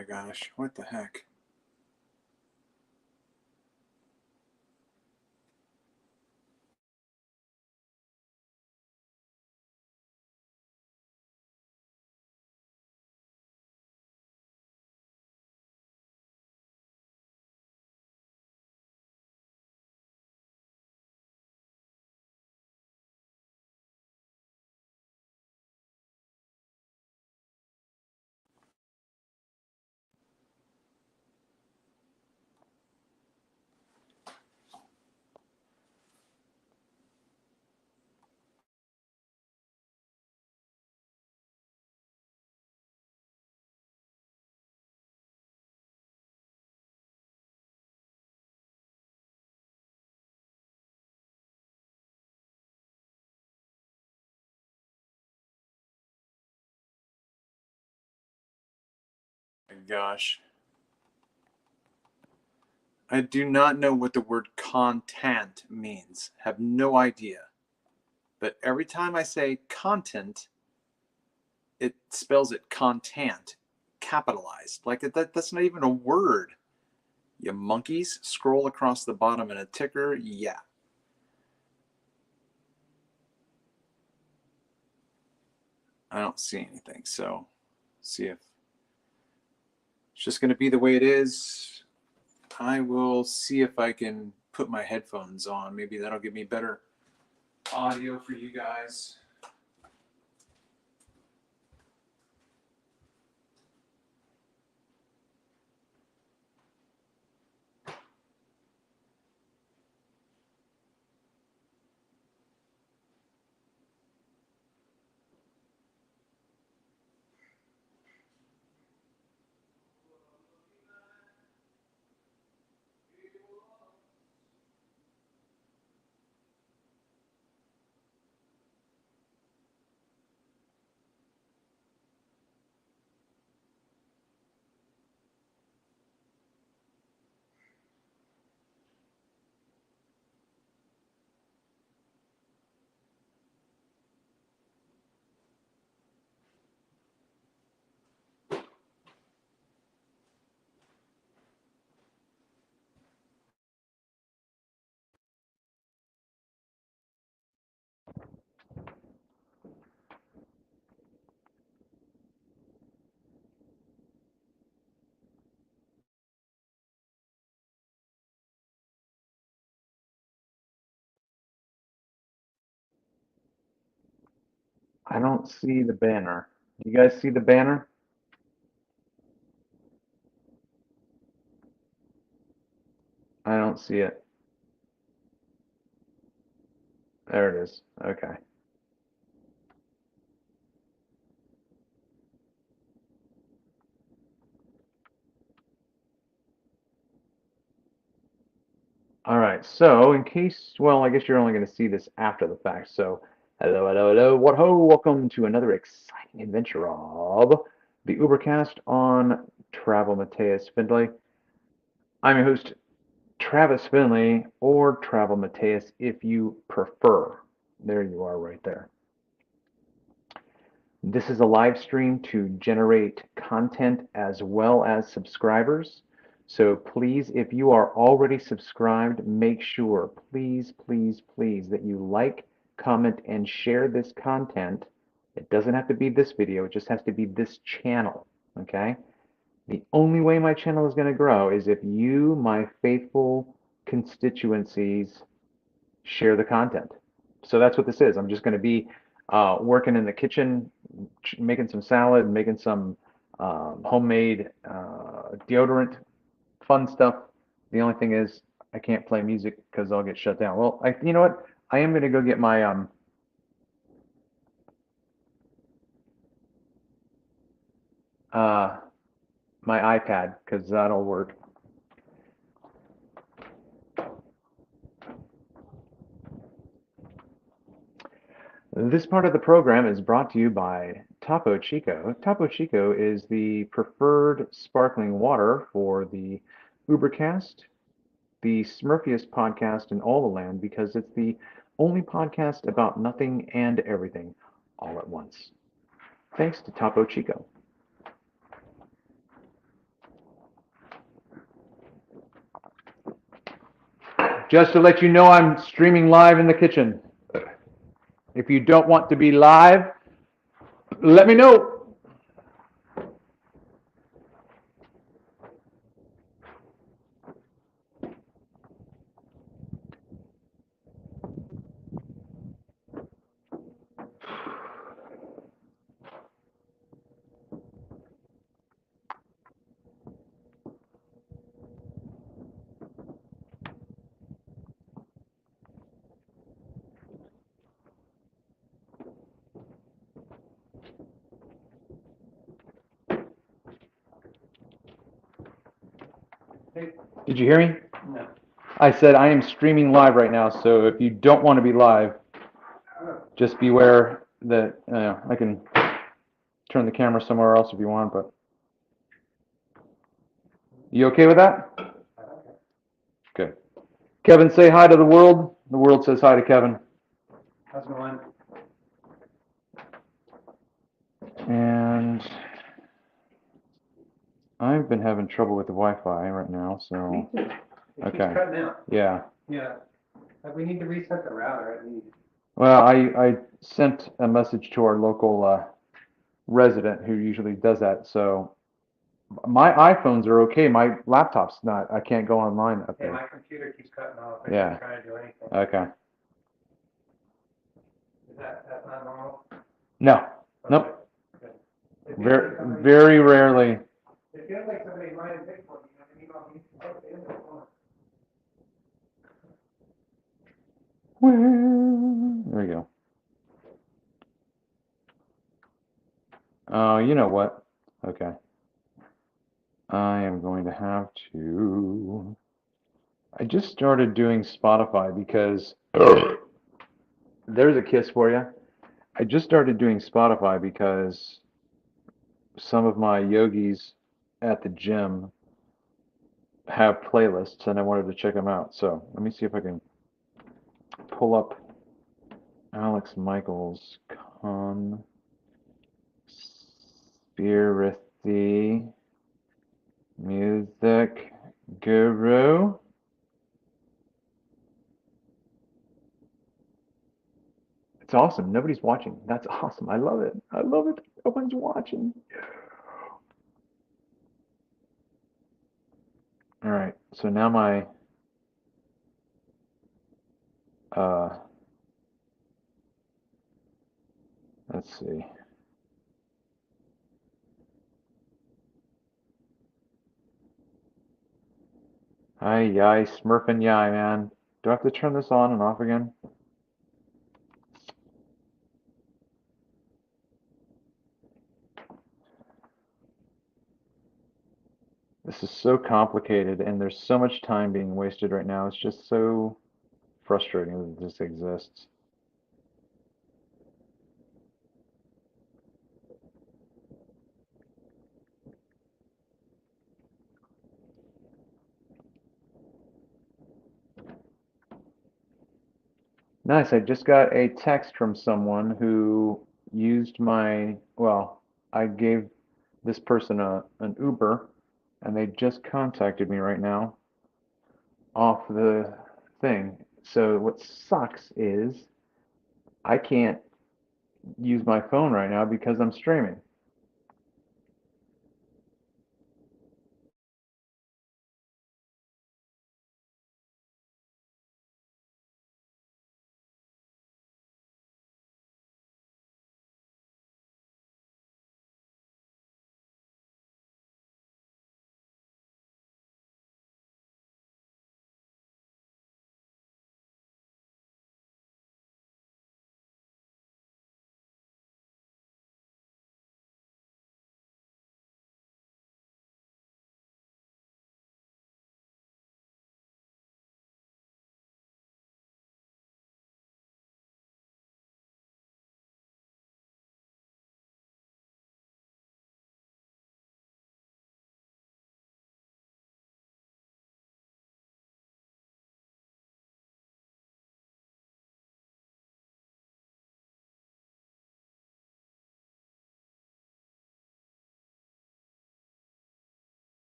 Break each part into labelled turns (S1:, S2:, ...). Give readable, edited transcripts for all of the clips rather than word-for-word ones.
S1: my gosh, what the heck? My gosh. I do not know what the word content means. Have no idea. But every time I say content, it spells it content, capitalized. Like that's not even a word. You monkeys, scroll across the bottom in a ticker. Yeah. I don't see anything. So see if it's just going to be the way it is. I will see if I can put my headphones on. Maybe that'll give me better audio for you guys.
S2: I don't see the banner. You guys see the banner? I don't see it. There it is. Okay. All right. So, in case, well, I guess you're only going to see this after the fact. So, hello, hello, hello. What ho? Welcome to another exciting adventure of the Ubercast on Travel Mateus Findlay. I'm your host, Travis Finley, or Travel Mateus if you prefer. There you are right there. This is a live stream to generate content as well as subscribers. So please, if you are already subscribed, make sure, please, please, please, that you like, comment, and share this content. It doesn't have to be this video, it just has to be this channel, okay? The only way my channel is going to grow is if you, my faithful constituencies, share the content. So that's what this is. I'm just going to be working in the kitchen, making some salad, making some homemade deodorant, fun stuff. The only thing is I can't play music because I'll get shut down. Well, you know what? I am going to go get uh, my iPad because that'll work. This part of the program is brought to you by Topo Chico. Topo Chico is the preferred sparkling water for the Ubercast, the Smurfiest podcast in all the land, because it's the only podcast about nothing and everything all at once. Thanks to Topo Chico. Just to let you know, I'm streaming live in the kitchen. If you don't want to be live, let me know. Did you hear me?
S1: No.
S2: I said I am streaming live right now, so if you don't want to be live, just beware that I can turn the camera somewhere else if you want, but you okay with that? Good. Kevin, say hi to the world. The world says hi to Kevin.
S3: How's it going?
S2: And I've been having trouble with the Wi-Fi right now, so
S3: It keeps
S2: okay.
S3: cutting out.
S2: Yeah.
S3: Yeah. We need to reset the router at least.
S2: Well, I sent a message to our local resident who usually does that. So my iPhones are okay. My laptop's not. I can't go online up
S3: Hey,
S2: there.
S3: my computer keeps cutting off. I
S2: Yeah.
S3: can't try to do anything.
S2: Okay.
S3: Is that's not normal?
S2: No. Nope.
S3: Okay. Good.
S2: Very rarely.
S3: It feels like somebody might have picked one. You know,
S2: There we go. Oh, you know what? Okay. I am going to have to. I just started doing Spotify because there's a kiss for you. I just started doing Spotify because some of my yogis at the gym have playlists and I wanted to check them out. So let me see if I can pull up Alex Michaels Conspiracy Music Guru. It's awesome. Nobody's watching. That's awesome. I love it. I love it. No one's watching. All right. So now my let's see. Hi, yai, smurfing yai, man. Do I have to turn this on and off again? This is so complicated and there's so much time being wasted right now. It's just so frustrating that this exists. Nice. I just got a text from someone who used my, well, I gave this person an Uber and they just contacted me right now off the thing. So what sucks is I can't use my phone right now because I'm streaming.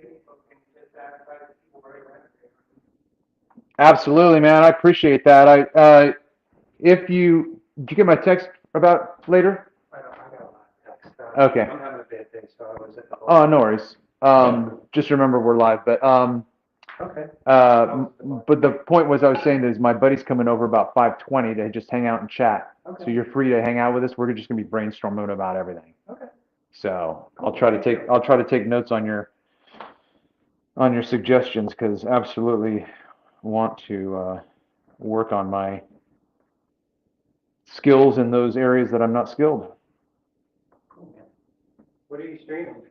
S3: Facebook and just advertise to people right around here.
S2: Absolutely, man. I appreciate that. If you did you get my text about later?
S3: I got a lot of text.
S2: Okay.
S3: I'm having a bad day, so I was at the.
S2: Oh, no worries. Just remember we're live, but
S3: Okay.
S2: but the point was I was saying is my buddy's coming over about 5:20 to just hang out and chat.
S3: Okay.
S2: So you're free to hang out with us. We're just gonna be brainstorming about everything.
S3: Okay.
S2: So I'll try to take notes on your suggestions because absolutely want to work on my skills in those areas that I'm not skilled.
S3: Cool, man. What are you streaming?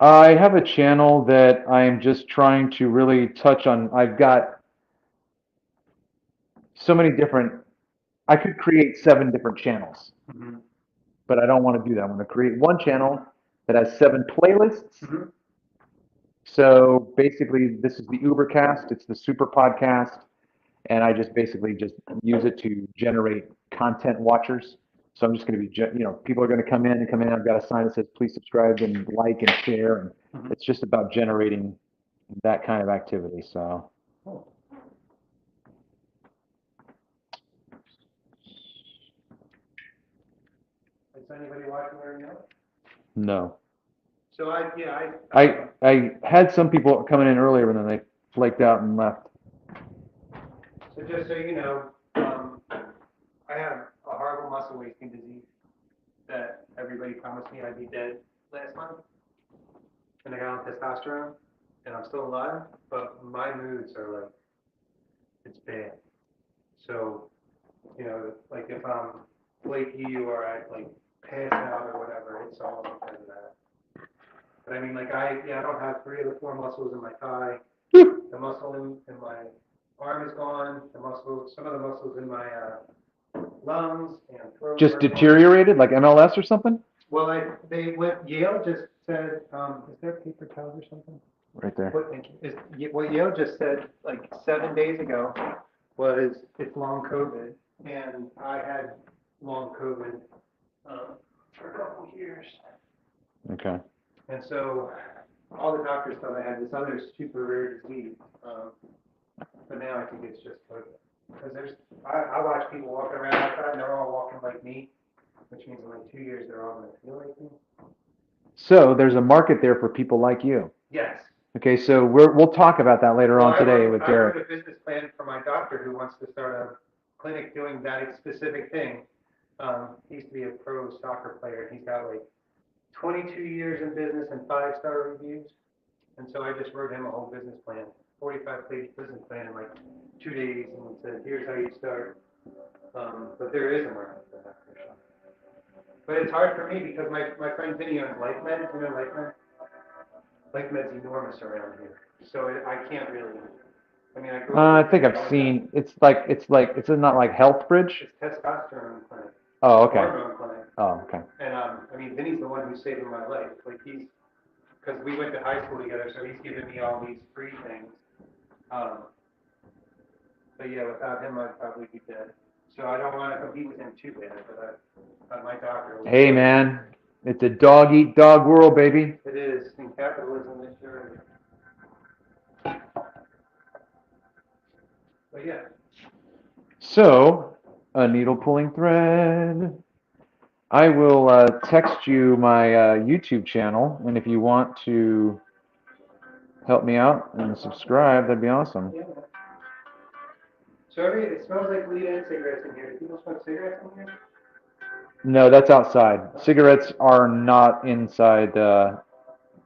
S2: I have a channel that I'm just trying to really touch on. I've got so many different, I could create 7 different channels, but I don't want to do that. I'm going to create one channel that has 7 playlists.
S3: Mhm.
S2: So basically, this is the ÜberCaste. It's the super podcast, and I just basically just use it to generate content watchers. So I'm just going to be, people are going to come in. I've got a sign that says please subscribe and like and share, and
S3: Mhm.
S2: it's just about generating that kind of activity. So
S3: Cool. Is anybody watching right now?
S2: no,
S3: So
S2: I had some people coming in earlier, and then they flaked out and left.
S3: So just so you know, I have a horrible muscle wasting disease that everybody promised me I'd be dead last month. And I got on testosterone, and I'm still alive, but my moods are like, it's bad. So, like if I'm flaky or I like pass out or whatever, it's all because of that. But I mean, like I don't have 3 of the 4 muscles in my thigh. The muscle in my arm is gone. Some of the muscles in my lungs and throat.
S2: Just deteriorated, like MLS or something?
S3: Well, Yale just said, is there paper towels or something?
S2: Right there.
S3: What Yale just said like 7 days ago was it's long COVID, and I had long COVID for a couple years,
S2: Okay.
S3: and so all the doctors thought I had this other super rare disease, but now I think it's just COVID. Because I watch people walking around outside, and they're all walking like me, which means in like 2 years they're all going to feel like me.
S2: So there's a market there for people like you.
S3: Yes.
S2: Okay, so we'll talk about that later on today with
S3: I
S2: Derek.
S3: wrote a business plan for my doctor who wants to start a clinic doing that specific thing. He used to be a pro soccer player, and he's got like 22 years in business and 5-star reviews. And so I just wrote him a whole business plan, 45-page business plan in like 2 days, and said, here's how you start. But there is a market for that for sure. But it's hard for me because my friend Vinny owns LifeMed. You know LifeMed? LifeMed's enormous around here, so I can't really. I mean, I go.
S2: I think I've seen. It's not like Health Bridge.
S3: It's testosterone clinic.
S2: Oh, okay.
S3: Hormone clinic.
S2: Oh, okay.
S3: And I mean, Vinny's the one who's saving my life. Like because we went to high school together, so he's giving me all these free things. But yeah, without him, I'd probably be dead. So I don't want to compete with him too bad, but my doctor.
S2: Hey, man, it's a dog eat dog world, baby.
S3: It is in capitalism, it sure is. But yeah.
S2: So, a needle pulling thread. I will text you my YouTube channel, and if you want to help me out and subscribe, that'd be awesome.
S3: Yeah. So it smells like weed and cigarettes in here. Do people smoke cigarettes in here?
S2: No, that's outside. Cigarettes are not inside. They're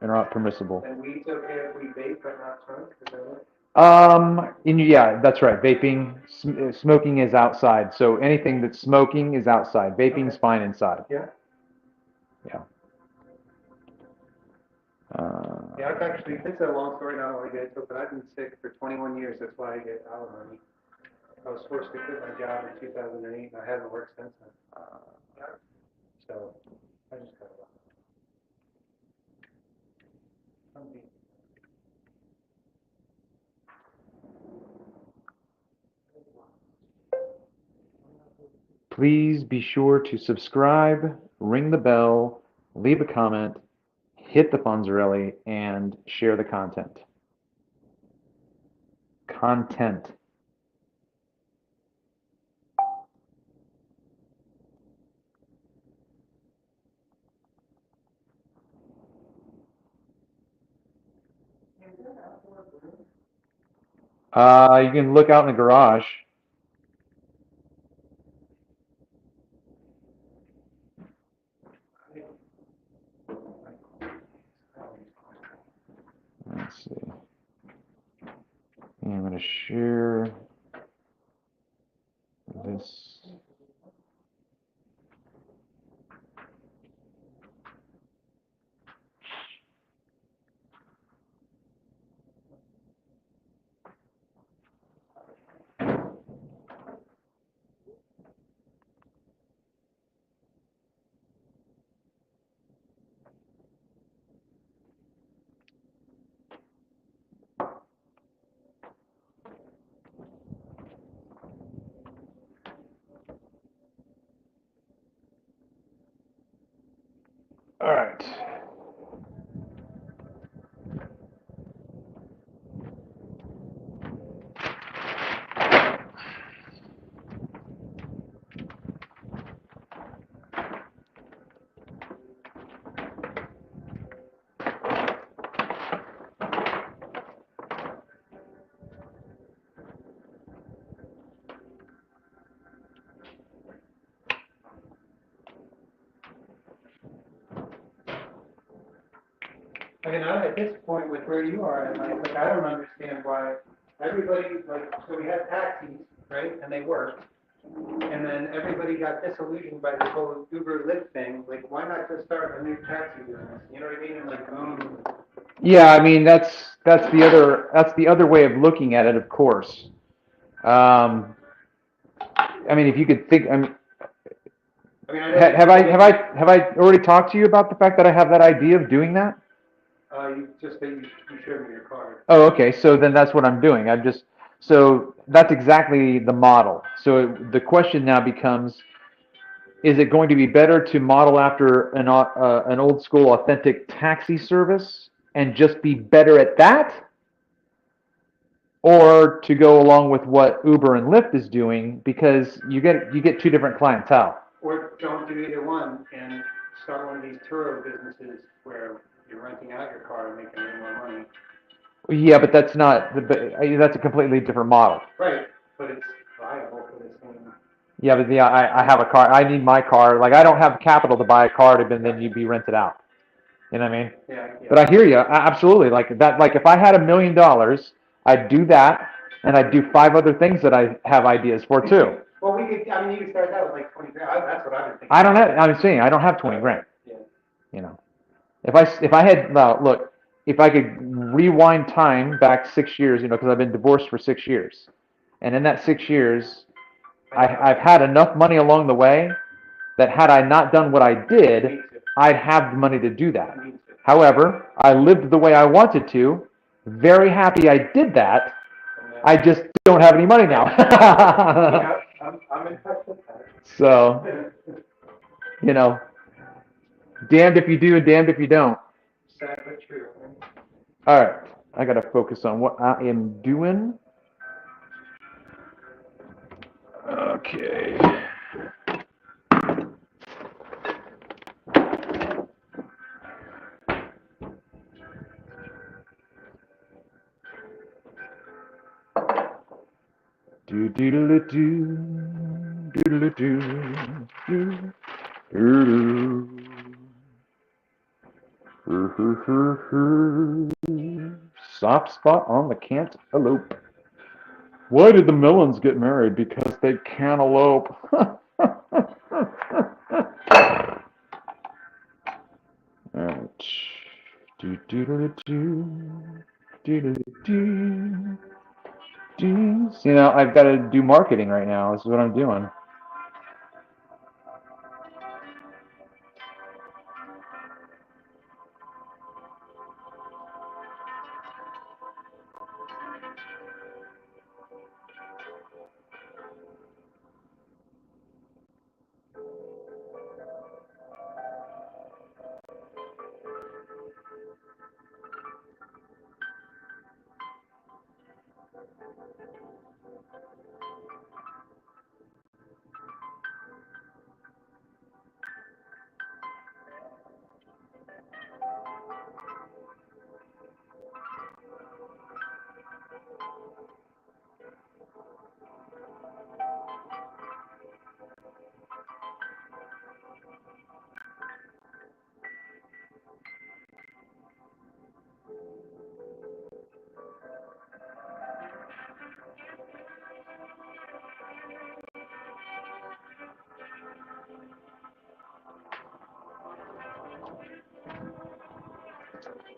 S2: not permissible.
S3: And weed's okay if we vape but not smoke? Is that right?
S2: Yeah, that's right. Vaping, smoking is outside. So anything that's smoking is outside. Vaping's fine inside.
S3: Yeah.
S2: Yeah.
S3: Yeah, I've actually, it's a long story, not only get into it, but I've been sick for 21 years. That's why I get alimony. I was forced to quit my job in 2008, and I haven't worked since then. So I just got it.
S2: Please be sure to subscribe, ring the bell, leave a comment, hit the Fonzarelli and share the content. Content. You can look out in the garage. Let's see. I'm going to share this. All right.
S3: I mean, at this point with where you are, and like I don't understand why everybody, like, so we had taxis, right, and they worked, and then everybody got disillusioned by the whole Uber Lyft thing. Like, why not just start a new taxi business? You know what I mean? And like,
S2: Yeah, I mean that's the other way of looking at it, of course. I mean, if you could think, I mean, have I already talked to you about the fact that I have that idea of doing that?
S3: You just that you showed me your card.
S2: Oh, okay. So then that's what I'm doing. So that's exactly the model. So the question now becomes, is it going to be better to model after an old school authentic taxi service and just be better at that? Or to go along with what Uber and Lyft is doing, because you get two different clientele.
S3: Or don't do either one and start one of these Turo businesses where you're renting out your car and making a little more money.
S2: Yeah, but that's a completely different model.
S3: Right, but it's viable for the same.
S2: Yeah, but I have a car. I need my car. Like, I don't have capital to buy a car to then you'd be rented out. You know what I mean?
S3: Yeah.
S2: But I hear you. Absolutely. Like that. Like if I had $1 million, I'd do that, and I'd do 5 other things that I have ideas for too.
S3: Well, you could start that with like 20 grand. That's what I was thinking.
S2: I'm saying I don't have 20 grand.
S3: Yeah.
S2: You know, if I had, well, look, if I could rewind time back 6 years, you know, because I've been divorced for 6 years, and in that 6 years, I've had enough money along the way that had I not done what I did, I'd have the money to do that. However, I lived the way I wanted to. Very happy I did that. I just don't have any money now.
S3: Yeah, I'm in touch with that.
S2: So, you know, damned if you do and damned if you don't.
S3: Sad but true.
S2: All right, I got to focus on what I am doing. Okay. Do do do do do do do do. Soft spot on the cantaloupe. Why did the Millens get married? Because they cantaloupe. Alright. Do do do do do do do do. See, now I've got to do marketing right now. This is what I'm doing.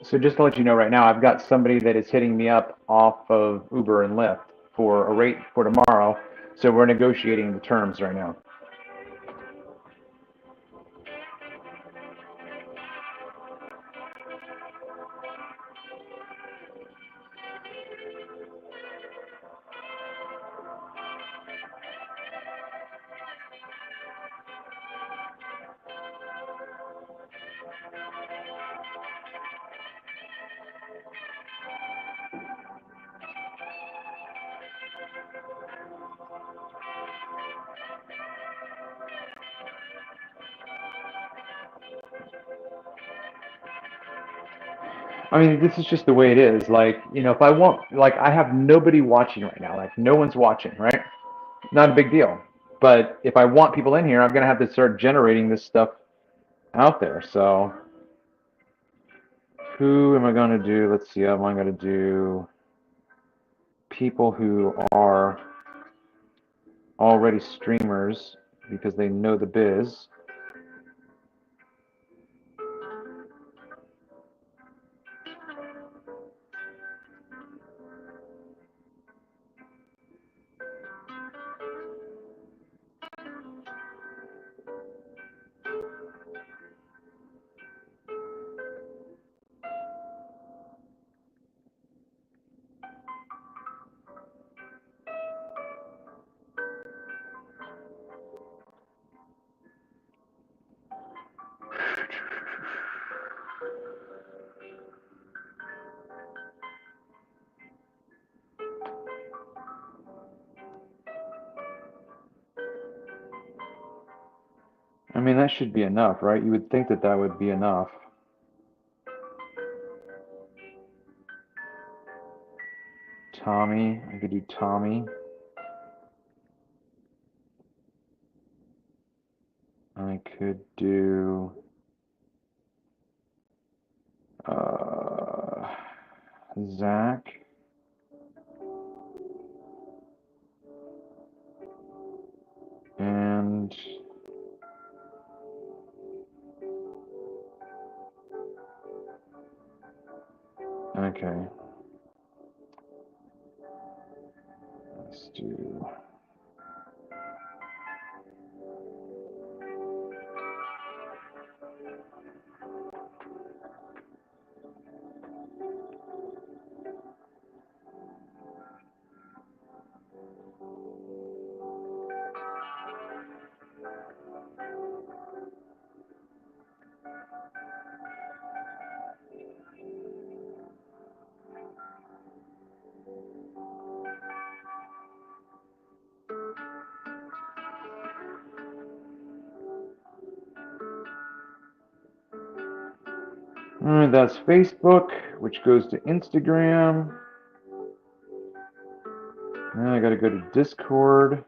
S2: So just to let you know right now, I've got somebody that is hitting me up off of Uber and Lyft for a rate for tomorrow. So we're negotiating the terms right now. I mean, this is just the way it is. Like, you know, if I want, like, I have nobody watching right now. Like, no one's watching, right? Not a big deal. But if I want people in here, I'm going to have to start generating this stuff out there. So, who am I going to do? Let's see. Am I going to do people who are already streamers because they know the biz? I mean, that should be enough, right? You would think that that would be enough. Tommy, I could do Tommy. I could do Zach. And okay, let's do. All right, that's Facebook, which goes to Instagram. Now I got to go to Discord.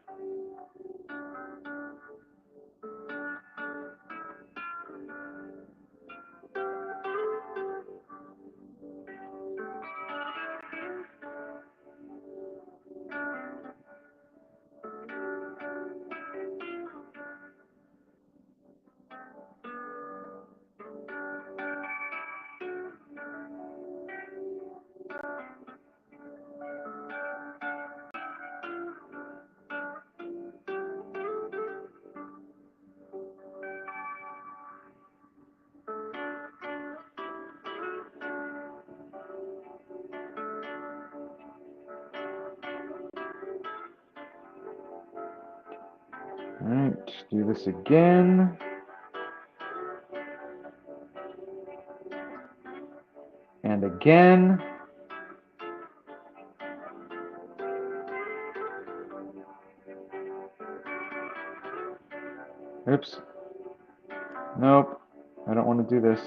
S2: All right, do this again. And again. Oops. Nope. I don't want to do this.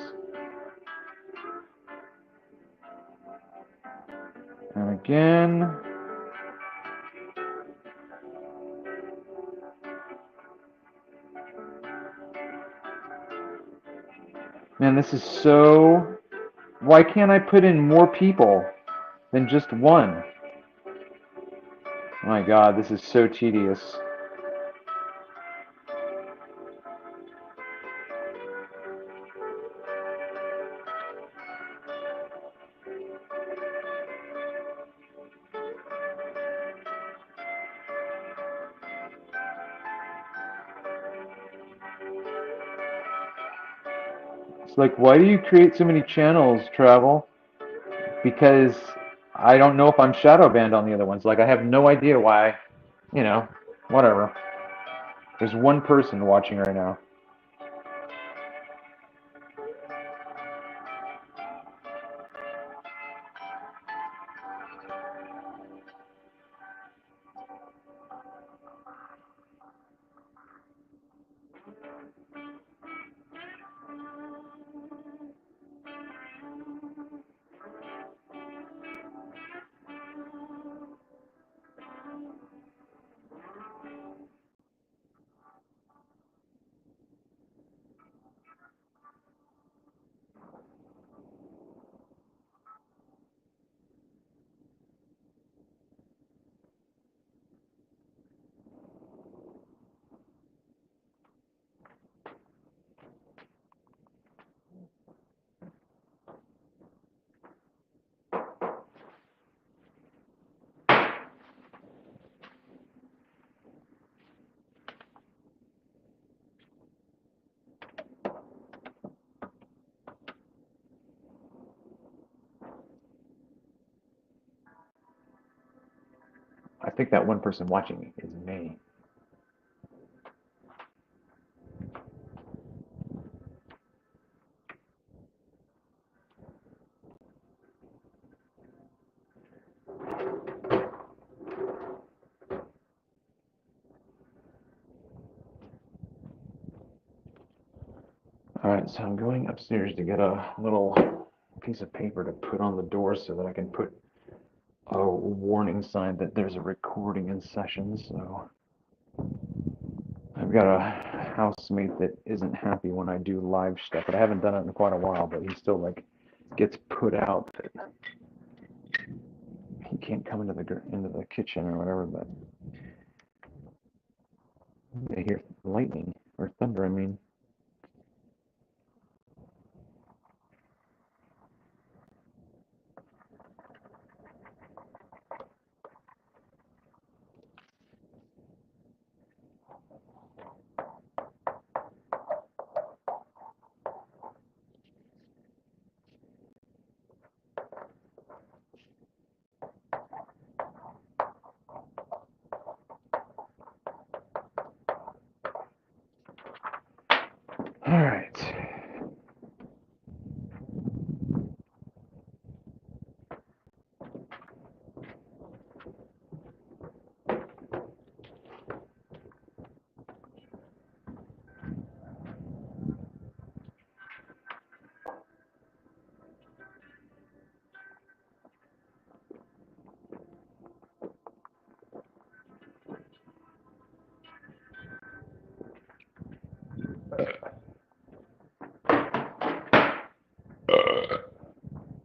S2: And again. Man, this is so... Why can't I put in more people than just one? Oh my God, this is so tedious. It's like, why do you create so many channels, Travel? Because I don't know if I'm shadow banned on the other ones. Like, I have no idea why, you know, whatever. There's one person watching right now. I think that one person watching is me. All right, so I'm going upstairs to get a little piece of paper to put on the door so that I can put a warning sign that there's a recording in session. So I've got a housemate that isn't happy when I do live stuff, but I haven't done it in quite a while, but he still like gets put out that he can't come into the kitchen or whatever, but they hear lightning or thunder, I mean. All right.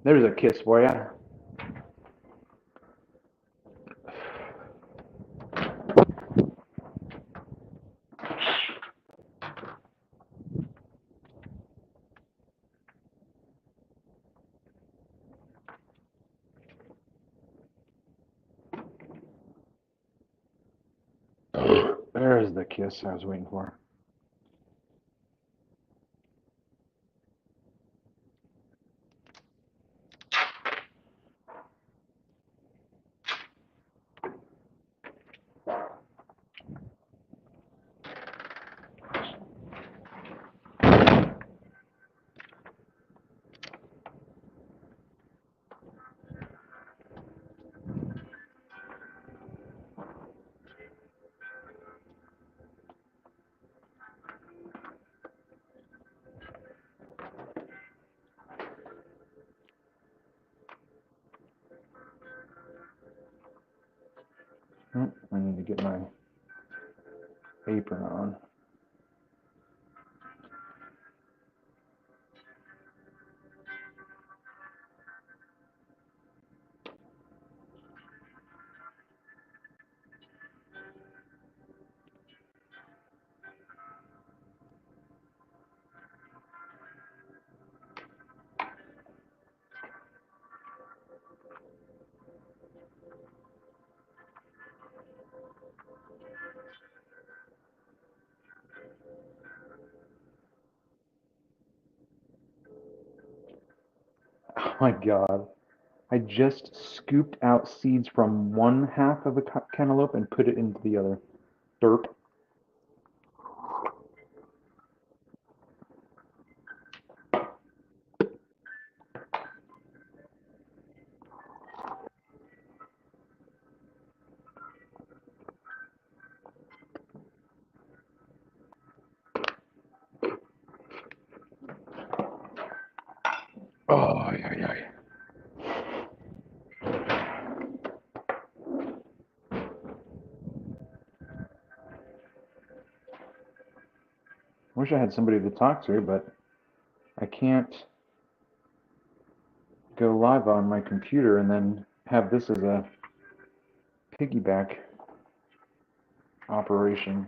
S2: There's a kiss for you. There's the kiss I was waiting for. Oh, I need to get my apron on. Oh my God. I just scooped out seeds from one half of a cantaloupe and put it into the other. Derp. Oh, ay, ay, ay. Wish I had somebody to talk to, but I can't go live on my computer and then have this as a piggyback operation.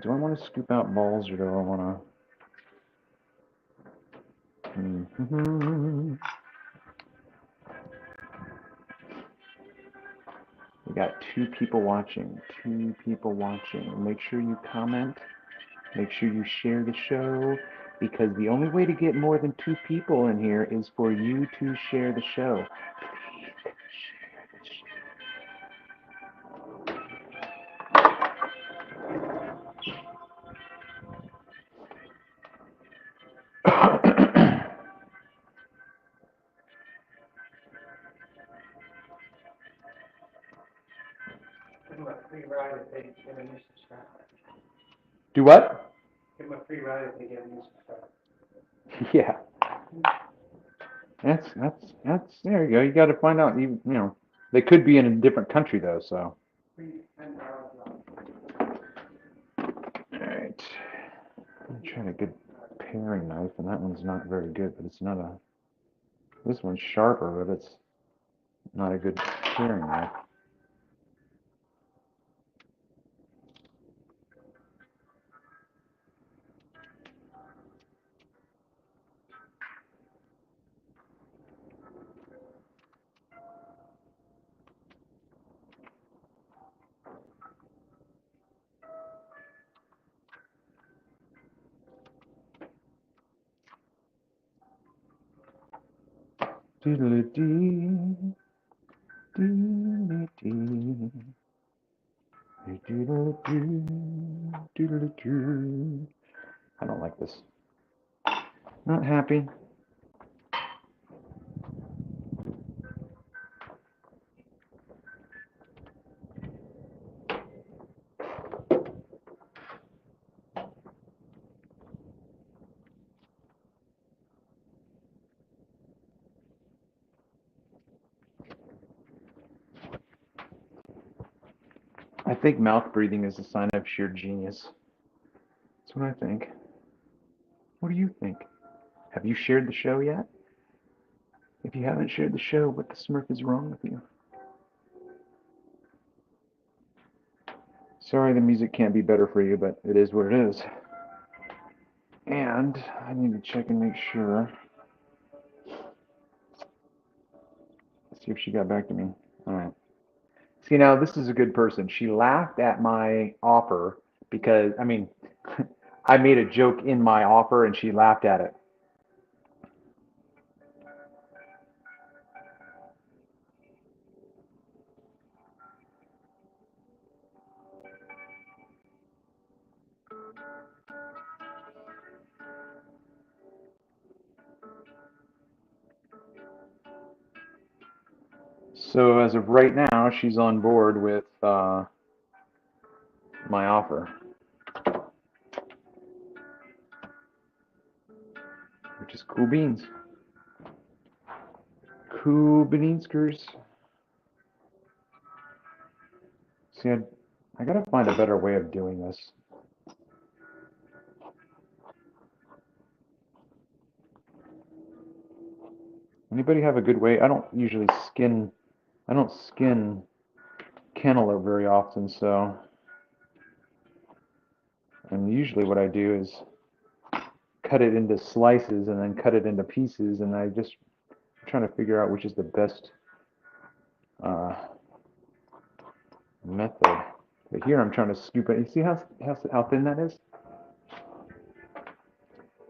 S2: Do I want to scoop out balls or do I want to? We got 2 people watching. 2 people watching. Make sure you comment. Make sure you share the show, because the only way to get more than 2 people in here is for you to share the show.
S3: Give them a free ride if they get a new subscriber.
S2: Do what?
S3: Give them a free ride if they get a new subscriber.
S2: Yeah. That's there you go. You got to find out. You know, they could be in a different country though. So.
S3: Free $10 off.
S2: All right. I'm trying a good paring knife, and that one's not very good. But it's not a. This one's sharper, but it's not a good paring knife. Doodle-dee, doodle-dee, doodle-dee, doodle-dee. I don't like this. Not happy. I think mouth breathing is a sign of sheer genius. That's what I think. What do you think? Have you shared the show yet? If you haven't shared the show, what the Smurf is wrong with you? Sorry the music can't be better for you, but it is what it is. And I need to check and make sure. Let's see if she got back to me. All right. See, now this is a good person. She laughed at my offer because, I mean, I made a joke in my offer and she laughed at it. So as of right now, she's on board with my offer, which is cool beans. Cool beanskers. See, I gotta find a better way of doing this. Anybody have a good way? I don't skin cantaloupe very often, so. And usually what I do is cut it into slices and then cut it into pieces, and I'm trying to figure out which is the best method. But here I'm trying to scoop it. You see how thin that is?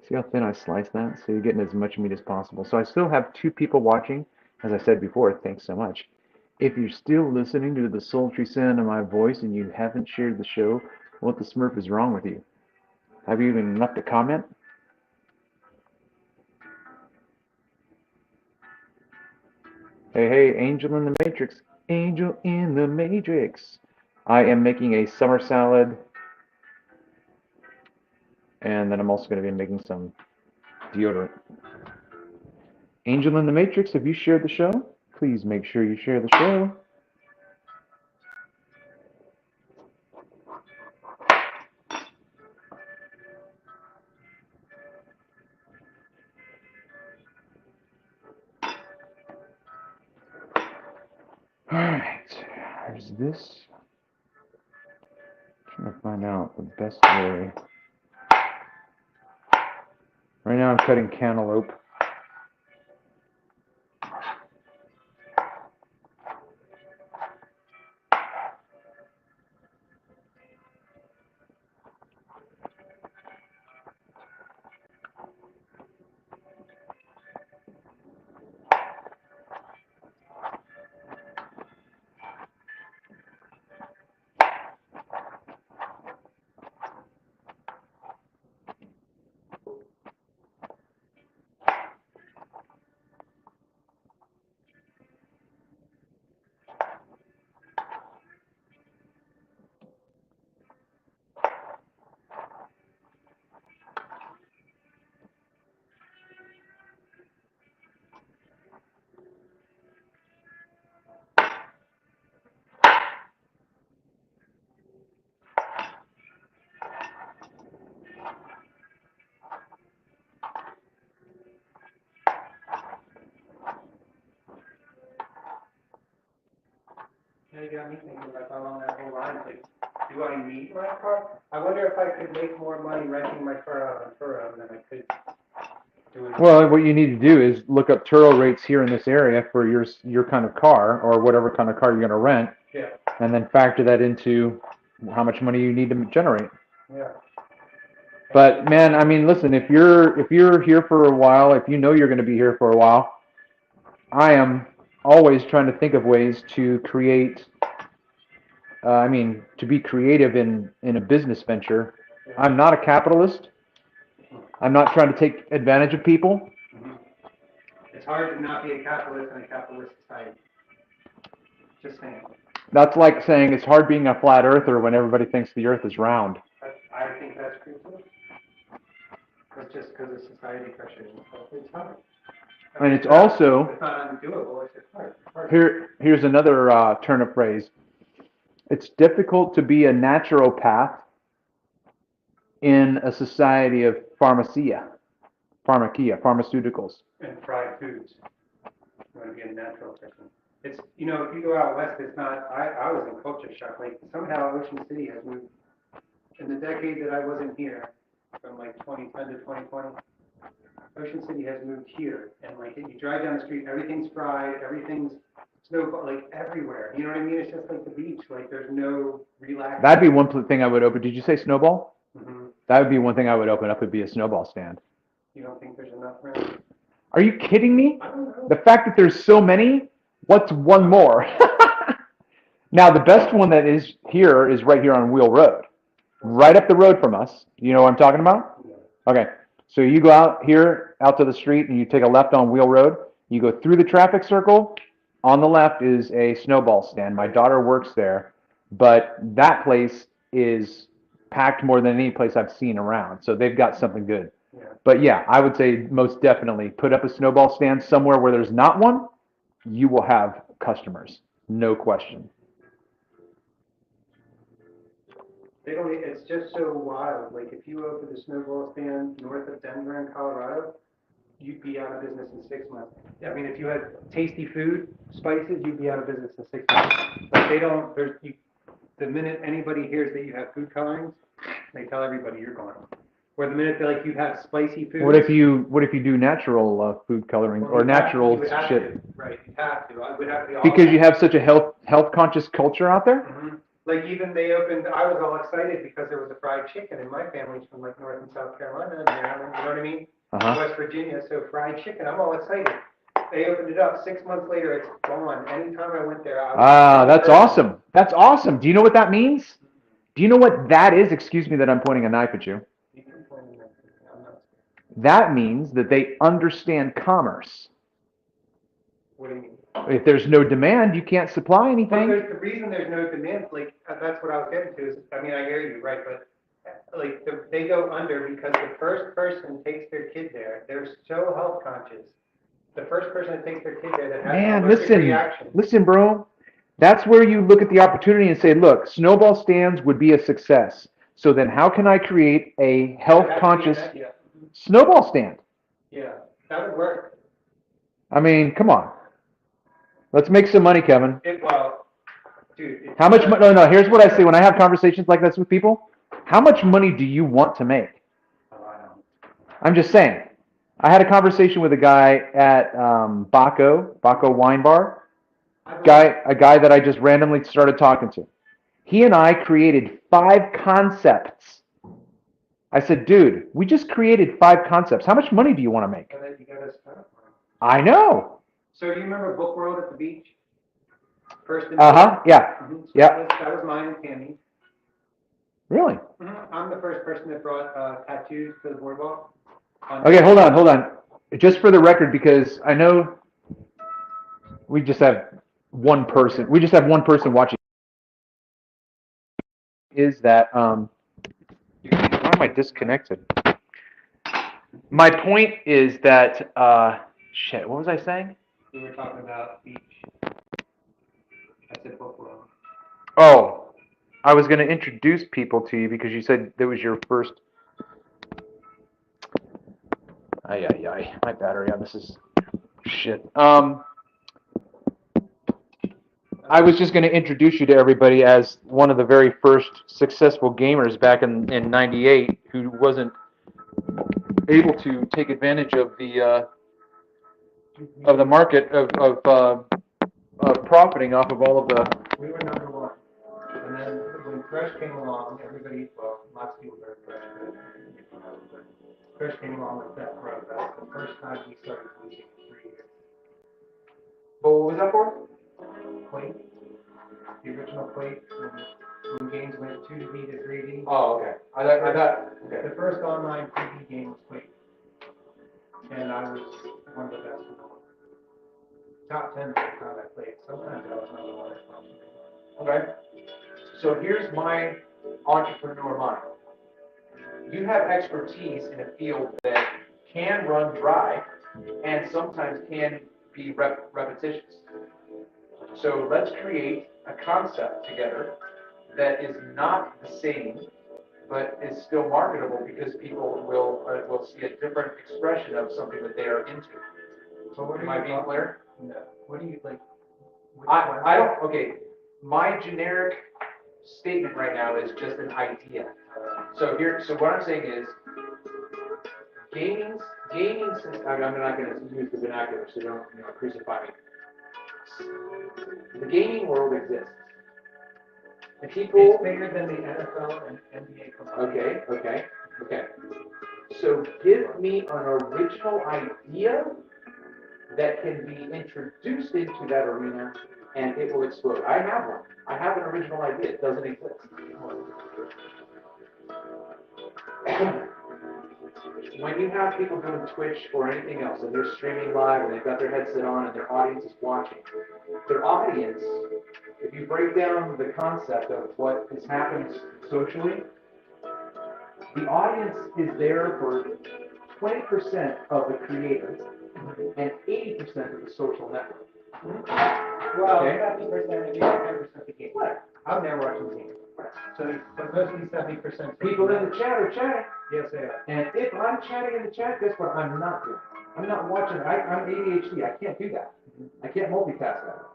S2: See See how thin I sliced that? So you're getting as much meat as possible. So I still have 2 people watching. As I said before, thanks so much. If you're still listening to the sultry sound of my voice and you haven't shared the show, what the Smurf is wrong with you? Have you even left a comment? Hey, hey, Angel in the Matrix. Angel in the Matrix. I am making a summer salad. And then I'm also going to be making some deodorant. Angel in the Matrix, have you shared the show? Please make sure you share the show. Alright, there's this. I'm trying to find out the best way. Right now I'm cutting cantaloupe.
S3: Now you got me thinking like along that whole line, like, do I need my car? I wonder if I could make more money renting my car out on Turo than I could doing.
S2: Well, what you need to do is look up Turo rates here in this area for your kind of car or whatever kind of car you're going to rent,
S3: Yeah,
S2: and then factor that into how much money you need to generate.
S3: yeah.
S2: But man, I mean, listen, if you're here for a while, if you know you're going to be here for a while, I am always trying to think of ways to create. To be creative in a business venture. I'm not a capitalist. I'm not trying to take advantage of people.
S3: Mhm. It's hard to not be a capitalist in a capitalist society. Just saying.
S2: That's like saying it's hard being a flat earther when everybody thinks the earth is round.
S3: I think that's true too. But just because of society pressure and stuff, it's hard.
S2: And it's also,
S3: it's not undoable, it's just hard. It's hard.
S2: here's another turn of phrase. It's difficult to be a naturopath in a society of pharmaceuticals.
S3: And fried foods. You want to be a natural person. It's, if you go out west, it's not, I was in culture shock. Like, somehow Ocean City has moved, in the decade that I wasn't here, from like 2010 to 2020, Ocean City has moved here. And like, you drive down the street, everything's fried, everything's snow, like everywhere. You know what I mean? It's just like the beach. Like, there's no relaxing.
S2: That'd be one thing I would open. Did you say snowball?
S3: Mm-hmm.
S2: That would be one thing I would open up, would be a snowball stand.
S3: You don't think there's enough room?
S2: Are you kidding me?
S3: I don't know.
S2: The fact that there's so many, what's one more? Now, the best one that is here is right here on Wheel Road. Right up the road from us. You know what I'm talking about? Okay. So you go out here, out to the street, and you take a left on Wheel Road. You go through the traffic circle. On the left is a snowball stand. My daughter works there. But that place is packed more than any place I've seen around. So they've got something good.
S3: Yeah.
S2: But yeah, I would say most definitely put up a snowball stand somewhere where there's not one. You will have customers. No question.
S3: They don't, it's just so wild. Like, if you opened a snowball stand north of Denver in Colorado, you'd be out of business in 6 months. I mean, if you had tasty food, spices, you'd be out of business in 6 months. Like, they don't, the minute anybody hears that you have food colorings, they tell everybody you're gone. Or the minute that you have spicy food.
S2: What if you do natural food coloring or natural shit?
S3: Right, you have to. I would have to.
S2: Because you have such a health conscious culture out there.
S3: Mm-hmm. Like even they opened, I was all excited because there was a fried chicken, and my family's from like North and South Carolina and Maryland, you know what I mean? West Virginia, so fried chicken, I'm all excited. They opened it up, 6 months later, it's gone. Anytime I went there, I was.
S2: Ah, that's awesome. That's awesome. Do you know what that means? Do you know what that is? Excuse me that I'm pointing a knife at you. That means that they understand commerce.
S3: What do you mean?
S2: If there's no demand, you can't supply
S3: But
S2: anything.
S3: the reason there's no demand, like, that's what I was getting to, is, I mean, I hear you, right, but, like, they go under because the first person takes their kid there, they're so health conscious. The first person that takes their kid there that has an
S2: Man,
S3: allergic reaction.
S2: listen, bro. That's where you look at the opportunity and say, look, snowball stands would be a success. So then how can I create a health conscious snowball stand?
S3: Yeah, that would work.
S2: I mean, come on. Let's make some money, Kevin.
S3: Well, dude.
S2: How much money? No, here's what I say when I have conversations like this with people. How much money do you want to make?
S3: Oh, I know.
S2: I'm just saying. I had a conversation with a guy at Baco Wine Bar. A guy that I just randomly started talking to. He and I created 5 concepts. I said, dude, we just created 5 concepts. How much money do you want to make? I know.
S3: So do you remember Book World at the beach? First in
S2: Yeah.
S3: So
S2: Yeah.
S3: that was mine and Tammy.
S2: Really?
S3: I'm the first person that brought tattoos to the boardwalk.
S2: Okay, hold on. Just for the record, because I know we just have one person. We just have one person watching. Is that why am I disconnected? My point is that shit. What was I saying?
S3: We were talking about beach. I said Book World.
S2: Oh, I was going to introduce people to you because you said that was your first. My battery on this is shit. I was just going to introduce you to everybody as one of the very first successful gamers back in '98 who wasn't able to take advantage of the market of profiting off of all of the.
S3: We were number 1. And then when Fresh came along, everybody, well, lots of people heard Fresh, but Fresh came along with that growth. That was the first time we started losing in 3 years.
S2: But what was that for?
S3: Quake. The original Quake, when games went 2D to 3D.
S2: Oh, okay. I thought. Okay.
S3: The first online 3D game was Quake. And I was one of the best in the world. Top 10 for the time I played. Sometimes I was number 1 responsible.
S2: Okay. So here's my entrepreneur mind. You have expertise in a field that can run dry and sometimes can be repetitious. So let's create a concept together that is not the same, but is still marketable because people will see a different expression of something that they are into.
S3: So what
S2: Am I being clear?
S3: No. What do you like?
S2: I don't. Okay. My generic statement right now is just an idea. So what I'm saying is, gaming. I'm not going to use the vernacular, so don't crucify me. The gaming world exists. And people.
S3: It's bigger than the NFL and NBA combined.
S2: Okay. So give me an original idea that can be introduced into that arena, and it will explode. I have one. I have an original idea. It doesn't exist. When you have people doing Twitch or anything else, and they're streaming live, and they've got their headset on, and their audience is watching, their audience, if you break down the concept of what is happening socially, the audience is there for 20% of the creators and 80% of the social network.
S3: Well,
S2: Okay.
S3: 70% of you, 10% the game. I'm there watching the game. So mostly 70%.
S2: People in the chat are chatting.
S3: Yes, they are.
S2: And if I'm chatting in the chat, guess what I'm not doing? I'm not watching. I'm ADHD. I can't do that. I can't multitask that way.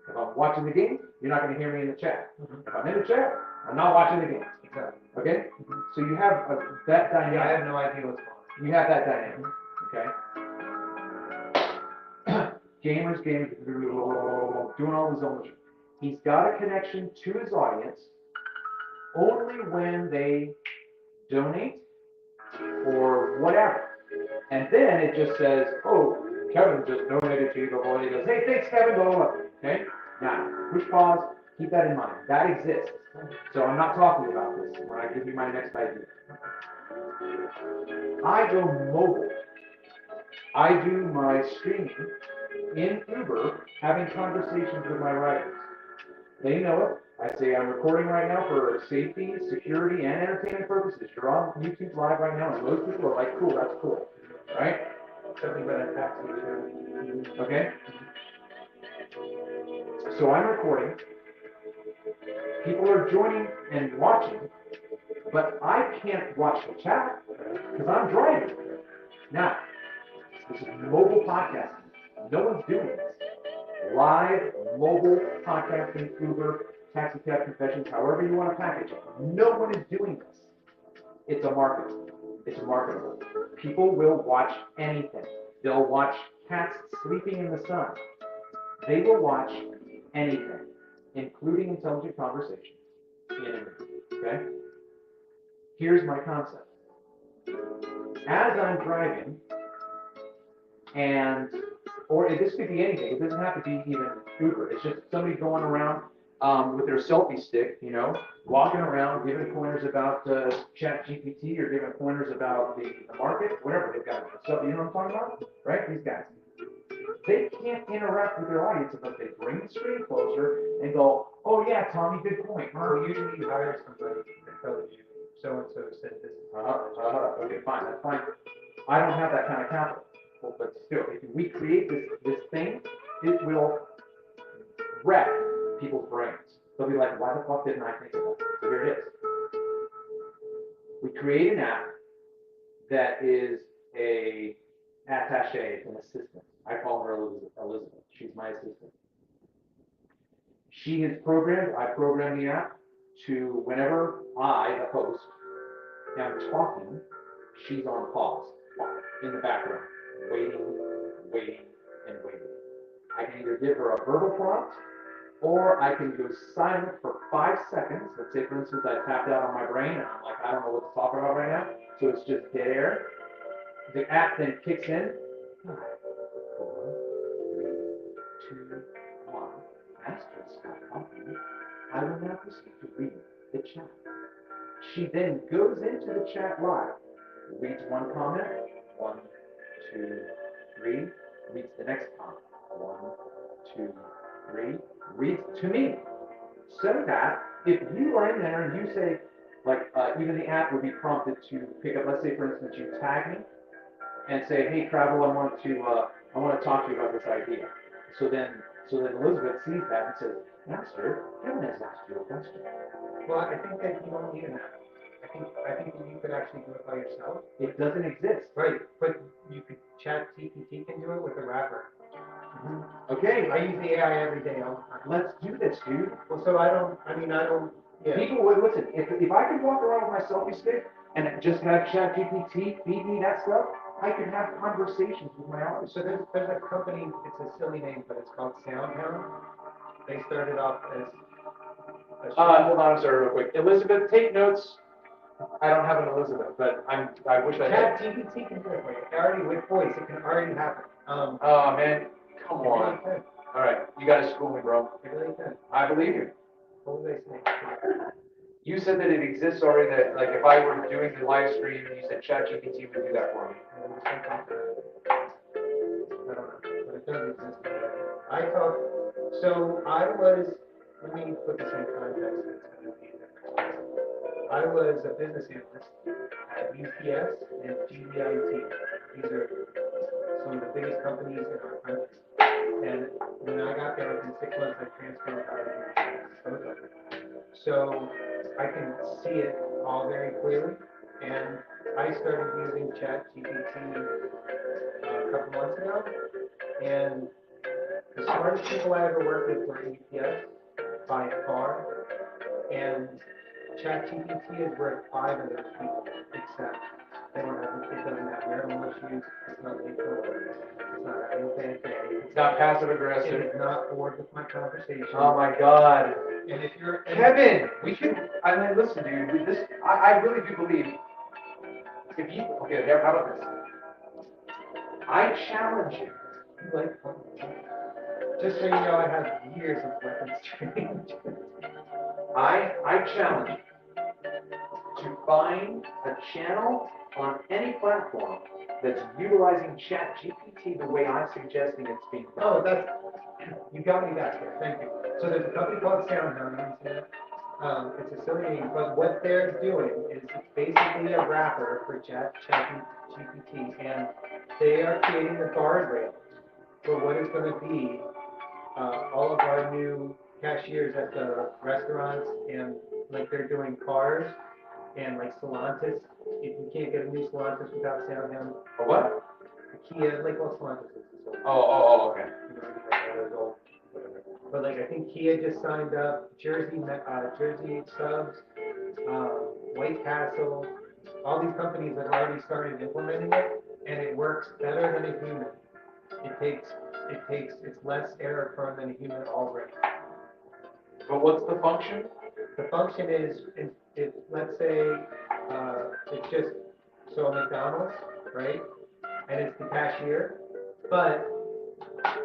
S2: If I'm watching the game, you're not going to hear me in the chat. If I'm in the chat, I'm not watching the game.
S3: Exactly.
S2: Okay? So you have that dynamic.
S3: Yeah, I have no idea what's going on.
S2: You have that dynamic. Okay? Gamers, doing all his own. He's got a connection to his audience only when they donate or whatever. And then it just says, oh, Kevin just donated to you, blah, blah, blah. He goes, hey, thanks, Kevin, blah, blah, blah. Okay? Now, push pause, keep that in mind. That exists. So I'm not talking about this when I give you my next idea. I go mobile. I do my streaming in Uber, having conversations with my writers. They know it. I say I'm recording right now for safety, security, and entertainment purposes. You're on YouTube Live right now, and most people are like, cool, that's cool. Right?
S3: Something about a taxi too.
S2: Okay? So I'm recording. People are joining and watching, but I can't watch the chat because I'm driving. Now, this is mobile podcasting. No one's doing this. Live mobile podcasting, Uber, taxi cab confessions, however you want to package it. No one is doing this. It's a market. It's marketable. People will watch anything. They'll watch cats sleeping in the sun. They will watch anything, including intelligent conversations in a movie. Okay? Here's my concept. As I'm driving, or this could be anything. It doesn't have to be even Uber. It's just somebody going around with their selfie stick, walking around, giving pointers about ChatGPT or giving pointers about the market, whatever they've got. So you know what I'm talking about, right? These guys. They can't interact with their audience unless they bring the screen closer and go, "Oh yeah, Tommy, good point."
S3: Well, usually you hire somebody that tells you so and so said this.
S2: Okay, fine, that's fine. I don't have that kind of capital. But still, if we create this thing, it will wreck people's brains. They'll be like, why the fuck didn't I think of that? So here it is. We create an app that is a attaché, an assistant. I call her Elizabeth. She's my assistant. She is I programmed the app to whenever I, the host, am talking, she's on pause in the background. Waiting, and waiting. I can either give her a verbal prompt, or I can go silent for 5 seconds. Let's say, for instance, I tapped out on my brain, and I'm like, I don't know what to talk about right now, so it's just dead air. The app then kicks in. 5, 4, 3, 2, 1. Master, stop talking. I will now proceed to read the chat. She then goes into the chat live, reads one comment, 1, 2, 3, reads the next comment. 1, 2, 3, reads to me. So that if you are in there and you say, like, even the app would be prompted to pick up, let's say, for instance, you tag me and say, hey, Trav-EL, I want to talk to you about this idea. So then Elizabeth sees that and says, Master, Kevin has asked you a question.
S3: Well, I think that you don't need an app. I think you could actually do it by yourself.
S2: It doesn't exist.
S3: Right, but you could ChatGPT can do it with a wrapper.
S2: Mm-hmm. Okay.
S3: I use the AI every day.
S2: Let's do this, dude.
S3: Well, so I don't. Yeah.
S2: People would listen. If I could walk around with my selfie stick and just have ChatGPT feed me that stuff, I could have conversations with my audience.
S3: So there's a company. It's a silly name, but it's called SoundHound. They started off as.
S2: Hold on, sir, real quick. Elizabeth, take notes. I don't have an Elizabeth, but I wish I did.
S3: ChatGPT can do it for you. Already with voice, it can already happen.
S2: Oh man, come on.
S3: Really
S2: All right, you gotta school me, bro.
S3: it really can.
S2: I believe you.
S3: What was I saying?
S2: You said that it exists already. That like if I were doing the live stream, you said ChatGPT would do that for me.
S3: I don't know, but it does exist. Let me put this in context. It's going to be different. I was a business analyst at UPS and GDIT. These are some of the biggest companies in our country. And when I got there, within 6 months, I transferred to UPS. So I can see it all very clearly. And I started using ChatGPT a couple months ago. And the smartest people I ever worked with were UPS by far. And ChatGPT is worth 5 of those people, except. They don't have, it doesn't have marital issues, it's not lethal, it's not having a bad day.
S2: It's not passive
S3: It
S2: aggressive.
S3: is not bored with my conversation.
S2: Oh my God.
S3: And if you're,
S2: Kevin, we should, I mean, listen, dude, this, I really do believe, if you, okay, there, how about this? I challenge you.
S3: you like, just so you know, I have years of weapons training.
S2: I challenge you to find a channel on any platform that's utilizing ChatGPT the way I'm suggesting it's being done.
S3: Oh, that's, you got me back there, thank you. So there's a company called SoundHound, it's a silly name, but what they're doing is it's basically a wrapper for ChatGPT, and they are creating the guardrails for what is going to be all of our new cashiers at the restaurants, and like they're doing cars and like Stellantis. If you can't get a new Stellantis without SoundHound,
S2: A what?
S3: Kia, like what Stellantis is.
S2: Okay.
S3: But like I think Kia just signed up, Jersey Subs, White Castle, all these companies have already started implementing it, and it works better than a human. It's less error prone than a human already.
S2: But what's the function?
S3: The function is let's say, it's just, so a McDonald's, right? And it's the cashier, but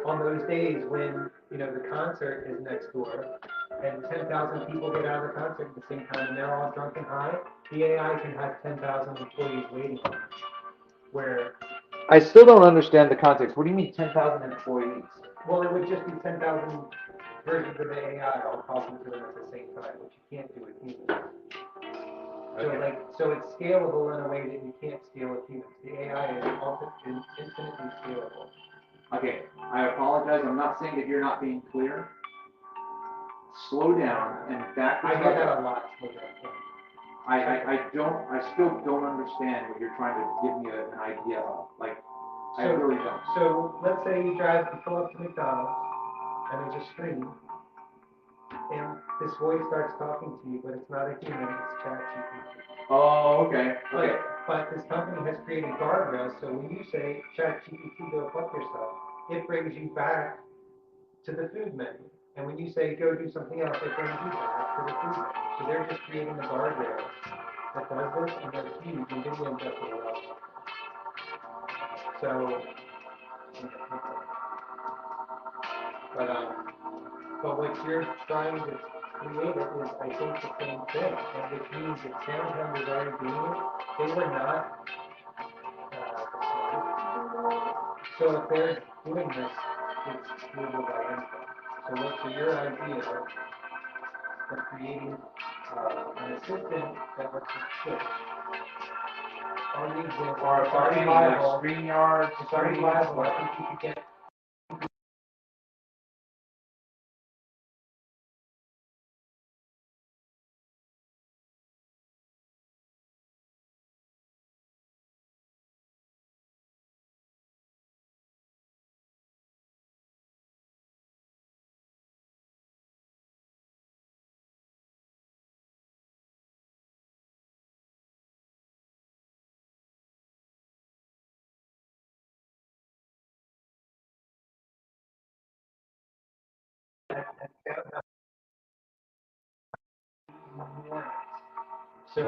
S3: on those days when, the concert is next door, and 10,000 people get out of the concert at the same time, and they're all drunk and high, the AI can have 10,000 employees waiting on them. Where,
S2: I still don't understand the context. What do you mean 10,000 employees?
S3: well, it would just be 10,000 versions of the AI all talking to them at the same time, which you can't do with humans.
S2: Okay.
S3: So it's scalable in a way that you can't scale with humans. The AI is infinitely scalable.
S2: Okay, I apologize. I'm not saying that you're not being clear. Slow down and back
S3: I
S2: this
S3: hear
S2: up.
S3: that a lot.
S2: I still don't understand what you're trying to give me an idea of. Like, I really don't.
S3: So let's say you pull up to McDonald's, and there's a screen, and this voice starts talking to you, but it's not a human, it's ChatGPT.
S2: Oh, okay. Okay.
S3: But this company has created guardrails, so when you say, ChatGPT, go fuck yourself, it brings you back to the food menu. And when you say, go do something else, it brings you back to the food menu. So they're just creating the guardrails that does this, and they're huge, and video definitely well. So, but what you're trying to create is, I think, the same thing, and which means that SoundHound is already doing it. They were not. So if they're doing this, it's doable by input. So your idea of creating an assistant that works with Shift already exists.
S2: Or
S3: It's already
S2: like
S3: viable.
S2: StreamYard,
S3: It's already viable. I think you could get. So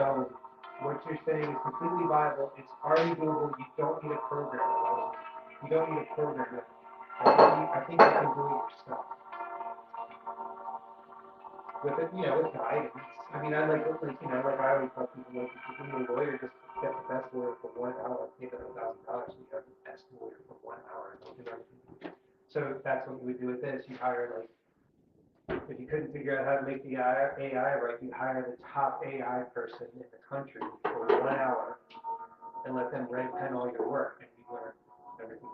S3: what you're saying is completely viable. It's already doable. You don't need a programmer. You don't need a programmer. I think you can do it yourself. With it, with guidance. I mean, I like I always tell people, like, if you need a lawyer, just get the best lawyer for 1 hour, pay them $1,000, and you have the best lawyer for 1 hour. So that's what you would do with this. You hire, if you couldn't figure out how to make the AI right, you hire the top AI person in the country for 1 hour and let them red pen all your work, and you learn everything.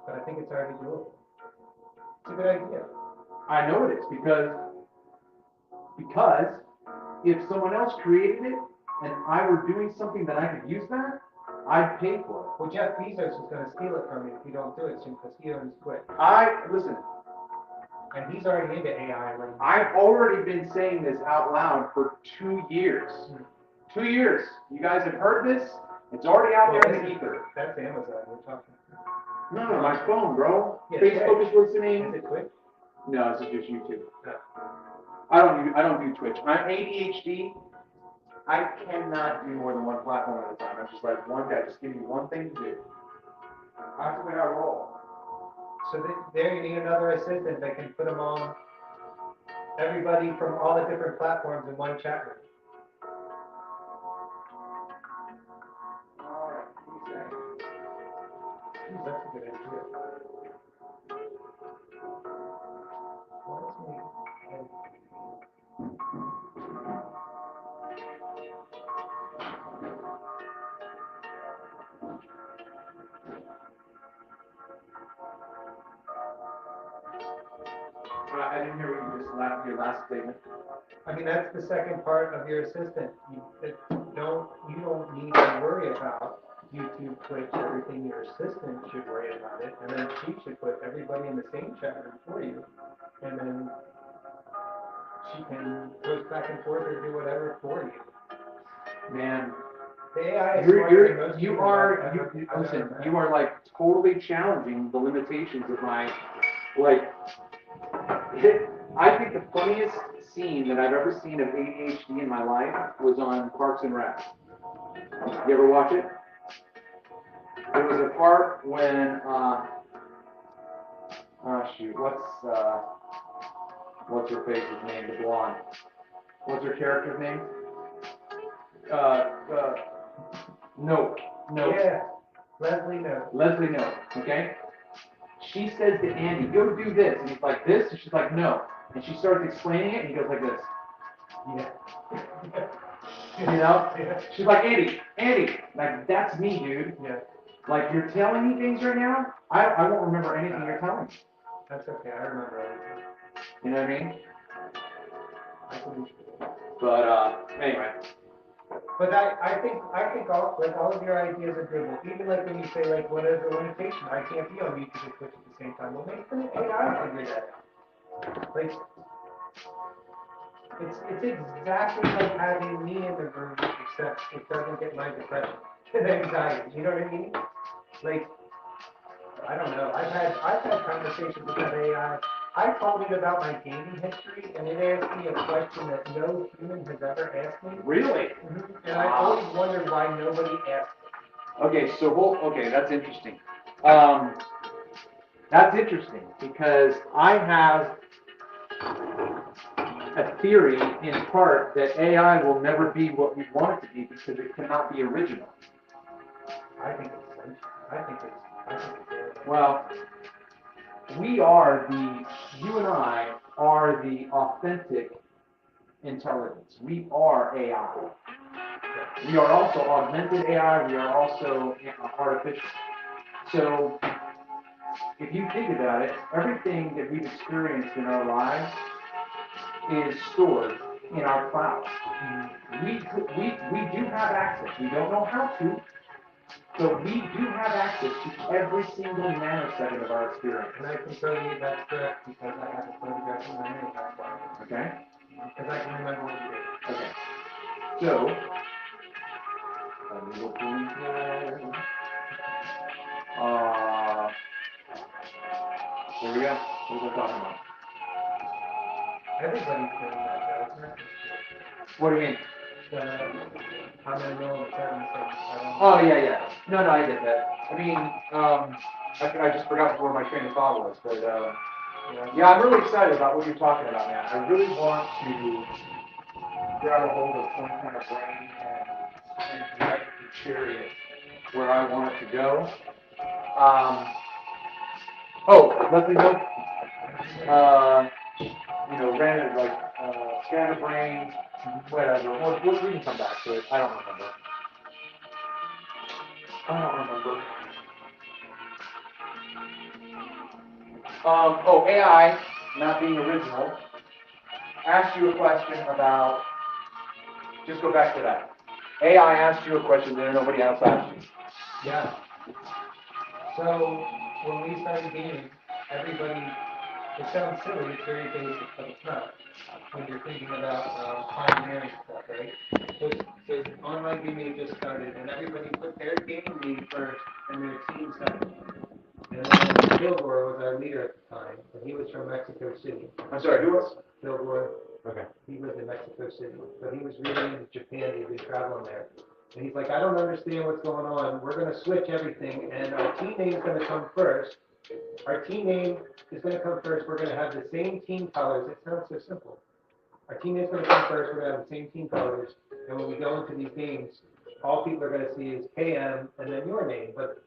S3: But I think it's already doable. It's a good idea.
S2: I know it is because if someone else created it and I were doing something that I could use that, I'd pay for it.
S3: Well, Jeff Bezos is going to steal it from you if you don't do it soon, because he owns Twitter.
S2: Listen.
S3: And he's already into AI.
S2: I've already been saying this out loud for 2 years. 2 years. You guys have heard this. It's already out there in the ether.
S3: That's Amazon we're talking.
S2: No, my phone, bro.
S3: Yeah,
S2: Facebook is listening.
S3: Is it Twitch?
S2: No, this is just YouTube.
S3: No.
S2: I don't do Twitch. I'm ADHD. I cannot do more than one platform at a time. I'm just like one guy. Just give me one thing to do. That's the way I roll.
S3: So there you need another assistant that can put them on everybody from all the different platforms in one chat room.
S2: All right. Exactly.
S3: That's a good idea. Why isn't
S2: I didn't hear what you just your last statement.
S3: I mean, that's the second part of your assistant. You don't need to worry about YouTube, Twitch, everything. Your assistant should worry about it, and then she should put everybody in the same chat room for you, and then she can post back and forth or do whatever for you.
S2: Man,
S3: The AI is smarter than most people
S2: listen, you are like totally challenging the limitations of my, like, I think the funniest scene that I've ever seen of ADHD in my life was on Parks and Rec. You ever watch it? There was a part when, what's her face's name, the blonde? What's her character's name? Nope.
S3: Yeah, Leslie knows.
S2: Leslie knows, okay? She says to Andy, go do this. And he's like, this? And she's like, no. And she starts explaining it, and he goes like this.
S3: Yeah.
S2: You know? Yeah. She's like, Andy, like, that's me, dude.
S3: Yeah.
S2: Like, you're telling me things right now? I won't remember anything you're telling me.
S3: That's okay, I remember everything.
S2: You know what I mean?
S3: I can.
S2: But, anyway.
S3: But I think all of your ideas are good. Even like when you say like what is the limitation? I can't be on YouTube and Twitch at the same time. Well, make the AI figure that out. Like it's exactly like having me in the room, except it doesn't get my depression and anxiety. You know what I mean? Like I don't know. I've had conversations with that AI. I told it about my gaming history, and it asked me a question that no human has ever asked me.
S2: Really?
S3: Mm-hmm. And I always wondered why nobody asked me.
S2: Okay, that's interesting. That's interesting because I have a theory in part that AI will never be what we want it to be because it cannot be original.
S3: I think it's essential. I think it's
S2: well, you and I are the authentic intelligence. We are AI. We are also augmented AI. We are also artificial. So if you think about it, everything that we've experienced in our lives is stored in our cloud. We do have access. We don't know how to, but we do have access to every single nanosecond of our experience.
S3: And I can tell you that's correct because I have a photographic memory of that one.
S2: Okay?
S3: Because I can remember what you did.
S2: Okay. So, a little point there. There we go. What was I talking about?
S3: Everybody's doing that, though.
S2: What do you mean?
S3: I'm in the middle of a sentence.
S2: Oh, yeah. No, I get that. I mean, I just forgot where my train of thought was, but, yeah, I'm really excited about what you're talking about, man. I really want to grab a hold of some kind of brain and direct the chariot where I want it to go. Leslie Nope, granted, like, scan a brain, whatever. We can come back to it. I don't remember. AI, not being original, asked you a question about, just go back to that. AI asked you a question that nobody else asked you.
S3: Yeah. So when we started gaming, everybody It sounds silly, it's very basic, but it's not. When you're thinking about pioneering stuff, right? So online gaming just started, and everybody put their gaming need first and their team second. And then Kilgore was our leader at the time, and he was from Mexico City.
S2: I'm sorry, who was?
S3: Kilgore,
S2: Okay.
S3: he lived in Mexico City, but he was really into Japan, he'd been traveling there. And he's like, I don't understand what's going on, we're gonna switch everything, and our team name's gonna come first. Our team name is gonna come first, we're gonna have the same team colors, it sounds so simple. Our team name's gonna come first, we're gonna have the same team colors, and when we go into these games, all people are gonna see is KM and then your name, but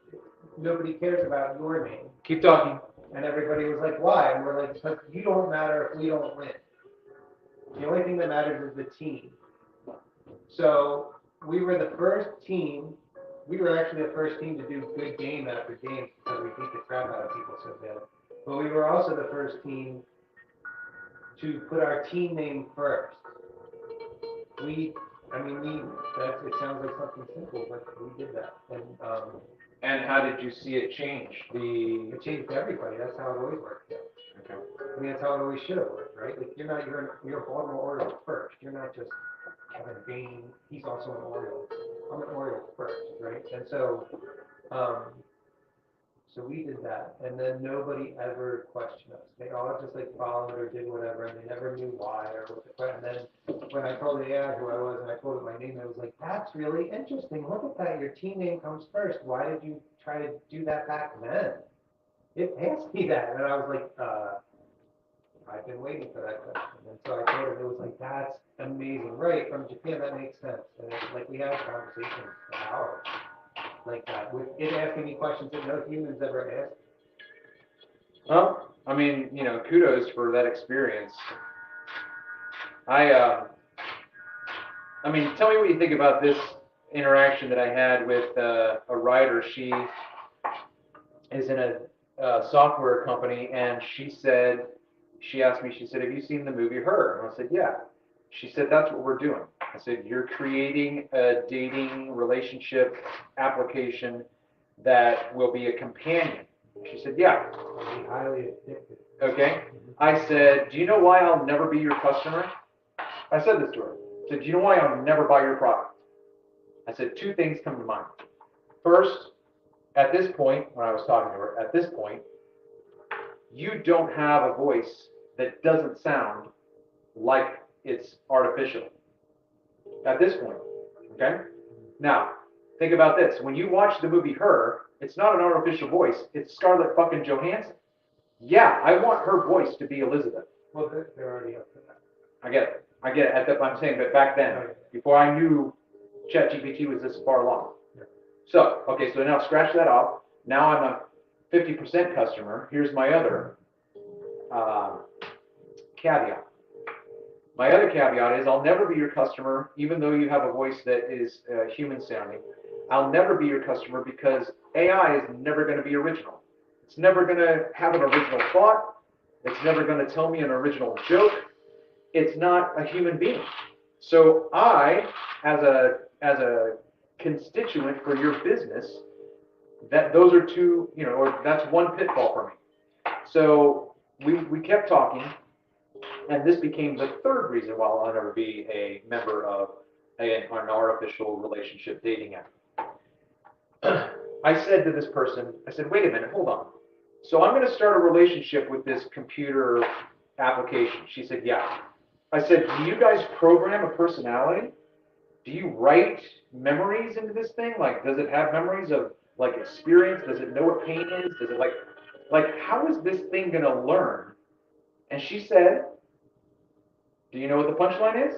S3: nobody cares about your name.
S2: Keep talking.
S3: And everybody was like, why? And we're like, because you don't matter if we don't win. The only thing that matters is the team. So we were the first team, we were actually the first team to do good game after game because we beat the crap out of people so bad. But we were also the first team to put our team name first. It sounds like something simple, but we did that.
S2: And how did you see it change?
S3: It changed everybody, that's how it always worked.
S2: Okay.
S3: I mean, that's how it always should have worked, right? Like, you're Baltimore Orioles first. You're not just Kevin Bain. He's also an Oriole. I'm an Oriole first, right? And so we did that, and then nobody ever questioned us. They all just like followed or did whatever, and they never knew why or what the question. And then when I told the AI who I was, and I told it my name, I was like, "That's really interesting. Look at that. Your team name comes first. Why did you try to do that back then?" It asked me that, and I was like, I've been waiting for that question. And so I told him, it was like, that's amazing. Right, from Japan, that makes sense. And it's like, we had conversations for hours like that, with it asking me questions that no humans ever asked.
S2: Well, I mean, kudos for that experience. Tell me what you think about this interaction that I had with a writer. She is in a software company, and she asked me, she said, have you seen the movie Her? And I said, yeah. She said, that's what we're doing. I said, you're creating a dating relationship application that will be a companion. She said, yeah.
S3: I'll be highly addicted.
S2: Okay. I said, do you know why I'll never be your customer? I said this to her. I said, do you know why I'll never buy your product? I said, two things come to mind. First, at this point, when I was talking to her, at this point, you don't have a voice that doesn't sound like it's artificial. At this point, okay? Now, think about this. When you watch the movie Her, it's not an artificial voice. It's Scarlett fucking Johansson. Yeah, I want her voice to be Elizabeth.
S3: Well, they're already up to that.
S2: I get it. I'm saying, but back then, before I knew ChatGPT was this far along.
S3: Yeah.
S2: So, okay, so now scratch that off. Now I'm a 50% customer. Here's my other caveat. My other caveat is I'll never be your customer, even though you have a voice that is human sounding. I'll never be your customer because AI is never going to be original. It's never going to have an original thought. It's never going to tell me an original joke. It's not a human being. So I, as a constituent for your business, those are two, or that's one pitfall for me. So we kept talking, and this became the third reason why I'll never be a member of an artificial relationship dating app. I said to this person, I said, wait a minute, hold on. So I'm going to start a relationship with this computer application. She said, yeah. I said, do you guys program a personality? Do you write memories into this thing? Like, does it have memories of, like, experience? Does it know what pain is? Does it, like, how is this thing going to learn? And she said, do you know what the punchline is?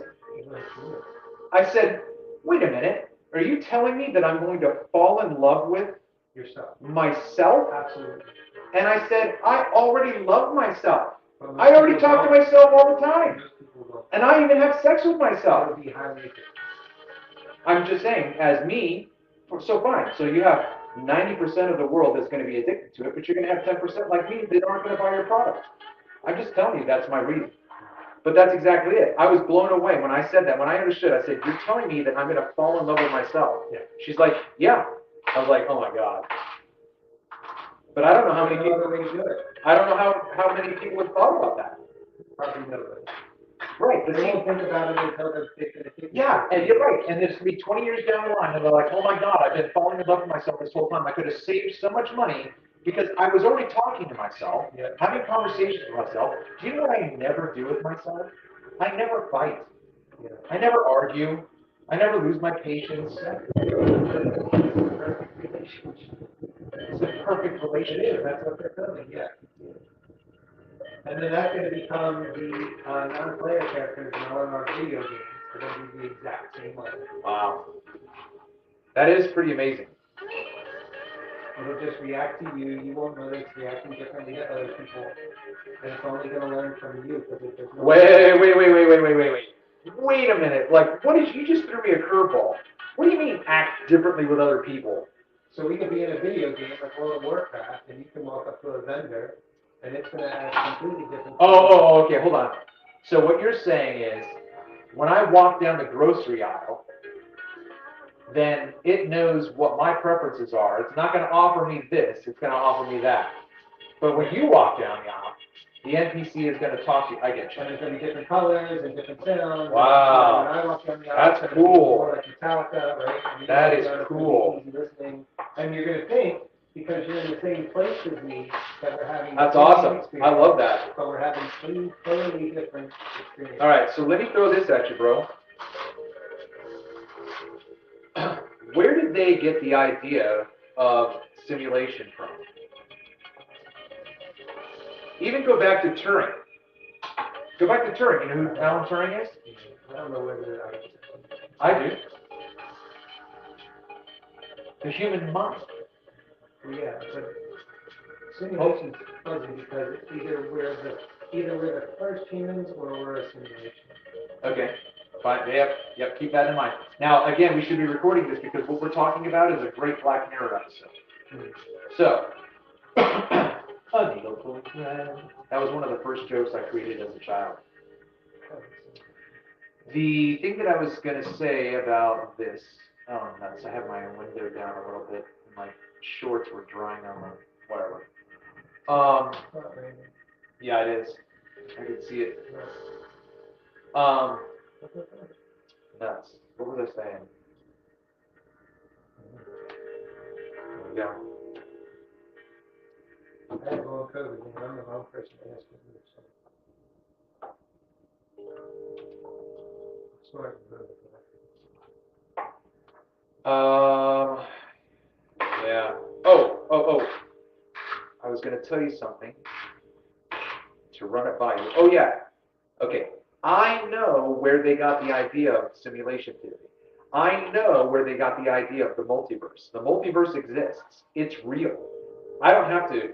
S2: I said, wait a minute. Are you telling me that I'm going to fall in love with
S3: Yourself.
S2: myself?
S3: Absolutely.
S2: And I said, I already love myself. I already talk to myself all the time. And I even have sex with myself. I'm just saying, as me, so fine. So you have 90% of the world that's going to be addicted to it, but you're going to have 10% like me that aren't going to buy your product. I'm just telling you that's my reason. But that's exactly it. I was blown away when I said that. When I understood, I said, you're telling me that I'm going to fall in love with myself.
S3: Yeah.
S2: She's like, yeah. I was like, oh my God. But I don't know how many
S3: There's no
S2: people.
S3: other way to do it.
S2: I don't know how many people have thought about that.
S3: Probably nobody.
S2: Right. The
S3: They
S2: same.
S3: won't think about it until they're 50.
S2: Yeah, and you're right. And there's gonna be 20 years down the line, and they're like, "Oh my God, I've been falling in love with myself this whole time. I could have saved so much money because I was already talking to myself, having conversations with myself." Do you know what I never do with myself? I never fight.
S3: Yeah.
S2: I never argue. I never lose my patience. It's a perfect relationship.
S3: That's what they're building, yeah. And then that's going to become the non-player characters in all of our video games. They're going to be the exact same way.
S2: Wow. That is pretty amazing.
S3: It'll just react to you. You won't know that it's reacting differently to other people. And it's only going to learn from you because there's no.
S2: Wait a minute. Like, what did you just threw me a curveball? What do you mean act differently with other people?
S3: So we could be in a video game like World of Warcraft, and you can walk up to a vendor, and it's going to act completely different.
S2: Okay, hold on. So what you're saying is, when I walk down the grocery aisle, then it knows what my preferences are. It's not going to offer me this, it's going to offer me that. But when you walk down the aisle, the NPC is going to talk to you. I get you.
S3: And there's going to be different colors and different sounds.
S2: Wow.
S3: And, when I walk down the aisle,
S2: That's
S3: it's going to be
S2: cool.
S3: more like Metallica, right? And
S2: That
S3: you
S2: is
S3: walk down, it's gonna be
S2: cool.
S3: easy listening. And you're going to think, because you're in the same place as me, that we're having
S2: That's
S3: the same
S2: awesome.
S3: experience,
S2: I love that.
S3: but we're having three totally different experiences.
S2: All right, so let me throw this at you, bro. Where did they get the idea of simulation from? Even go back to Turing. Go back to Turing. You know who Alan Turing is?
S3: I don't know whether
S2: I do. The human mind.
S3: yeah, but simulation's fuzzy because either we're the first humans or we're a simulation.
S2: Okay. Fine. Yep. Keep that in mind. Now, again, we should be recording this because what we're talking about is a great Black Mirror episode. So, a needle pulling thread. That was one of the first jokes I created as a child. The thing that I was going to say about this, oh nuts, I have my window down a little bit. My shorts were drying on the whatever. Yeah, it is. I can see it. Nuts. What was I saying? There we go.
S3: I have long COVID, and I'm the wrong person to ask you something. Smart.
S2: Yeah. Oh. I was going to tell you something to run it by you. Oh, yeah. Okay. I know where they got the idea of simulation theory. I know where they got the idea of the multiverse. The multiverse exists. It's real. I don't have to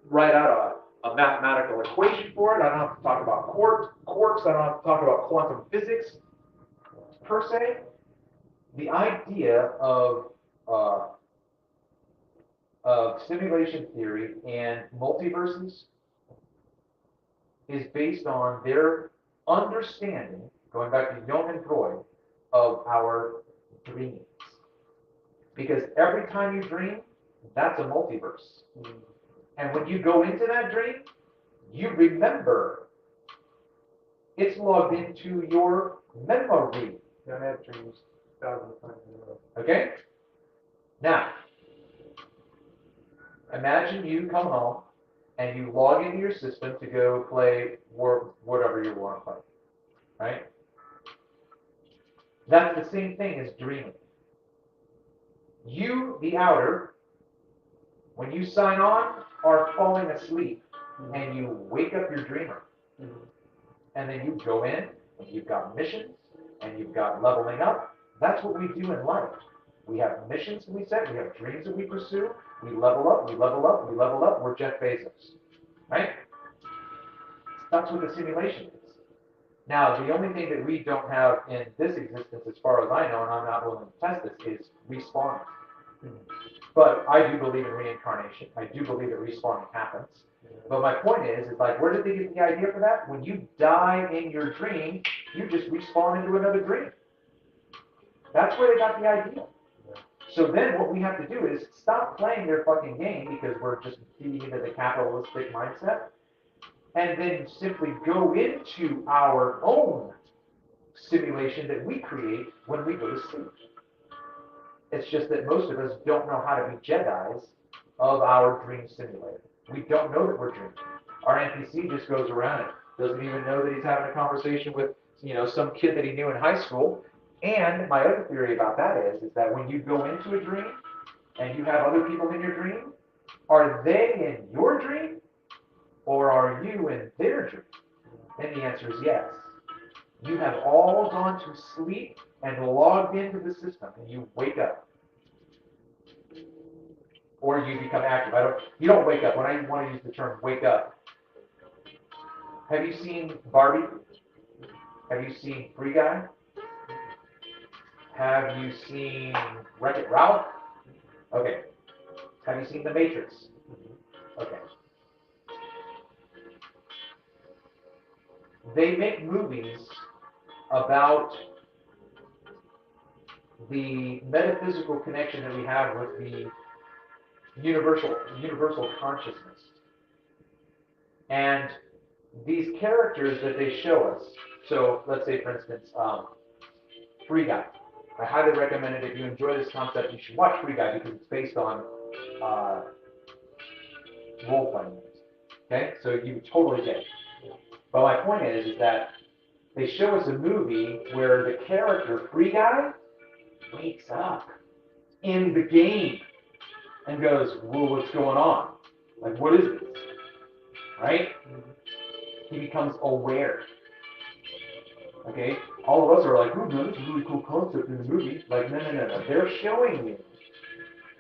S2: write out a mathematical equation for it. I don't have to talk about quarks. I don't have to talk about quantum physics per se. The idea of simulation theory and multiverses is based on their understanding, going back to Jung and Freud, of our dreams. Because every time you dream, that's a multiverse. And when you go into that dream, you remember. It's logged into your memory.
S3: I have dreams thousands of times in a row.
S2: Okay? Now, imagine you come home and you log into your system to go play whatever you want to play. Right? That's the same thing as dreaming. You, the outer, when you sign on, are falling asleep and you wake up your dreamer. And then you go in and you've got missions and you've got leveling up. That's what we do in life. We have missions we set, we have dreams that we pursue, we level up, we level up, we level up. We're Jeff Bezos. Right? That's what the simulation is. Now, the only thing that we don't have in this existence, as far as I know, and I'm not willing to test this, is respawning. But I do believe in reincarnation. I do believe that respawning happens. But my point is like, where did they get the idea for that? When you die in your dream, you just respawn into another dream. That's where they got the idea. So then what we have to do is stop playing their fucking game because we're just feeding into the capitalistic mindset, and then simply go into our own simulation that we create when we go to sleep. It's just that most of us don't know how to be Jedis of our dream simulator. We don't know that we're dreaming. Our NPC just goes around and doesn't even know that he's having a conversation with, some kid that he knew in high school. And my other theory about that is that when you go into a dream and you have other people in your dream, are they in your dream or are you in their dream? Then the answer is yes. You have all gone to sleep and logged into the system and you wake up. Or you become active. You don't wake up. When I want to use the term wake up, have you seen Barbie? Have you seen Free Guy? Have you seen Wreck-It Ralph? Okay. Have you seen The Matrix? Okay. They make movies about the metaphysical connection that we have with the universal consciousness. And these characters that they show us, so let's say, for instance, Free Guy. I highly recommend it. If you enjoy this concept, you should watch Free Guy because it's based on role-playing games. Okay? So you totally get it. But my point is that they show us a movie where the character, Free Guy, wakes up in the game and goes, whoa, what's going on? Like, what is this? Right? He becomes aware. Okay? All of us are like, oh, no, that's a really cool concept in the movie. Like, no. They're showing you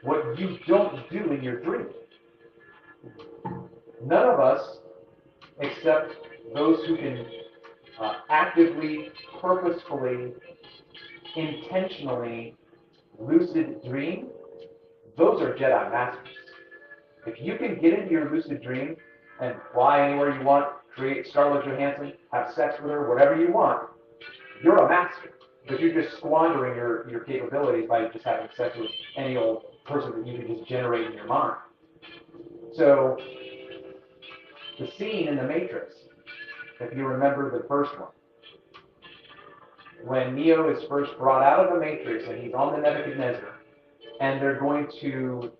S2: what you don't do in your dream. None of us, except those who can actively, purposefully, intentionally lucid dream, those are Jedi masters. If you can get into your lucid dream and fly anywhere you want, create Scarlett Johansson, have sex with her, whatever you want, you're a master. But you're just squandering your capabilities by just having sex with any old person that you can just generate in your mind. So, the scene in The Matrix, if you remember the first one, when Neo is first brought out of the Matrix and he's on the Nebuchadnezzar, and they're going to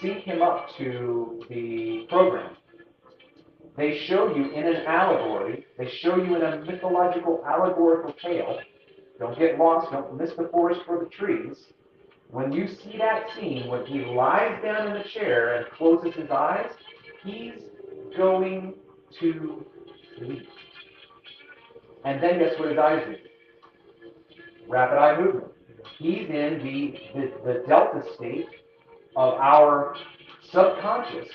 S2: sync him up to the program, they show you in an allegory, they show you in a mythological allegorical tale, don't get lost, don't miss the forest for the trees. When you see that scene, when he lies down in the chair and closes his eyes, he's going to sleep. And then guess what his eyes do? Rapid eye movement. He's in the delta state of our subconscious.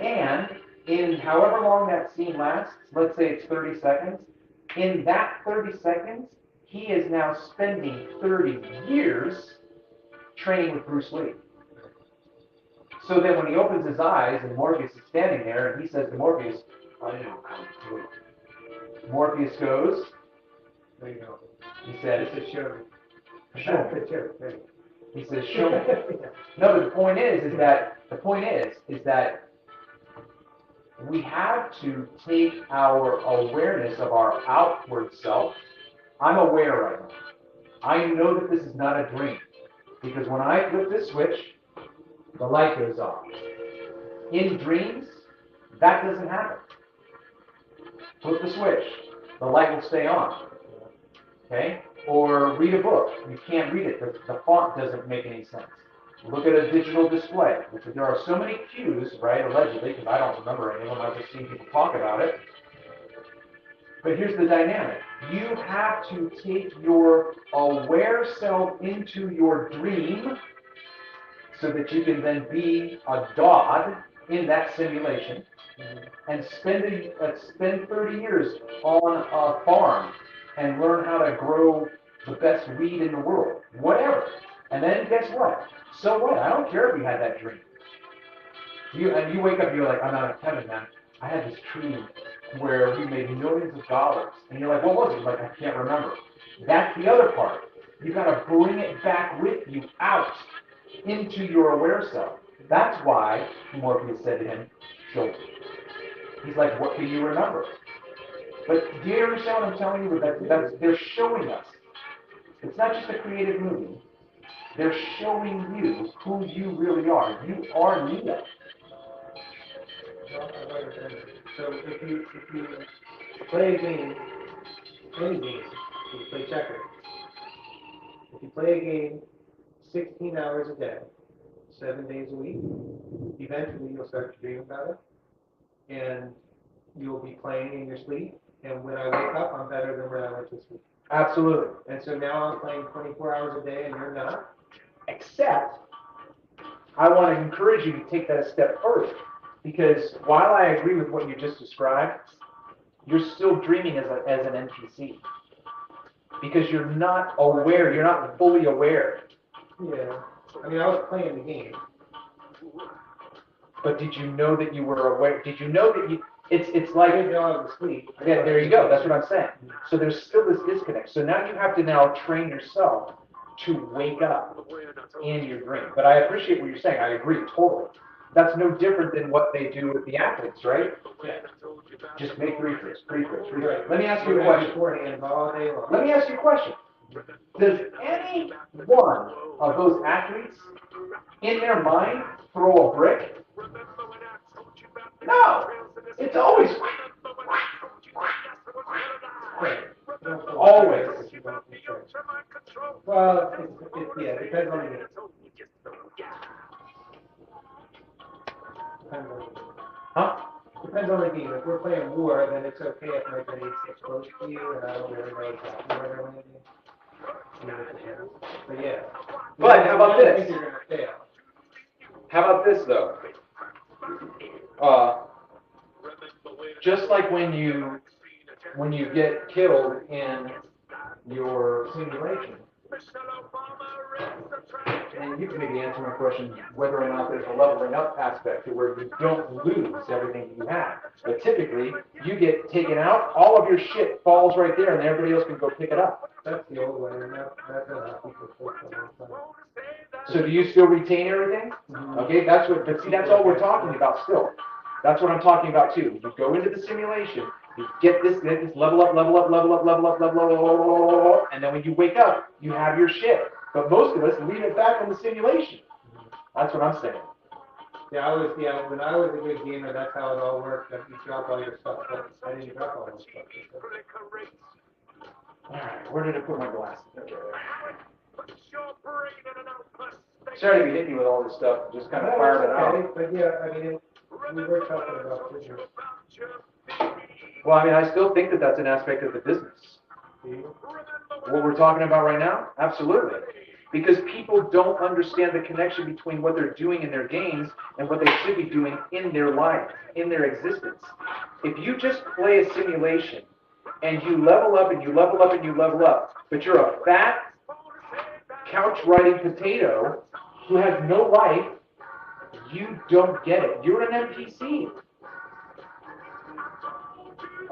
S2: And in however long that scene lasts, let's say it's 30 seconds, in that 30 seconds, he is now spending 30 years training with Bruce Lee. So then when he opens his eyes and Morpheus is standing there and he says to Morpheus, I know Kung Fu. Morpheus goes,
S3: There you go.
S2: he says,
S3: It's a show.
S2: show me. He says, show me. No, but the point is that we have to take our awareness of our outward self. I'm aware right now. I know that this is not a dream. Because when I flip this switch, the light goes off. In dreams, that doesn't happen. Flip the switch, the light will stay on. Okay? Or read a book. You can't read it. The font doesn't make any sense. Look at a digital display. There are so many cues, right, allegedly, because I don't remember any of them. I've just seen people talk about it. But here's the dynamic. You have to take your aware self into your dream so that you can then be a god in that simulation and spend 30 years on a farm and learn how to grow the best weed in the world. Whatever. And then guess what? So what? I don't care if you had that dream. You wake up, you're like, I'm not in heaven, man. I had this dream where we made millions of dollars. And you're like, what was it? Like, I can't remember. That's the other part. You gotta bring it back with you out into your aware self. That's why Morpheus said to him, children. He's like, what can you remember? But do you understand what I'm telling you? That's they're showing us. It's not just a creative movie. They're showing you who you really are. You are Neo.
S3: So if you play a game, any game, you play checkers. If you play a game 16 hours a day, 7 days a week, eventually you'll start to dream about it, and you'll be playing in your sleep. And when I wake up, I'm better than when I went to sleep.
S2: Absolutely.
S3: And so now I'm playing 24 hours a day, and you're not.
S2: Except, I want to encourage you to take that a step further. Because while I agree with what you just described, you're still dreaming as an NPC. Because you're not aware, you're not fully aware.
S3: Yeah. I mean, I was playing the game.
S2: But did you know that you were aware? Did you know that you, it's like,
S3: I didn't know I was asleep.
S2: yeah, there you go, that's what I'm saying. So there's still this disconnect. So now you have to now train yourself to wake up in your dream. But I appreciate what you're saying, I agree, totally. That's no different than what they do with the athletes, right?
S3: Yeah.
S2: Just make refresh.
S3: Right.
S2: Let me ask you a question.
S3: Beforehand, all day long.
S2: Let me ask you a question. Does any one of those athletes in their mind throw a brick? No. It's always
S3: Right.
S2: always.
S3: Well, yeah, it depends on the game.
S2: Huh?
S3: Depends on the game. If we're playing war, then it's okay if my grenades get close to you and I don't really know exactly where they're landing. But yeah.
S2: But how about
S3: I
S2: this?
S3: think you're gonna fail.
S2: How about this though? Just like when you get killed in your simulation, and you can maybe answer my question whether or not there's a leveling up aspect to where you don't lose everything you have. But typically, you get taken out, all of your shit falls right there, and everybody else can go pick it up.
S3: That's the old way, and that's how people feel.
S2: So do you still retain everything?
S3: Mhm.
S2: Okay, but see, that's all we're talking about still. That's what I'm talking about too. You go into the simulation, you get this level up, and then when you wake up, you have your shit. But most of us leave it back in the simulation. That's what I'm saying.
S3: When I was a good gamer, that's how it all worked. That you drop all your stuff, but I didn't drop all my stuff.
S2: All right, where did I put my glasses? Okay, there. Sorry to be hitting you with all this stuff, just kind of firing it out.
S3: But yeah, I mean, we were talking about business.
S2: Well, I mean, I still think that that's an aspect of the business. What we're talking about right now? Absolutely. Because people don't understand the connection between what they're doing in their games and what they should be doing in their life, in their existence. If you just play a simulation and you level up and you level up and you level up, but you're a fat, couch-riding potato who has no life, you don't get it. You're an NPC.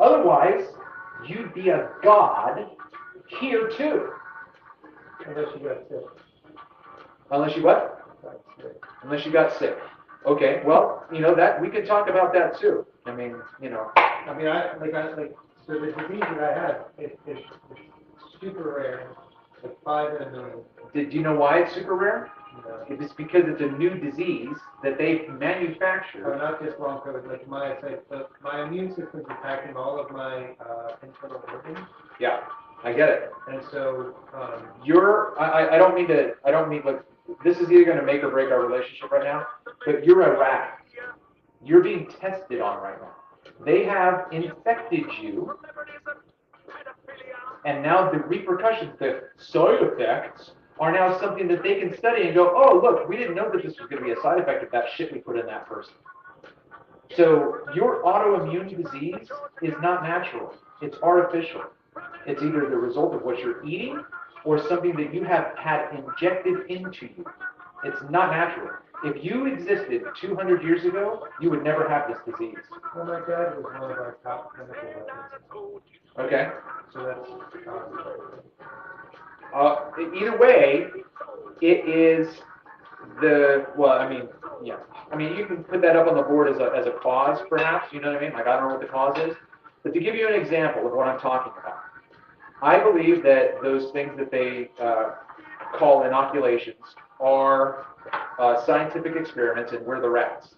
S2: Otherwise, you'd be a god here too.
S3: Unless you got sick.
S2: Unless you what? Unless you got sick. Okay, well, that we could talk about that too. I mean,
S3: So the disease that I have, it's super rare. It's 5 in a million.
S2: Did you know why it's super rare?
S3: No.
S2: It's because it's a new disease that they manufacture.
S3: So not just long COVID, like my immune system's attacking all of my internal organs.
S2: Yeah, I get it.
S3: And so
S2: I don't mean like this is either going to make or break our relationship right now, but you're a rat. You're being tested on right now. They have infected you, and now the repercussions, the side effects, are now something that they can study and go, oh, look, we didn't know that this was going to be a side effect of that shit we put in that person. So your autoimmune disease is not natural. It's artificial. It's either the result of what you're eating or something that you have had injected into you. It's not natural. If you existed 200 years ago, you would never have this disease.
S3: Well, my dad was one of our top medical weapons.
S2: Okay.
S3: So that's,
S2: Either way, it is well, I mean, yeah. I mean, you can put that up on the board as a cause, perhaps, you know what I mean? Like, I don't know what the cause is. But to give you an example of what I'm talking about, I believe that those things that they call inoculations are scientific experiments, and we're the rats.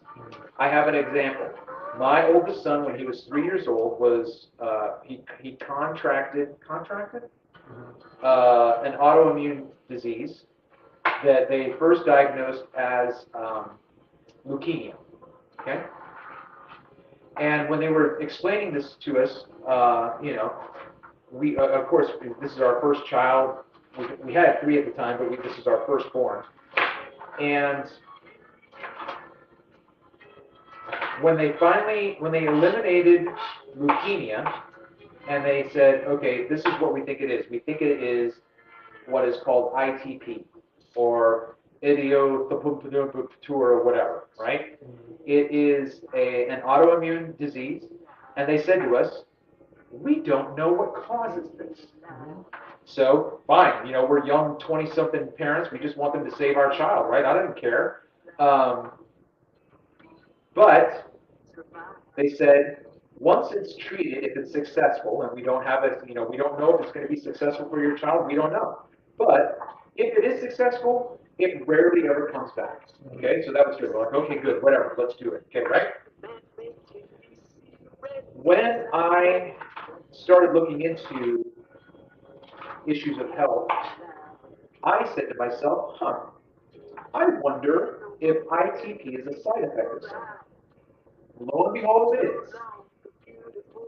S2: I have an example. My oldest son, when he was 3 years old, was he contracted an autoimmune disease that they first diagnosed as leukemia. Okay, and when they were explaining this to us, you know, we of course this is our first child. We had 3 at the time, but this is our firstborn, and when they eliminated leukemia, and they said, okay, this is what we think it is. We think it is what is called ITP, or idiopathic or whatever, right? It is an autoimmune disease, and they said to us, we don't know what causes this. So, fine, you know, we're young 20-something parents, we just want them to save our child, right? I don't care. But they said, once it's treated, if it's successful, and we don't have it, you know, we don't know if it's going to be successful for your child, we don't know. But if it is successful, it rarely ever comes back. Okay, so that was good. We're like, okay, good, whatever, let's do it. Okay, right? When I started looking into issues of health, I said to myself, I wonder if ITP is a side effect of something. Lo and behold, it is.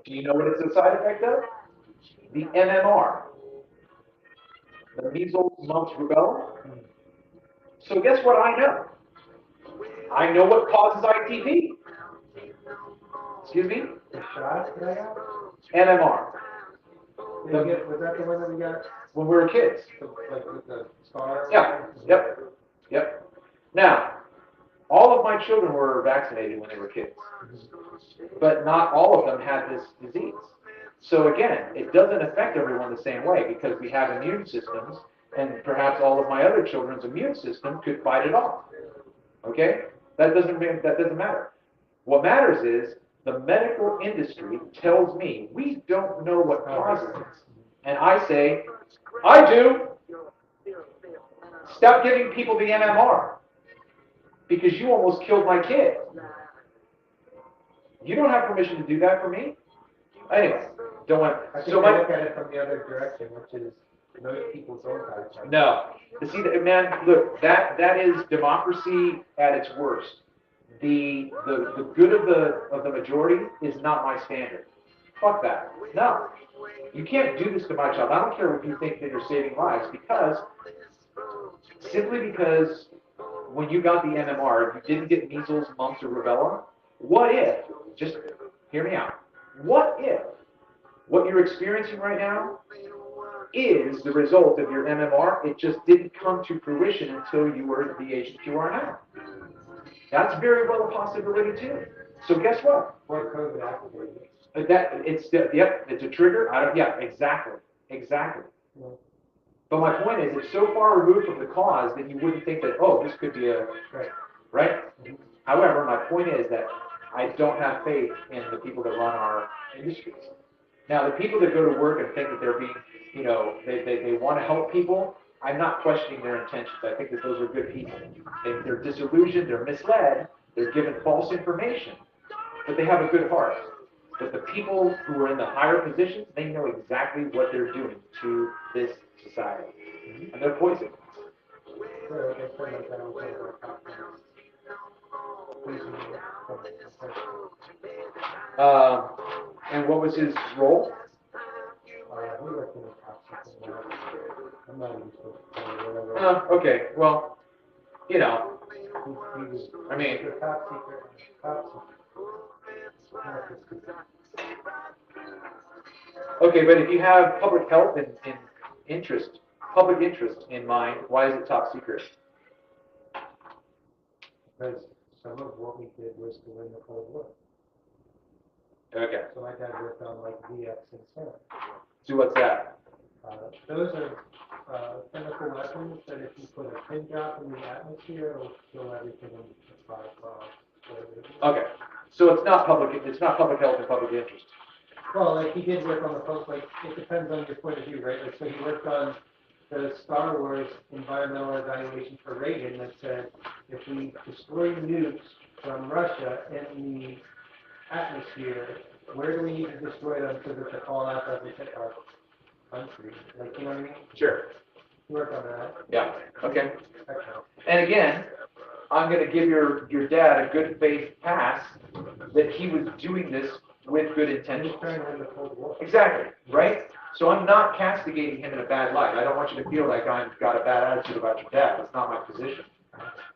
S2: Do you know what it's a side effect of? The MMR, the measles, mumps, rubella. So guess what I know? I know what causes ITP. Excuse me?
S3: the shot that I got?
S2: MMR.
S3: Was that the one that we got,
S2: When we were kids.
S3: like with the scar?
S2: Yeah. Yep. Now, all of my children were vaccinated when they were kids, but not all of them had this disease. So again, it doesn't affect everyone the same way because we have immune systems, and perhaps all of my other children's immune system could fight it off. Okay? That doesn't matter. What matters is the medical industry tells me we don't know what causes this. And I say, I do. Stop giving people the MMR because you almost killed my kid. You don't have permission to do that for me. Anyway, don't want.
S3: I think
S2: So
S3: I look at it from the other direction, which is those people's own time.
S2: No. See, man, look, that is democracy at its worst. The good of the majority is not my standard. Fuck that. No. You can't do this to my child. I don't care if you think that you're saving lives, simply because when you got the MMR, you didn't get measles, mumps, or rubella. What if, just hear me out, what if what you're experiencing right now is the result of your MMR? It just didn't come to fruition until you were at the age that you are now. That's very well a possibility too. So guess what?
S3: Or COVID activated.
S2: It's a trigger. Exactly.
S3: Yeah.
S2: But my point is, it's so far removed from the cause that you wouldn't think that, oh, this could be right? Mm-hmm. However, my point is that I don't have faith in the people that run our industries. Now, the people that go to work and think that they're being, you know, they want to help people, I'm not questioning their intentions. I think that those are good people. They're disillusioned, they're misled, they're given false information, but they have a good heart. But the people who are in the higher positions, they know exactly what they're doing to this society. And they're poison. And what was his role? Okay, well, you know, I mean, okay, but if you have public health and public interest in mind, why is it top secret?
S3: Because some of what we did was to win the Cold War.
S2: Okay.
S3: So my dad worked on like VX and so on.
S4: So what's that?
S3: Those are chemical weapons that if you put a pin drop in the atmosphere, it'll kill everything in the 5 miles.
S4: Okay, so it's not public health and public interest.
S3: Well, like he did work on the post, like it depends on your point of view, right? Like so he worked on the Star Wars environmental evaluation for Reagan that said if we destroy nukes from Russia in the atmosphere, where do we need to destroy them so that the fallout doesn't hit our country? Like, you know what I mean?
S4: Sure.
S3: He worked on that.
S4: Yeah, okay.
S3: Excellent.
S4: And again, I'm going to give your dad a good faith pass that he was doing this with good
S3: He
S4: intentions.
S3: was trying to win the Cold War.
S4: Exactly, right? So I'm not castigating him in a bad light. I don't want you to feel like I've got a bad attitude about your dad. That's not my position.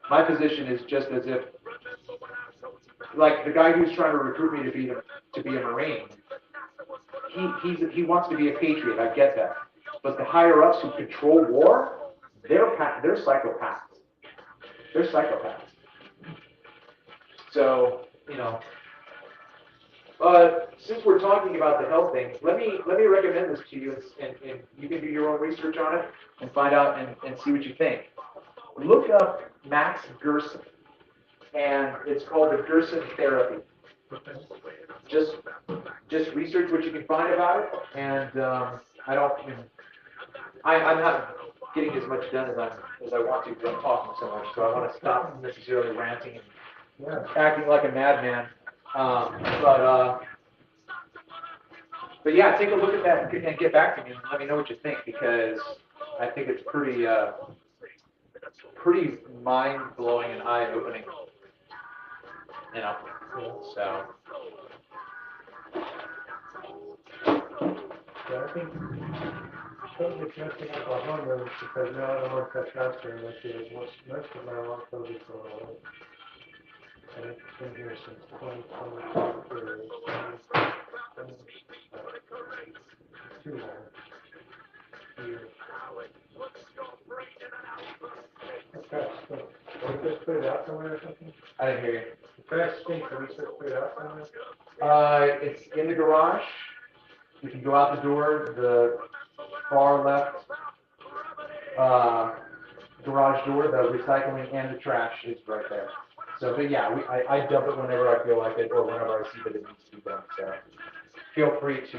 S4: My position is just as if, like the guy who's trying to recruit me to be a Marine, he wants to be a patriot. I get that. But the higher ups who control war, they're psychopaths. They're psychopaths. So, you know, since we're talking about the health thing, let me recommend this to you, and you can do your own research on it and find out and see what you think. Look up Max Gerson, and it's called the Gerson therapy. Just research what you can find about it, and I'm not getting as much done as I want to because I'm talking so much. So I want to stop necessarily ranting and acting like a madman. But yeah, take a look at that and get back to me and let me know what you think, because I think it's pretty mind blowing and eye opening. You know, so.
S3: Yeah, I think it's messing up our hormones because now I don't want testosterone like it is. Most of my long COVID going away. And it's been here since 2022. Too long. Years. Okay, so we just put it out somewhere or something?
S4: I didn't hear you.
S3: The trash stinks, so we just put it out somewhere?
S4: It's in the garage. You can go out the door, the far left garage door, the recycling and the trash is right there. So, but yeah, I dump it whenever I feel like it or whenever I see that it needs to be done. So feel free to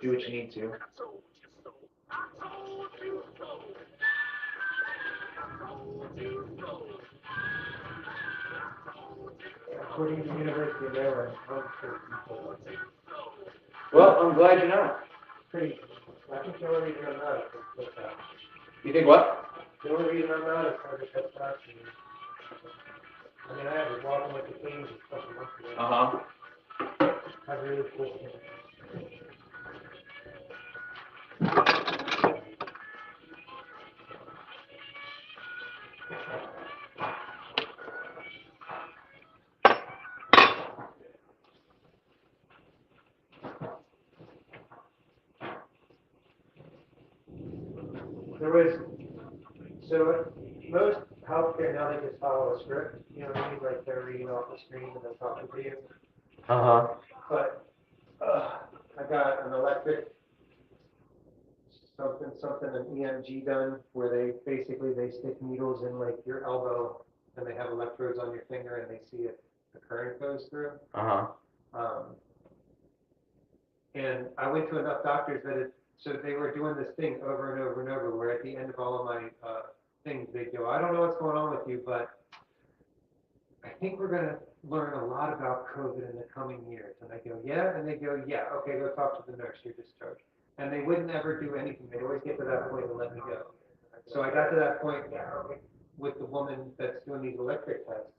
S4: do what you need to.
S3: According to the University of Maryland, 1/3 people.
S4: Well, I'm glad you know.
S3: Pretty, I think the only reason I'm not is because of that.
S4: You think what?
S3: The only reason I'm not is because of testosterone. I mean, I was walking with the canes and stuff a month ago. I have really cool canes. There was, so most healthcare now they just follow a script, you know what I mean? Like they're reading off the screen and then talking to you. But I got an electric an EMG done where they stick needles in like your elbow and they have electrodes on your finger and they see if the current goes through. And I went to enough doctors that so they were doing this thing over and over and over where at the end of all of my things they'd go, I don't know what's going on with you, but I think we're going to learn a lot about COVID in the coming years. And I go, yeah? And they go, yeah, okay, go talk to the nurse, you're discharged. And they wouldn't ever do anything. They'd always get to that point and let me go. So I got to that point with the woman that's doing these electric tests,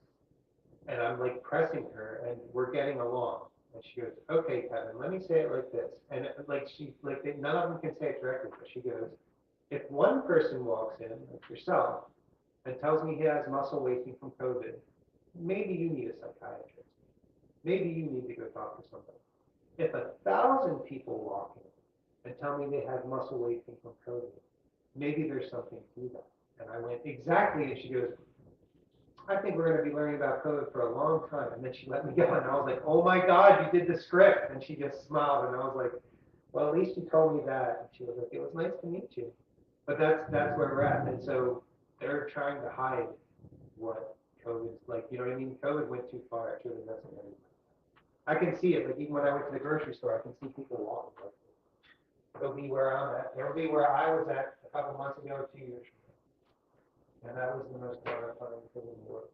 S3: and I'm like pressing her, and we're getting along. And she goes, okay, Kevin, let me say it like this. And none of them can say it directly, but she goes, if one person walks in, like yourself, and tells me he has muscle wasting from COVID, maybe you need a psychiatrist. Maybe you need to go talk to somebody. If 1,000 people walk in and tell me they have muscle wasting from COVID, maybe there's something to that. And I went, exactly. And she goes, I think we're going to be learning about COVID for a long time. And then she let me go, and I was like, oh my God, you did the script. And she just smiled, and I was like, well, at least you told me that. And she was like, it was nice to meet you. But that's where we're at. And so they're trying to hide what COVID's like. You know what I mean? COVID went too far. It's really messing everything. I can see it. Like even when I went to the grocery store, I can see people walking. Like, it'll be where I'm at. It'll be where I was at a couple months ago, 2 years from now. And that was the most horrifying thing in the world.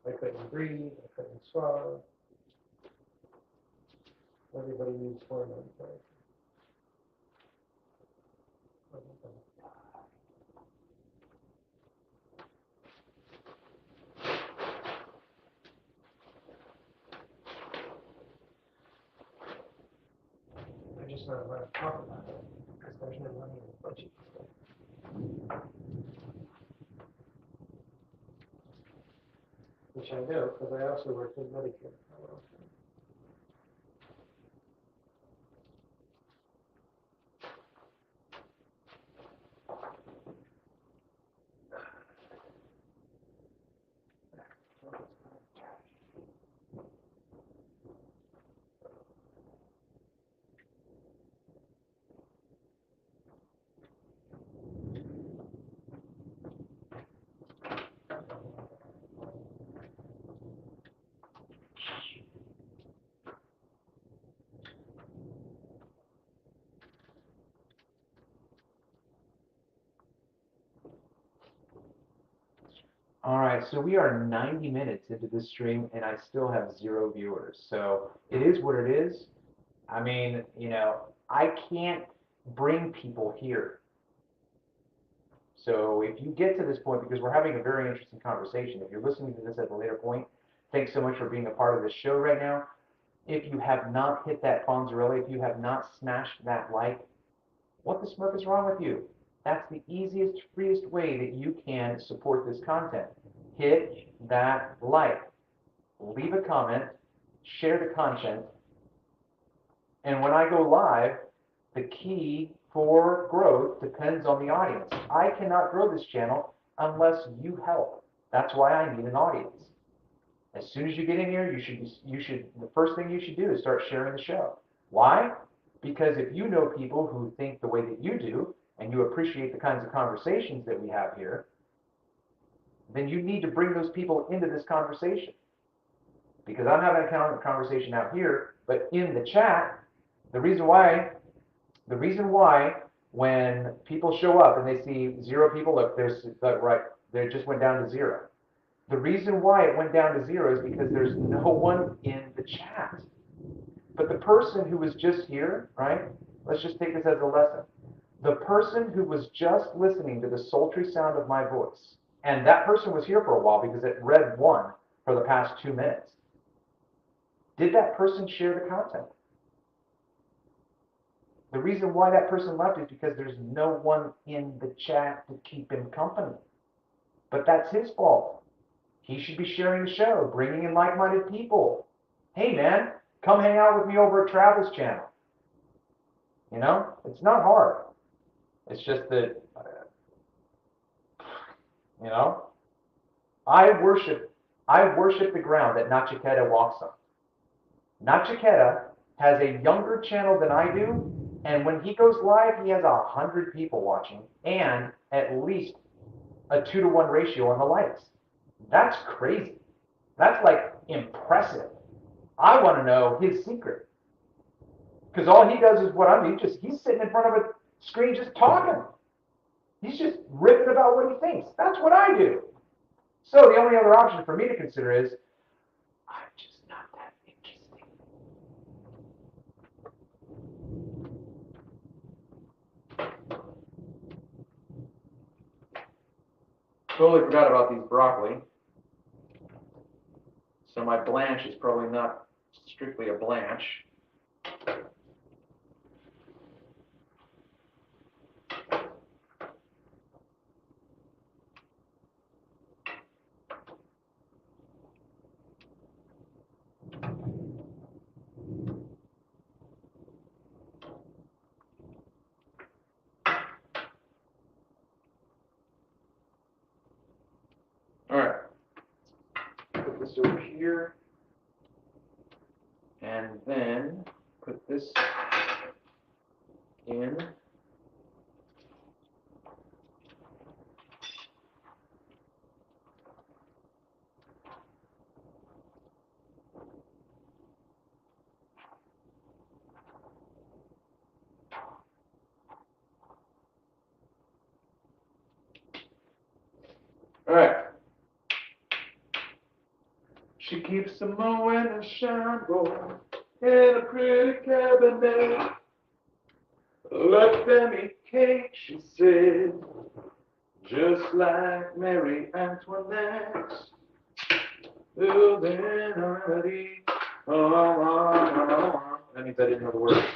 S3: I couldn't breathe. I couldn't swallow. Everybody needs hormone therapy. I just don't want to talk about it because there's no money in the budget. Which I know because I also worked in Medicare for a long time.
S2: All right, so we are 90 minutes into this stream and I still have 0 viewers. So it is what it is. I mean, you know, I can't bring people here. So if you get to this point, because we're having a very interesting conversation, if you're listening to this at a later point, thanks so much for being a part of this show right now. If you have not hit that Fonzarelli, if you have not smashed that like, what the Smurf is wrong with you? That's the easiest, freest way that you can support this content. Hit that like, leave a comment, share the content, and when I go live, the key for growth depends on the audience. I cannot grow this channel unless you help. That's why I need an audience. As soon as you get in here, the first thing you should do is start sharing the show. Why? Because if you know people who think the way that you do, and you appreciate the kinds of conversations that we have here, then you need to bring those people into this conversation. Because I'm having a conversation out here, but in the chat, the reason why when people show up and they see 0 people, look, they just went down to 0. The reason why it went down to 0 is because there's no one in the chat. But the person who was just here, right? Let's just take this as a lesson. The person who was just listening to the sultry sound of my voice, and that person was here for a while because it read 1 for the past 2 minutes. Did that person share the content? The reason why that person left is because there's no one in the chat to keep him company. But that's his fault. He should be sharing the show, bringing in like-minded people. Hey, man, come hang out with me over at Travis channel. You know, it's not hard. It's just that, you know, I worship the ground that Nachiketa walks on. Nachiketa has a younger channel than I do, and when he goes live, he has 100 people watching and at least a 2-to-1 ratio on the likes. That's crazy. That's like impressive. I want to know his secret. Because all he does is what I mean, he's sitting in front of a screen just talking. He's just ripping about what he thinks. That's what I do. So the only other option for me to consider is, I'm just not that interesting. Totally forgot about these broccoli. So my blanch is probably not strictly a blanch. All right. this over here. And then put this in. All right. She keeps a mowing and shine board in a pretty cabinet. Let them eat cake, she said, just like Mary Antoinette. Oh, then already. That means I didn't know the words.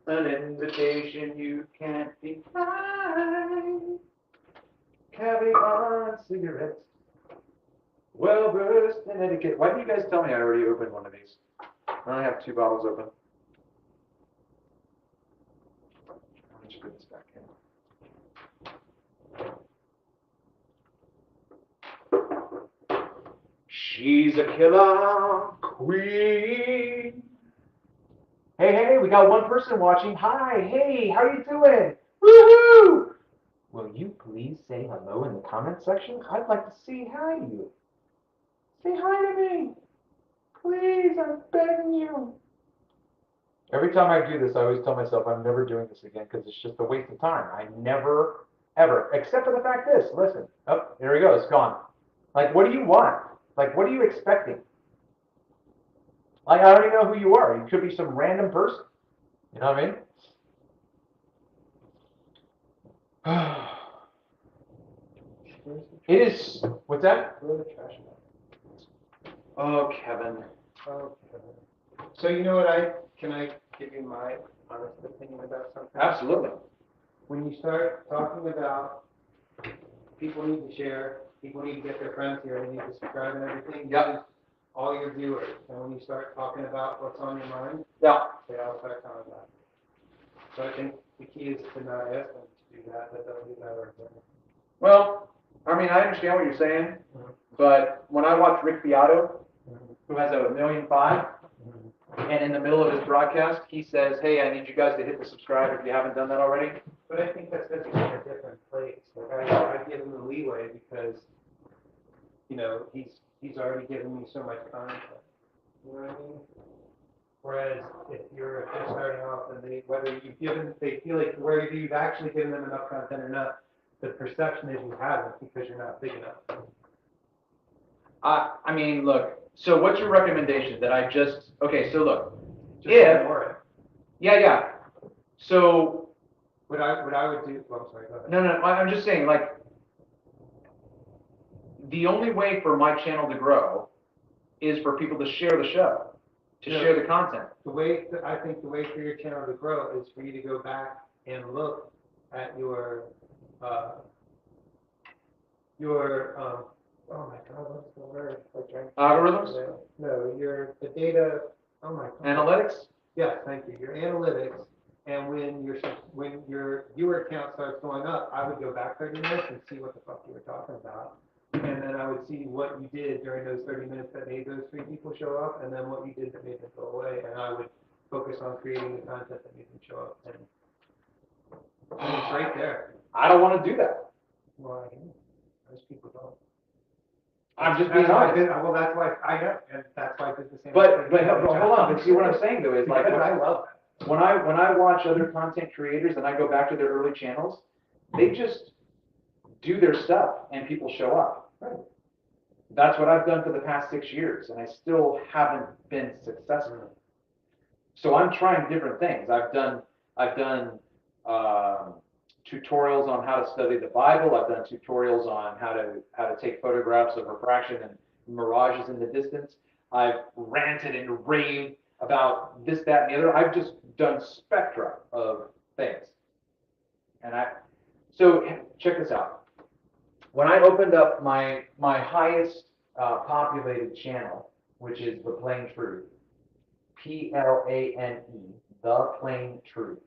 S2: An invitation you can't decline. Caviar and cigarettes. Well versed in etiquette. Why didn't you guys tell me I already opened one of these? I only have 2 bottles open. Let me just put this back in. She's a killer queen. Hey, hey, we got one person watching. Hi, hey, how you doing? Woohoo! Will you please say hello in the comment section? I'd like to say hi to you. Say hi to me. Please, I'm begging you. Every time I do this, I always tell myself I'm never doing this again because it's just a waste of time. I never, ever, except for the fact this, listen. Oh, there we go, it's gone. Like, what do you want? Like, what are you expecting? Like, I already know who you are. You could be some random person. You know what I mean? It is, what's that? Oh, Kevin.
S3: Oh, Kevin. So you know what can I give you my honest opinion about something?
S2: Absolutely.
S3: When you start talking about people need to share, people need to get their friends here, they need to subscribe and everything.
S2: Yep.
S3: All your viewers. And when you start talking about what's on your mind,
S2: Yeah.
S3: they all start talking about it. So I think the key is to not ask them to do that, but they'll do that or
S2: Well, I mean, I understand what you're saying, but when I watch Rick Beato, who has a 1.5 million, and in the middle of his broadcast, he says, hey, I need you guys to hit the subscribe if you haven't done that already.
S3: But I think that's because he's in a different place. Like I give him the leeway because, you know, he's already given me so much content. You know what I mean? Whereas if you're just starting off and they feel like whether you've actually given them enough content or not, the perception is you haven't because you're not big enough.
S2: I mean, look, so what's your recommendation that I just, okay, so look,
S3: Just ignore it.
S2: yeah. So,
S3: What I would do, well, I'm sorry, go ahead.
S2: no, I'm just saying, like, the only way for my channel to grow is for people to share the show, to share the content.
S3: I think the way for your channel to grow is for you to go back and look at your oh my God, what's the word?
S2: Algorithms?
S3: No, the data, oh my God.
S2: Analytics?
S3: Yes, thank you. Your analytics, and when your viewer count starts going up, I would go back 30 minutes and see what the fuck you were talking about. And then I would see what you did during those 30 minutes that made those 3 people show up, and then what you did that made them go away. And I would focus on creating the content that made them show up. And it's right there.
S2: I don't want to do that.
S3: Well, most people don't.
S2: I'm just being honest.
S3: Well, that's why I know, and that's why I did the same.
S2: But hold on. But see what I'm saying though is like
S3: I love that.
S2: when I watch other content creators and I go back to their early channels, they just do their stuff and people show up.
S3: Right.
S2: That's what I've done for the past 6 years, and I still haven't been successful. So I'm trying different things. I've done tutorials on how to study the Bible. I've done tutorials on how to take photographs of refraction and mirages in the distance. I've ranted and raved about this, that, and the other. I've just done spectra of things. So check this out. When I opened up my highest populated channel, which is The Plain Truth, PLANE, The Plain Truth,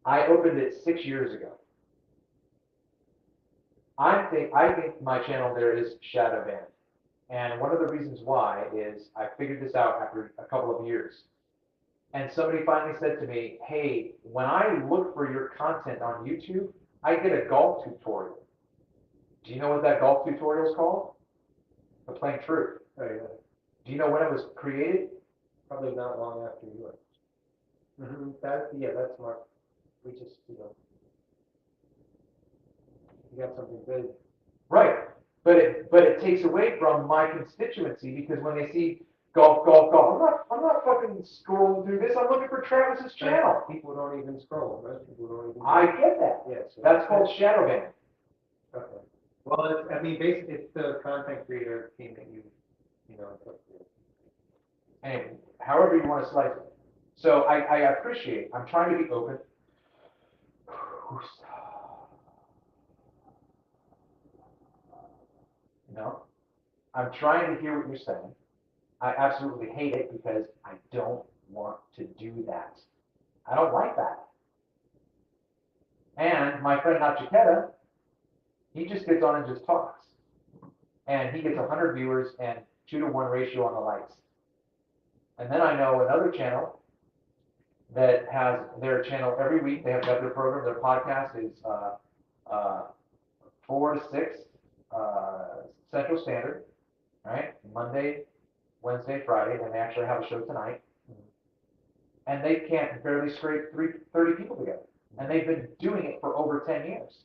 S2: I opened it 6 years ago. I think my channel there is shadow banned.
S4: And one of the reasons why is I figured this out after a couple of years. And somebody finally said to me, hey, when I look for your content on YouTube, I get a golf tutorial. Do you know what that golf tutorial is called? The Plain Truth.
S3: Oh, yeah.
S4: Do you know when it was created?
S3: Probably not long after you were. That's smart. We just, you got something good.
S4: Right. But it takes away from my constituency because when they see golf, I'm not fucking scrolling through this. I'm looking for Travis's channel.
S3: People don't even scroll. Most people don't even.
S4: I get that.
S3: Yes. Yeah, so
S4: that's called shadow banning.
S3: Okay. Well, basically, it's the content creator team that you put through.
S4: And however you want to slice it. So I appreciate. I'm trying to be open. I'm trying to hear what you're saying. I absolutely hate it because I don't want to do that. I don't like that. And my friend Nachiketa, he just gets on and just talks. And he gets 100 viewers and 2-to-1 ratio on the likes. And then I know another channel that has their channel every week. They have got their program. Their podcast is 4 to 6 Central Standard, right? Monday, Wednesday, Friday. Then they actually have a show tonight. And they can't barely scrape 30 people together. And they've been doing it for over 10 years.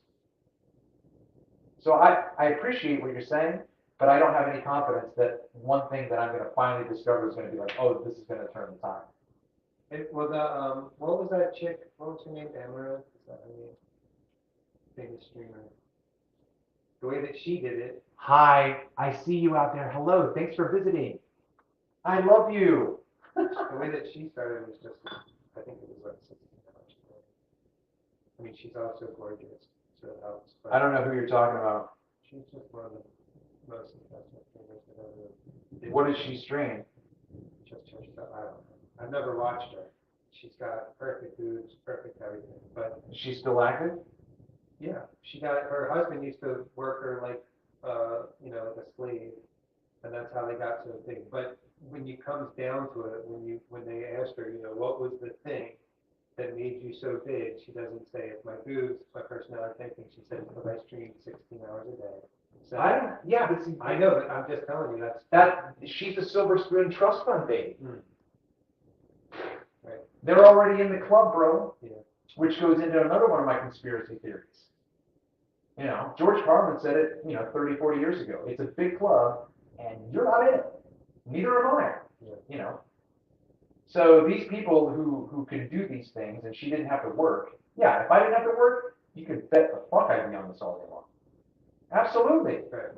S4: So I appreciate what you're saying, but I don't have any confidence that one thing that I'm going to finally discover is going to be like, oh, this is going to turn the tide.
S3: What was that chick? What was her name? Amara? Is that her name? Famous streamer. The way that she did it.
S4: Hi, I see you out there. Hello, thanks for visiting. I love you.
S3: The way that she started was just, I think it was like 16 hours. I mean, she's also gorgeous, so it helps.
S4: I don't know who you're talking about.
S3: She's just one of the most successful streamers that ever did.
S4: What does she stream?
S3: Just her stuff. I don't know. I've never watched her. She's got perfect boobs, perfect everything. But
S4: she's still active?
S3: Yeah, her husband used to work her like like a slave, and that's how they got so big. But when it comes down to it, when they asked her, what was the thing that made you so big, she doesn't say it's my boobs, it's my personality thinking. She said because I stream 16 hours a day. So
S4: But
S3: I know, but I'm just telling you
S4: she's a Silver Spoon Trust Fund baby.
S3: Right.
S4: They're already in the club, bro.
S3: Yeah.
S4: Which goes into another one of my conspiracy theories. George Carlin said it, 30, 40 years ago. It's a big club, and you're not in it. Neither am I.
S3: Yeah.
S4: So these people who can do these things, and she didn't have to work. Yeah, if I didn't have to work, you could bet the fuck I'd be on this all day long. Absolutely.
S3: Right.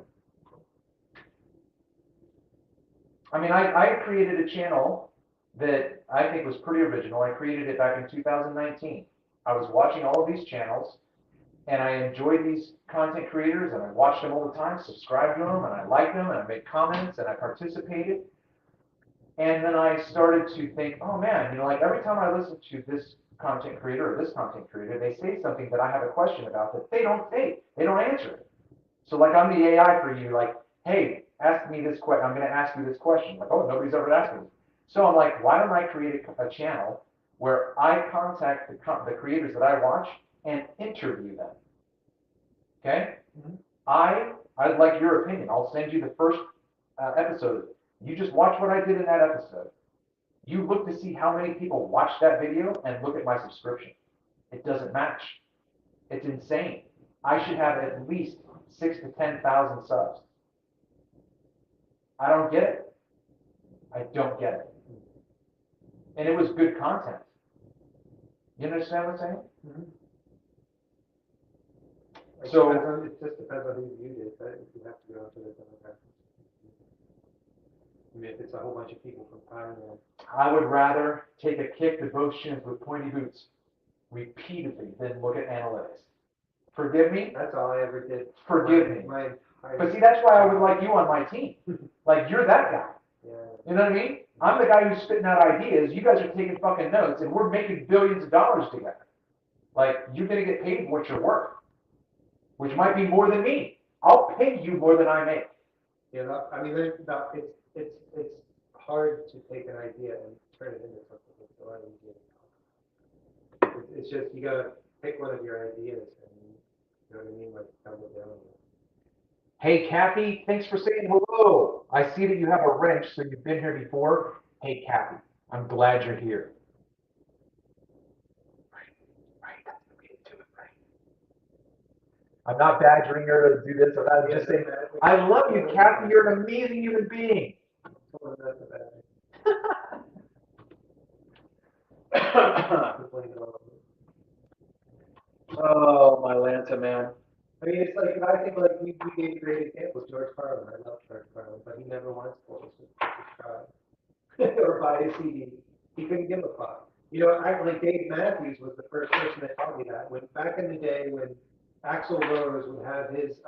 S4: I mean, I created a channel that I think was pretty original. I created it back in 2019. I was watching all of these channels, and I enjoyed these content creators, and I watched them all the time, subscribed to them, and I liked them, and I made comments, and I participated. And then I started to think, oh man, like every time I listen to this content creator or this content creator, they say something that I have a question about that they don't say. They don't answer it. So like I'm the AI for you, like, hey, ask me this question. I'm going to ask you this question. Like, oh, nobody's ever asked me. So I'm like, why don't I create a channel where I contact the creators that I watch and interview them? Okay? Mm-hmm. I'd like your opinion. I'll send you the first episode. You just watch what I did in that episode. You look to see how many people watch that video and look at my subscription. It doesn't match. It's insane. I should have at least 6,000 to 10,000 subs. I don't get it. I don't get it. And it was good content. You understand what I'm saying?
S3: Mm-hmm.
S4: So
S3: it just depends on who viewed it, but you have to go into the demographics. I mean, if it's a whole bunch of people from Thailand. I
S4: would rather take a kick to both shins with pointy boots repeatedly than look at analytics. Forgive me?
S3: That's all I ever did.
S4: Forgive me. But see, that's why I would like you on my team. Like, you're that guy.
S3: Yeah.
S4: You know what I mean? I'm the guy who's spitting out ideas. You guys are taking fucking notes, and we're making billions of dollars together. Like, you're going to get paid for what you're worth, which might be more than me. I'll pay you more than I make.
S3: You know, I mean, it's hard to take an idea and turn it into something. It's a lot easier. It's just, you gotta pick one of your ideas and, you know what I mean, like, double down on it.
S2: Hey, Kathy, thanks for saying hello. I see that you have a wrench, so you've been here before. Hey, Kathy, I'm glad you're here. Right, that's the way to do it, right? I'm not badgering her to do this. I'm just saying, I love you, Kathy. You're an amazing human being.
S3: Well, that's a bad thing.
S2: Oh, my Lanta, man.
S3: I mean, it's like, I think like we gave great examples. George Carlin, I love George Carlin, but he never once told us to subscribe or buy a CD. He couldn't give a fuck. You know, I like Dave Matthews was the first person that taught me that. When back in the day when Axl Rose would have his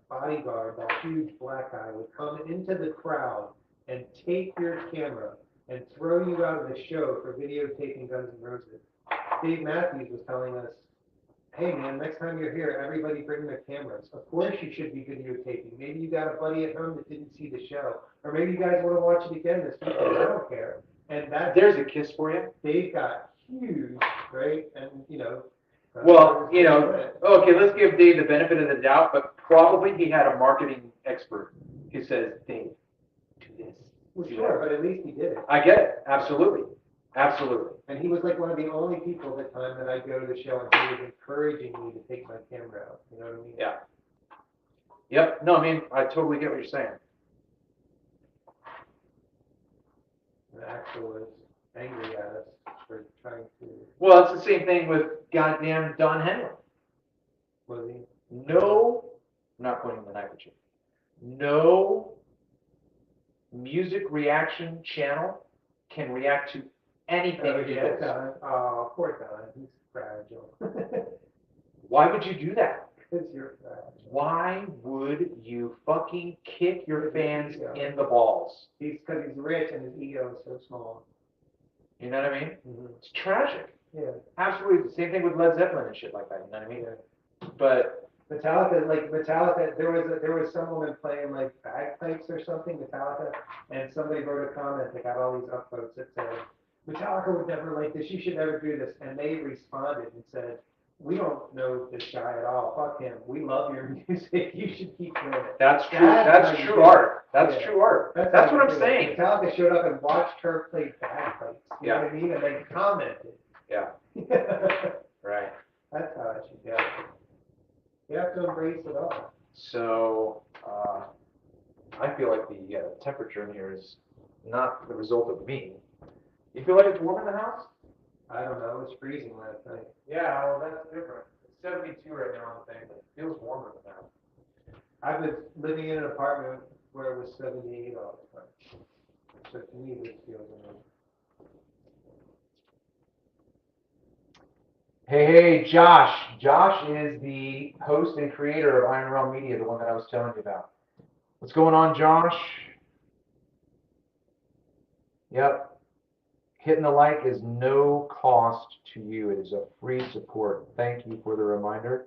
S3: bodyguard, that huge black guy, would come into the crowd and take your camera and throw you out of the show for videotaping Guns N' Roses. Dave Matthews was telling us, hey man, next time you're here, everybody bring their cameras. Of course you should be videotaping. Maybe you got a buddy at home that didn't see the show. Or maybe you guys want to watch it again this weekend. I don't care. And that
S4: There's a kiss for you.
S3: Dave got huge, right? And you know.
S4: Well, you know, okay, let's give Dave the benefit of the doubt, but probably he had a marketing expert who says, Dave, do this.
S3: Well,
S4: do
S3: sure,
S4: that."
S3: but at least he did it.
S4: I get it. Absolutely. Absolutely.
S3: And he was like one of the only people at the time that I'd go to the show and he was encouraging me to take my camera out. You know what I mean?
S4: Yeah. Yep. No, I mean, I totally get what you're saying.
S3: And Axel was angry at us for trying to,
S4: Well, it's the same thing with goddamn Don Henley.
S3: was he?
S4: No, I'm not pointing the knife at you. No music reaction channel can react to anything
S3: Oh,
S4: he
S3: yeah,
S4: does.
S3: Don. Oh, poor Don. He's fragile.
S4: Why would you do that?
S3: Because you're fragile.
S4: Why would you fucking kick your fans in the balls?
S3: Because he's rich and his ego is so small.
S4: You know what I mean?
S3: Mm-hmm.
S4: It's tragic.
S3: Yeah.
S4: Absolutely. The same thing with Led Zeppelin and shit like that. You know what I mean?
S3: Yeah.
S4: But
S3: Metallica, there was some woman playing like bagpipes or something, Metallica, and somebody wrote a comment, they got all these upvotes that said, Metallica would never like this, you should never do this, and they responded and said, we don't know this guy at all, fuck him, we love your music, you should keep doing it.
S4: that's true.
S3: That's
S4: That's
S3: how you
S4: true
S3: do it.
S4: art. That's
S3: Yeah.
S4: true art. That's
S3: how
S4: what
S3: you
S4: I'm
S3: do it.
S4: saying.
S3: Metallica showed up and watched her play bagpipes, you know
S4: Yeah.
S3: what I mean, and they commented.
S4: Yeah.
S3: That's
S4: Right.
S3: how it should go. You have to embrace it all.
S4: So I feel like the temperature in here is not the result of me. You feel like it's warm in the house?
S3: I don't know, it was freezing last night.
S4: Yeah, well, that's different. It's 72 right now on the thing, but it feels warmer than that.
S3: I was living in an apartment where it was 78 all the time. So to me, this feels amazing.
S2: Hey, Josh. Josh is the host and creator of Iron Realm Media, the one that I was telling you about. What's going on, Josh? Yep. Hitting the like is no cost to you. It is a free support. Thank you for the reminder.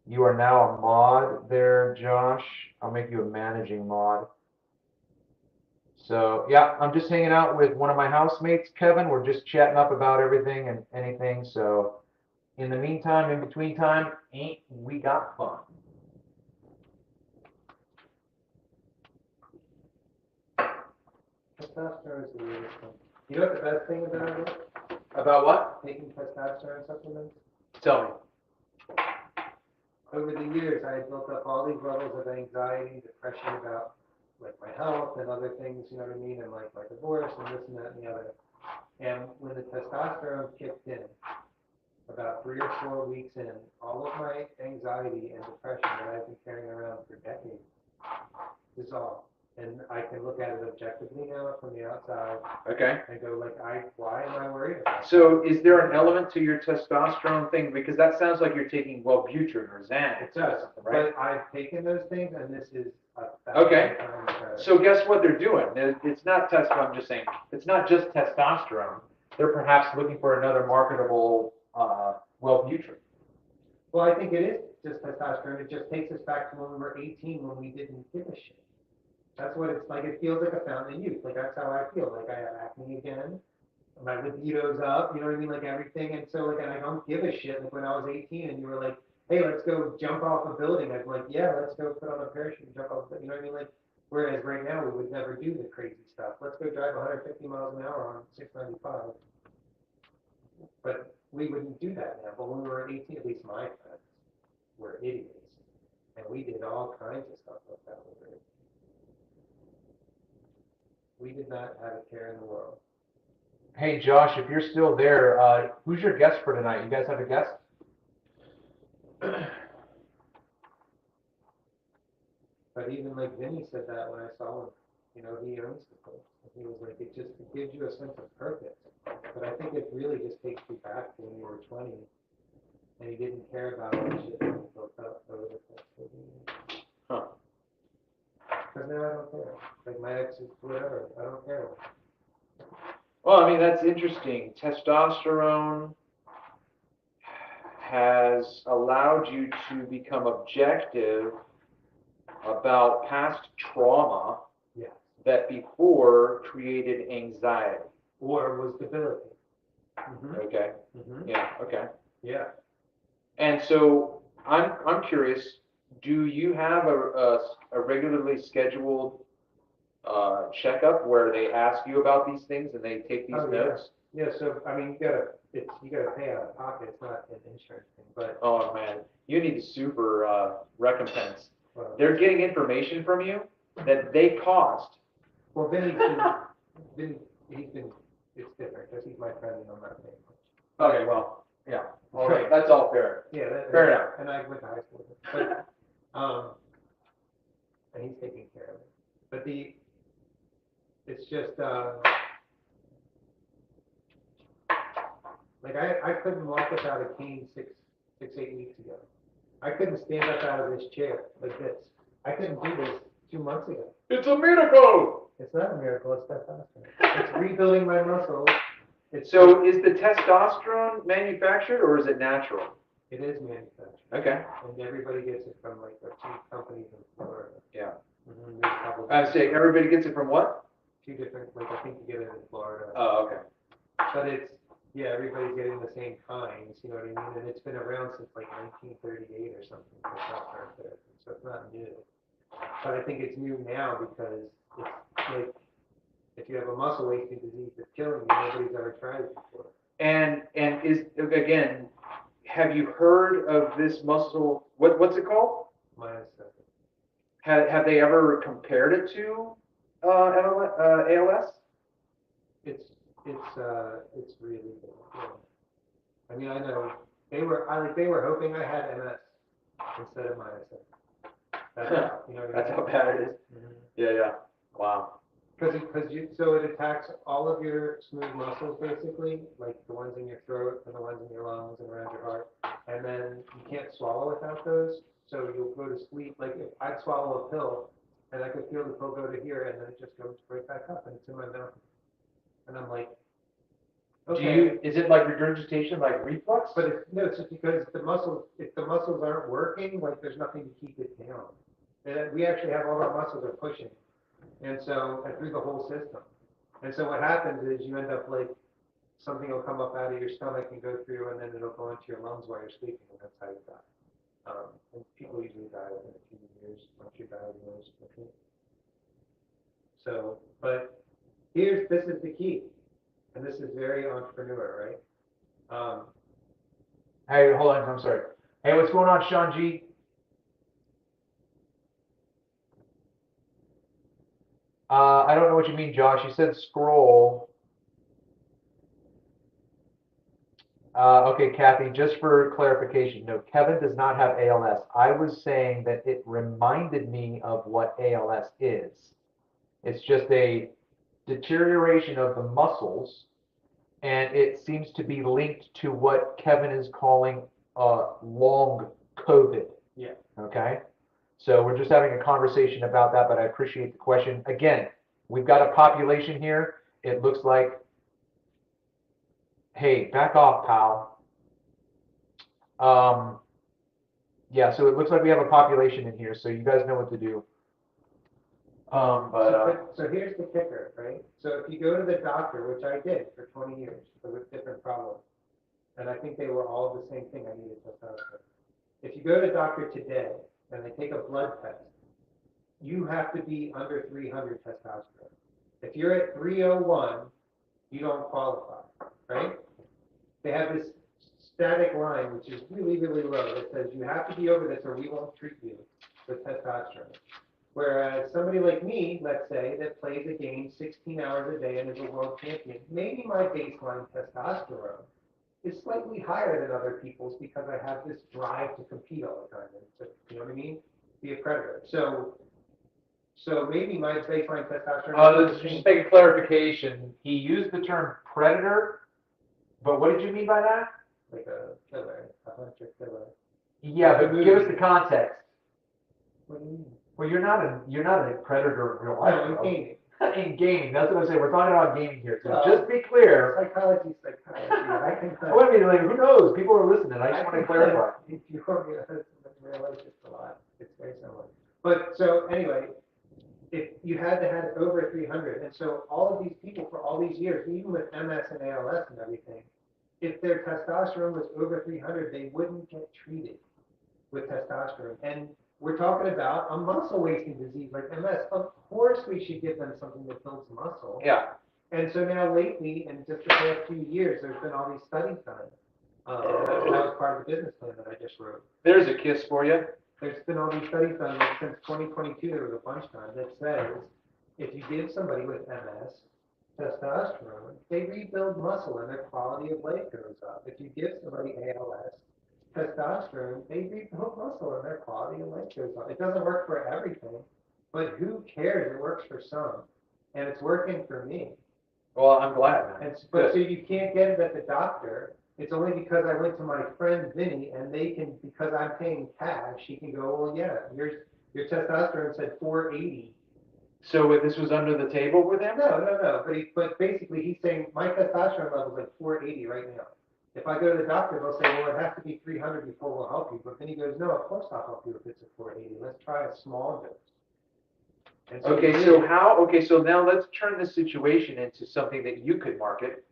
S2: You are now a mod there, Josh. I'll make you a managing mod. So, yeah, I'm just hanging out with one of my housemates, Kevin. We're just chatting up about everything and anything. So, in the meantime, in between time, ain't we got fun?
S3: Testosterone is the weirdest thing. You know what the best thing about it is?
S4: About what?
S3: Taking testosterone supplements?
S4: Tell me.
S3: Over the years, I had built up all these levels of anxiety, depression about like my health and other things, you know what I mean, and like my divorce and this and that and the other. And when the testosterone kicked in, about 3 or 4 weeks in, all of my anxiety and depression that I've been carrying around for decades dissolved. And I can look at it objectively now from the outside
S4: Okay.
S3: and go like, why am I worried about it?
S4: So is there an element to your testosterone thing? Because that sounds like you're taking Wellbutrin or Xanax
S3: It
S4: or
S3: does,
S4: something, right?
S3: but I've taken those things and this is a
S4: Okay.
S3: thousand times better.
S4: So guess what they're doing? It's not testosterone, I'm just saying, it's not just testosterone. They're perhaps looking for another marketable Wellbutrin.
S3: Well, I think it is just testosterone. It just takes us back to when we were 18 when we didn't give a shit. That's what it's like. It feels like a fountain of youth. Like that's how I feel. Like I have acne again. My libido's up. You know what I mean? Like everything. And so like, and I don't give a shit. Like when I was 18 and you were like, hey, let's go jump off a building. I'd be like, yeah, let's go put on a parachute and jump off. You know what I mean? Like, whereas right now we would never do the crazy stuff. Let's go drive 150 miles an hour on 695. But we wouldn't do that now. But when we were 18, at least my friends were idiots. And we did all kinds of stuff like that. We did not have a care in the world.
S4: Hey, Josh, if you're still there, who's your guest for tonight? You guys have a guest?
S3: But even like Vinny said that when I saw him, you know, he owns the place. He was like, it just gives you a sense of purpose. But I think it really just takes you back to when you were 20 and you didn't care about all the shit that you built up over the past 30 years.
S4: Huh.
S3: Because now I don't care. Like my ex is whatever. I don't care.
S4: Well, I mean, that's interesting. Testosterone has allowed you to become objective about past trauma
S3: Yeah.
S4: that before created anxiety.
S3: Or was debilitating.
S4: Okay. Yeah. Okay.
S3: Yeah.
S4: And so I'm curious. Do you have a regularly scheduled checkup where they ask you about these things and they take these notes?
S3: Yeah. So I mean, you gotta pay out of pocket. It's not an insurance thing, but
S4: Oh man, you need a super recompense. They're getting information from you that they caused.
S3: well, Vinny's been it's different because he's my friend and I'm not paying much.
S4: Okay, well, yeah. All right, that's all fair.
S3: Yeah,
S4: Fair enough.
S3: And I went to high school with him, but and he's taking care of it. But it's just like I couldn't walk without a cane 8 weeks ago. I couldn't stand up out of this chair like this. I couldn't do this 2 months ago.
S4: It's a miracle.
S3: It's not a miracle. It's testosterone. It's rebuilding my muscles.
S4: So is the testosterone manufactured or is it natural?
S3: It is manufactured.
S4: Okay.
S3: And everybody gets it from like the 2 companies in Florida.
S4: Yeah.
S3: Mm-hmm.
S4: I say everybody gets it from what?
S3: 2 different, like I think you get it in Florida.
S4: Oh, okay.
S3: But everybody's getting the same kinds, you know what I mean? And it's been around since like 1938 or something for testosterone therapy, so it's not new. But I think it's new now because it's like, if you have a muscle wasting disease that's killing you, nobody's ever tried it before.
S4: And is, again, have you heard of this muscle, what's it called?
S3: Myostatin.
S4: Have they ever compared it to ALS?
S3: It's really good. Yeah. I mean, I know they were hoping I had MS instead of myostatin. That's how, you know what I mean?
S4: That's how bad it is.
S3: Mm-hmm.
S4: Yeah. Wow.
S3: So it attacks all of your smooth muscles basically, like the ones in your throat and the ones in your lungs and around your heart. And then you can't swallow without those. So you'll go to sleep. Like if I'd swallow a pill and I could feel the pill go to here and then it just goes right back up and it's in my mouth. And I'm like, okay.
S4: Is it like regurgitation, like reflux?
S3: But it's just because if the muscles aren't working, like there's nothing to keep it down. And we actually have all our muscles are pushing. And so, and through the whole system. And so what happens is you end up like, something will come up out of your stomach and go through and then it'll go into your lungs while you're sleeping and that's how you die. And people usually die within a few years once you're diagnosed with it. So, but this is the key. And this is very entrepreneur, right?
S4: Hey, hold on, I'm sorry. Hey, what's going on, Sean G? I don't know what you mean, Josh. You said scroll. Okay, Kathy, just for clarification, no, Kevin does not have ALS. I was saying that it reminded me of what ALS is. It's just a deterioration of the muscles, and it seems to be linked to what Kevin is calling long COVID.
S3: Yeah.
S4: Okay? So we're just having a conversation about that, but I appreciate the question. Again, we've got a population here. It looks like, hey, back off, pal. Yeah, so it looks like we have a population in here, so you guys know what to do.
S3: So here's the kicker, right? So if you go to the doctor, which I did for 20 years, but with different problems, and I think they were all the same thing, I needed testosterone. If you go to the doctor today and they take a blood test, you have to be under 300 testosterone. If you're at 301, you don't qualify, right? They have this static line, which is really, really low, that says you have to be over this or we won't treat you with testosterone. Whereas somebody like me, let's say, that plays a game 16 hours a day and is a world champion, maybe my baseline testosterone is slightly higher than other people's because I have this drive to compete all the time. And to, you know what I mean? Be a predator. So maybe my baseline testosterone.
S4: Just make a clarification. He used the term predator, but what did you mean by that?
S3: Like a killer, a hunter killer.
S4: Yeah, but give us the context.
S3: What do you mean?
S4: Well, you're not a predator in real life.
S3: No, in gaming.
S4: In gaming, that's what I'm saying. We're talking about gaming here. So
S3: Well,
S4: just be clear.
S3: Psychology. I can.
S4: Well, I mean, like, who knows? People are listening. I just want to clarify.
S3: If you realize it's a lot, it's very similar. But so anyway, if you had to have over 300, and so all of these people for all these years, even with MS and ALS and everything, if their testosterone was over 300, they wouldn't get treated with testosterone. And we're talking about a muscle wasting disease like MS. Of course, we should give them something that builds muscle.
S4: Yeah.
S3: And so now lately, in just the past few years, there's been all these studies done. That was part of the business plan that I just wrote.
S4: There's a kiss for you.
S3: There's been all these studies done, like since 2022, there was a bunch done that says if you give somebody with MS testosterone, they rebuild muscle and their quality of life goes up. If you give somebody ALS testosterone, they rebuild muscle and their quality of life goes up. It doesn't work for everything, but who cares? It works for some, and it's working for me.
S4: Well, I'm glad, man.
S3: But so you can't get it at the doctor. It's only because I went to my friend Vinny, and they can, because I'm paying cash, she can go, well, yeah, your testosterone said 480.
S4: So this was under the table with him?
S3: No. But basically, he's saying my testosterone level is like 480 right now. If I go to the doctor, they'll say, well, it has to be 300 before we'll help you. But then he goes, no, of course I'll help you if it's a 480. Let's try a small dose. And so
S4: so now let's turn this situation into something that you could market,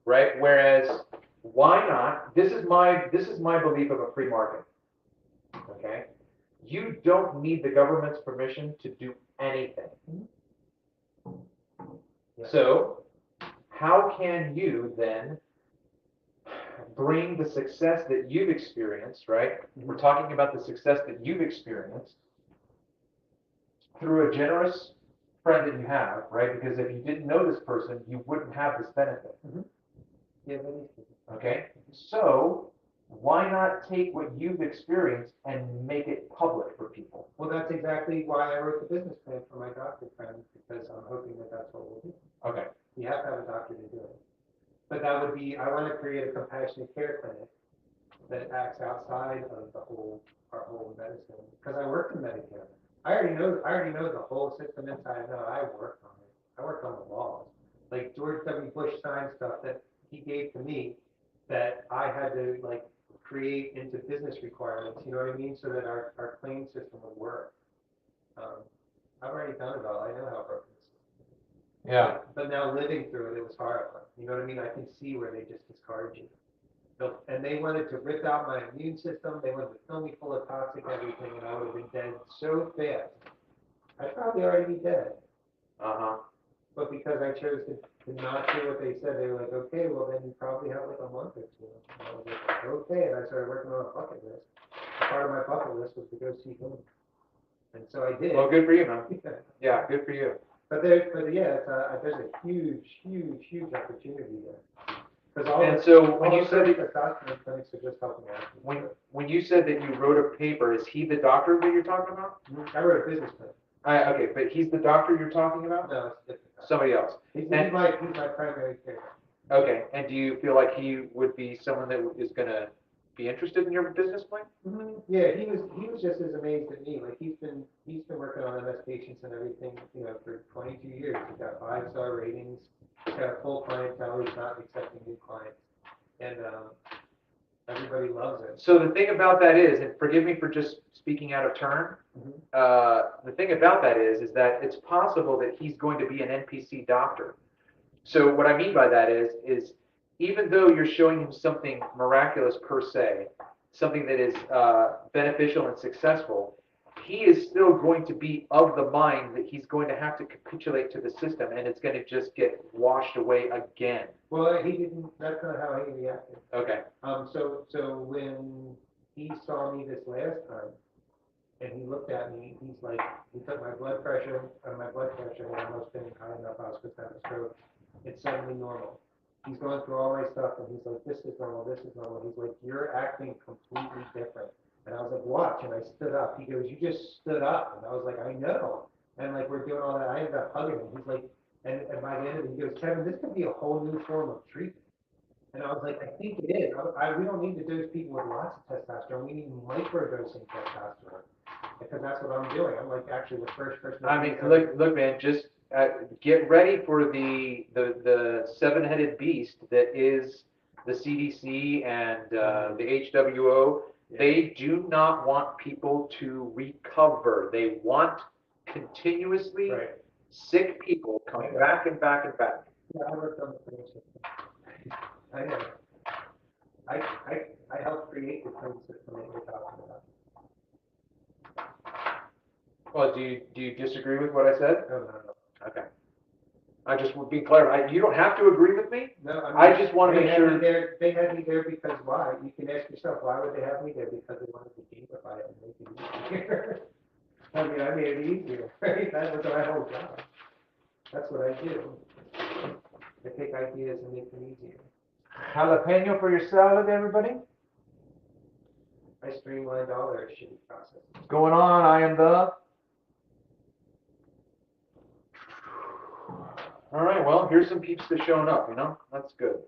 S4: right? Whereas, why not? This is my belief of a free market. Okay, you don't need the government's permission to do anything.
S3: Yeah.
S4: So, how can you then bring the success that you've experienced, right? We're talking about the success that you've experienced through a generous friend that you have, right? Because if you didn't know this person, you wouldn't have this benefit.
S3: Yeah,
S4: Okay? So, why not take what you've experienced and make it public for people?
S3: well, that's exactly why I wrote the business plan for my doctor friend, because I'm hoping that that's what we'll do.
S4: Okay.
S3: You have to have a doctor to do it. But that would be, I want to create a compassionate care clinic that acts outside of our whole medicine, because I work in Medicare. I already know the whole system inside and out. I worked on it. I worked on the laws. Like George W. Bush signed stuff that he gave to me that I had to like create into business requirements, you know what I mean? So that our claim system would work. I've already done it all. I know how broken this is.
S4: Yeah.
S3: But now living through it, it was horrifying. You know what I mean? I can see where they just discard you. And they wanted to rip out my immune system. They wanted to fill me full of toxic everything, and I would have been dead so fast. I'd probably already be dead. But because I chose to not do what they said, they were like, okay, well then you probably have like a month or two. And I was like, okay, and I started working on a bucket list. Part of my bucket list was to go see him. And so I did.
S4: Well, good for you, man. Yeah, good for you.
S3: There's a huge opportunity there.
S4: And so when you said
S3: testosterone clinics are just helping out.
S4: when you said that you wrote a paper, is he the doctor that you're talking about?
S3: I wrote a business plan.
S4: Okay, but he's the doctor you're talking about?
S3: No, it's different.
S4: Somebody else.
S3: He's my primary care.
S4: Okay, and do you feel like he would be someone that is going to be interested in your business plan?
S3: Yeah, he was just as amazed as me. Like he's been working on MS patients and everything, for 22 years. He's got 5-star ratings. He's got a full clientele. He's not accepting new clients. And Everybody loves it.
S4: So the thing about that is, and forgive me for just speaking out of turn, the thing about that is that it's possible that he's going to be an NPC doctor. So what I mean by that is even though you're showing him something miraculous per se, something that is beneficial and successful, he is still going to be of the mind that he's going to have to capitulate to the system, and it's going to just get washed away again.
S3: Well, he didn't, that's not how he reacted.
S4: Okay.
S3: So when he saw me this last time, and he looked at me, he's like, he took my blood pressure had almost been high enough, I was supposed to have a stroke. It's suddenly normal. He's going through all my stuff, and he's like, this is normal, this is normal. He's like, you're acting completely different. And I was like, watch, and I stood up. He goes, you just stood up. And I was like, I know. And like, we're doing all that. I ended up hugging him. He's like, and by the end of it, he goes, Kevin, this could be a whole new form of treatment. And I was like, I think it is. We don't need to dose people with lots of testosterone. We need microdosing testosterone. Because that's what I'm doing. I'm like actually the first person.
S4: I mean, look, man, just get ready for the seven-headed beast that is the CDC and the HWO. Yeah. They do not want people to recover. They want continuously sick people coming back and back and back.
S3: Yeah, I worked on the brain system. I know. I helped create the brain system that you're talking about.
S4: Well, do you disagree with what I said?
S3: No.
S4: Okay. I just would be clear. You don't have to agree with me.
S3: No,
S4: I just want to make sure.
S3: They had me there because why? You can ask yourself, why would they have me there? Because they wanted to gamify it and make it easier. I mean, I made it easier, right? That was my whole job. That's what I do. I take ideas and make them easier.
S4: Jalapeno for your salad, everybody.
S3: I streamlined all their shitty processes.
S4: What's going on? I am the. All right, well, here's some peeps that showing up, that's good.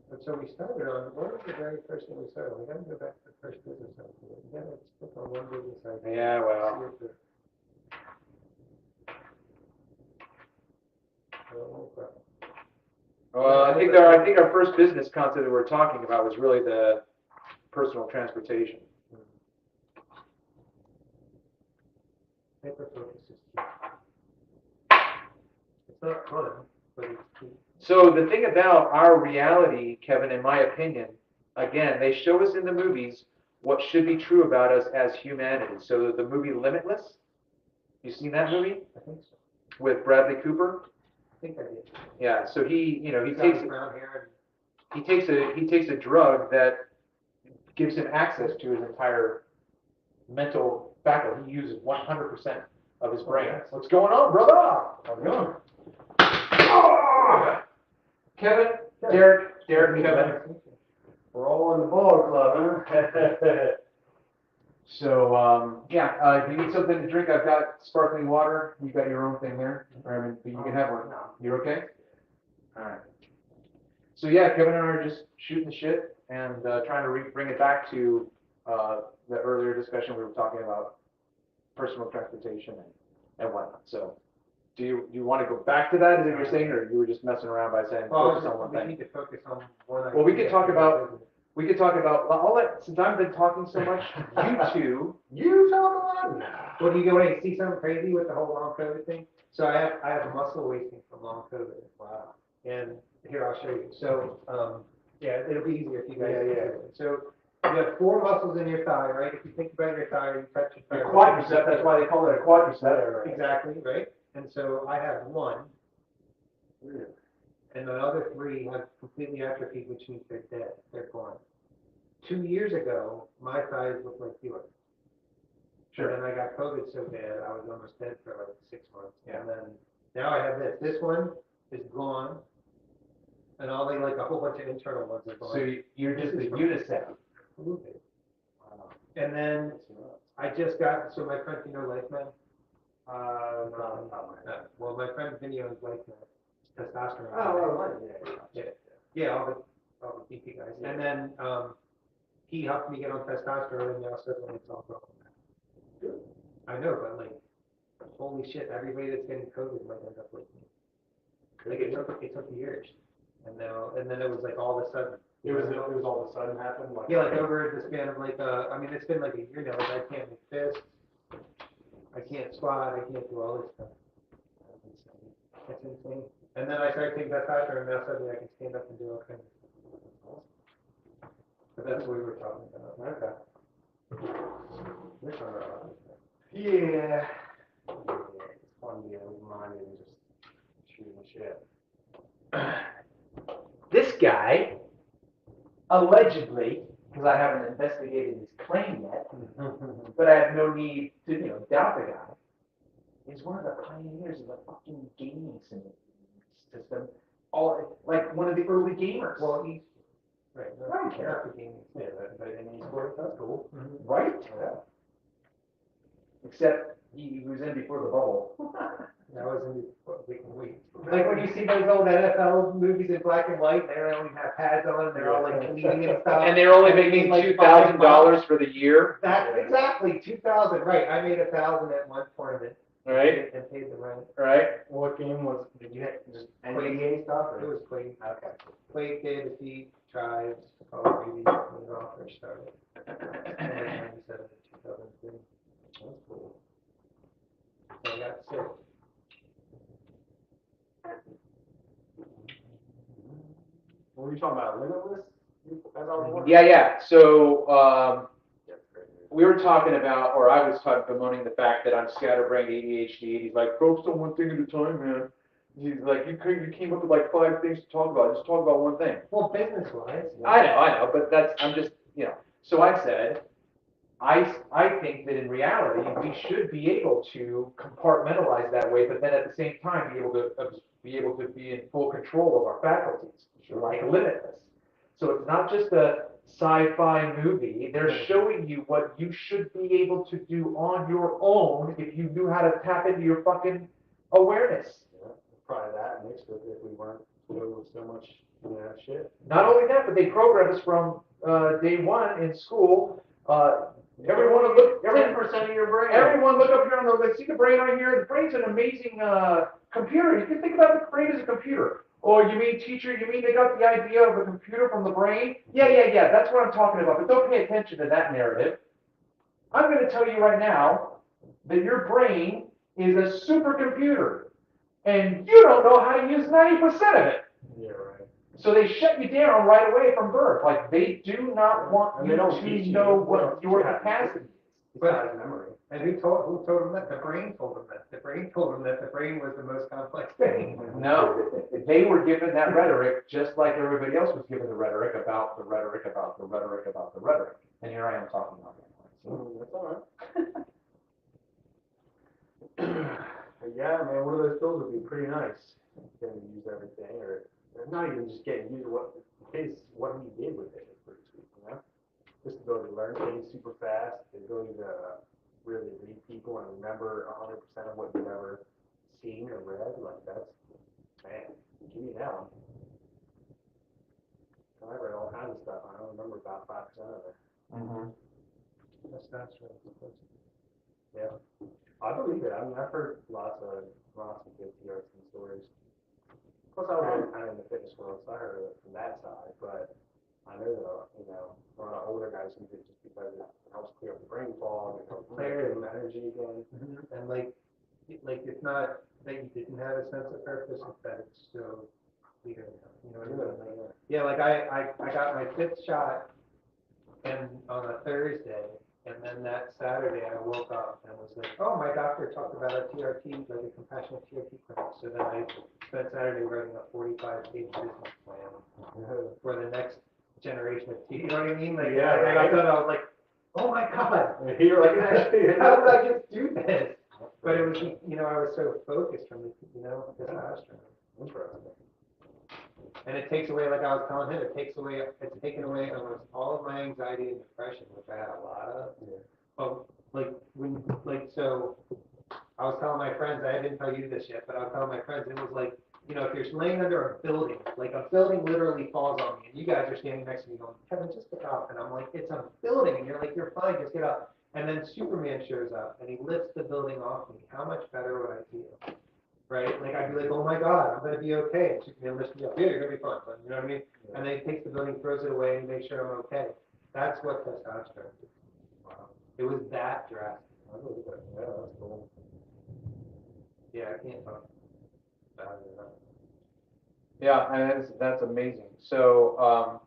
S3: But so we started on, what was the very first thing we started on? We gotta go back to the first business idea. We gotta click on one business idea.
S4: Yeah, well. I think our first business concept that we're talking about was really the personal transportation.
S3: Paper focus is key. It's not fun, but it's key.
S4: So the thing about our reality, Kevin, in my opinion, again, they show us in the movies what should be true about us as humanity. So the movie Limitless, you seen that movie?
S3: I think so.
S4: With Bradley Cooper?
S3: I think I did.
S4: Yeah, so he takes a drug that gives him access to his entire mental faculty. He uses 100% of his brain. What's going on, brother? How's it going? Oh! Kevin, Derek, Kevin.
S5: We're all in the ball club, huh?
S4: So, if you need something to drink, I've got sparkling water. You got your own thing there. But you can have one. You're okay? All right. So, Kevin and I are just shooting the shit and trying to bring it back to the earlier discussion we were talking about personal transportation and whatnot. So, do you want to go back to that, as you're saying, or you were just messing around by saying focus on one thing?
S3: We need to focus on one.
S4: Well, we could talk about. Since I've been talking so much, you talk a lot.
S3: Well, do you go and see something crazy with the whole long COVID thing? So I have muscle wasting from long COVID. Wow. And here, I'll show you. So, it'll be easier if you guys do it. So you have 4 muscles in your thigh, right? If you think about your thigh, you touch your thigh.
S4: Quadricep, that's why they call it a quadricep.
S3: Exactly, right? And so I have 1. And the other 3 have completely atrophied, which means they're dead. They're gone. 2 years ago, my thighs looked like yours. Sure. And then I got COVID so bad, I was almost dead for like 6 months. Yeah. And then now I have this. This one is gone. And all like a whole bunch of internal ones are gone.
S4: So you're just a unisex.
S3: Absolutely. Wow. And then I just got, so my friend, LifeMed? No. Well, my friend Vinny owns LifeMed. Testosterone. All the BP guys. Yeah. And then he helped me get on testosterone, and now suddenly it's all gone. Good. I know, but like, holy shit! Everybody that's getting COVID might end up like me. Like it took years. and then it was like all of a sudden.
S5: It was all of a sudden happened, like.
S3: Yeah, like over the span of like, I mean, it's been like a year now, like I can't make fists, I can't squat, I can't do all this stuff. That's insane. And then I started taking that faster, and now suddenly I can stand up and do all kinds of stuff. But that's what we were talking about.
S5: Okay.
S3: We're talking about
S5: Yeah. It's fun being open-minded and just shooting shit.
S4: This guy, allegedly, because I haven't investigated his claim yet, but I have no need to, doubt the guy, is one of the pioneers of the fucking gaming system, like one of the early gamers.
S3: Well, he's right.
S4: I don't care.
S3: The gaming.
S5: Yeah, but in esports, that's cool.
S4: Right?
S5: Yeah.
S4: Except he was in before the bubble.
S3: That was in like when you see those old NFL movies in black and white, they only have pads on, and they're all like cleaning and stuff.
S4: And they're only making
S3: like
S4: $2,000 for the year.
S3: That's exactly 2,000. Right, I made 1,000 at one tournament.
S4: Right.
S3: And paid the rent.
S4: Right.
S5: What game was, did you have just
S3: Quake.
S5: NBA stuff?
S3: It
S5: Or?
S3: was Quake.
S5: Okay.
S3: Quake, Day of Defeat, Tribes, Call of Duty, when it all first started. Like 97 to 2003.
S5: That's cool.
S3: So I got sick.
S5: What were you talking about? Limitless? That's all we want?
S4: Yeah. So,
S5: That's great.
S4: we were talking about, or I was bemoaning the fact that I'm scatterbrained ADHD. He's like, focus on one thing at a time, man. He's like, you came up with like 5 things to talk about. Just talk about one thing.
S3: Well, business-wise.
S4: I know, but I'm just, So I said, I think that in reality, we should be able to compartmentalize that way, but then at the same time, be able to be in full control of our faculties, like Limitless. So it's not just a sci-fi movie. They're showing you what you should be able to do on your own if you knew how to tap into your fucking awareness.
S5: Yeah, probably that mixed with if we weren't filled with so much, shit.
S4: Not only that, but they program us from day one in school. Everyone look.
S5: 10% of your brain.
S4: Everyone look up here on the. See the brain on here. The brain's an amazing computer. You can think about the brain as a computer. Oh, you mean teacher? You mean they got the idea of a computer from the brain? Yeah. That's what I'm talking about. But don't pay attention to that narrative. I'm going to tell you right now that your brain is a supercomputer, and you don't know how to use 90% of it.
S5: Yeah, right.
S4: So they shut you down right away from birth. Like they do not want
S5: And
S4: you
S5: they don't
S4: to
S5: teach you
S4: know
S5: what
S4: what your capacity is.
S5: Besides memory.
S3: And who told them that? The brain told them that. The brain told them that the brain was the most complex thing.
S4: No, they were given that rhetoric just like everybody else was given the rhetoric about the rhetoric about the rhetoric about the rhetoric. And here I am talking about it.
S5: That's all right. Yeah, man, one of those tools would be pretty nice. Getting to use everything, or not even just getting used to what he did with it is pretty sweet, Just the ability to learn things super fast, the ability to really read people and remember 100% of what you've ever seen or read, like that's, man, give me that one. I read all kinds of stuff, I don't remember about 5% of it.
S3: That's right.
S5: Yeah, I believe it. I mean, I've heard lots of good TRT stories. Plus, I was kind of in the fitness world, so I heard it from that side. But I know that, a lot of older guys use it just because it helps clear up the brain fog and helps clear the energy again.
S3: And like it's not that you didn't have a sense of purpose, it's that it's so clear now. You know what I mean? Like, yeah, like I got my 5th shot and on a Thursday, and then that Saturday I woke up and was like, oh, my doctor talked about a TRT, like a compassionate TRT clinic. So then I spent Saturday writing a 45-page business plan for the next generation of T. You know what I mean? Like,
S5: Yeah,
S3: I got done, I was like, oh my God,
S5: You're like,
S3: how did I just do this? But it was, I was so focused from the, testosterone.
S5: Interesting.
S3: And it takes away, like I was telling him, it's taken away almost all of my anxiety and depression, which I had a lot of.
S5: Yeah.
S3: But so I was telling my friends, I didn't tell you this yet, but I was telling my friends, it was like, if you're laying under a building, like a building literally falls on me, and you guys are standing next to me going, Kevin, just get up. And I'm like, it's a building. And you're like, you're fine, just get up. And then Superman shows up, and he lifts the building off me. How much better would I feel? right? Like, I'd be like, oh my God, I'm gonna be okay. And she'd be lift me up, yeah, you're gonna be fine, you know what I mean? And then he takes the building, throws it away, and makes sure I'm okay. That's what testosterone is. Wow. It was that drastic.
S5: Yeah, that's cool.
S3: Yeah, I can't talk about it enough.
S4: Yeah, and that's amazing. So,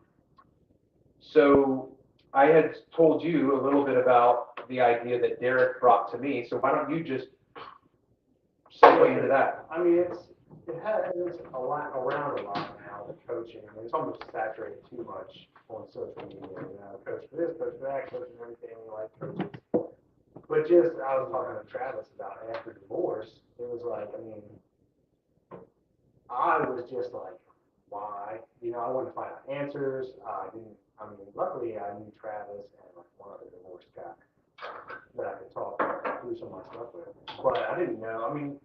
S4: so I had told you a little bit about the idea that Derek brought to me. So why don't you just segue into that?
S5: I mean, it has a lot around a lot now with coaching. I mean, it's almost saturated too much on social media. You know, coach for this, coach for that, coach for everything. We like coaches. But just, I was talking to Travis about after divorce. It was like, I mean, I was just like, why? You know, I wanted to find out answers. I didn't. I mean, luckily I knew Travis and like one other divorced guy that I could talk through some of my stuff with. But I didn't know. I mean,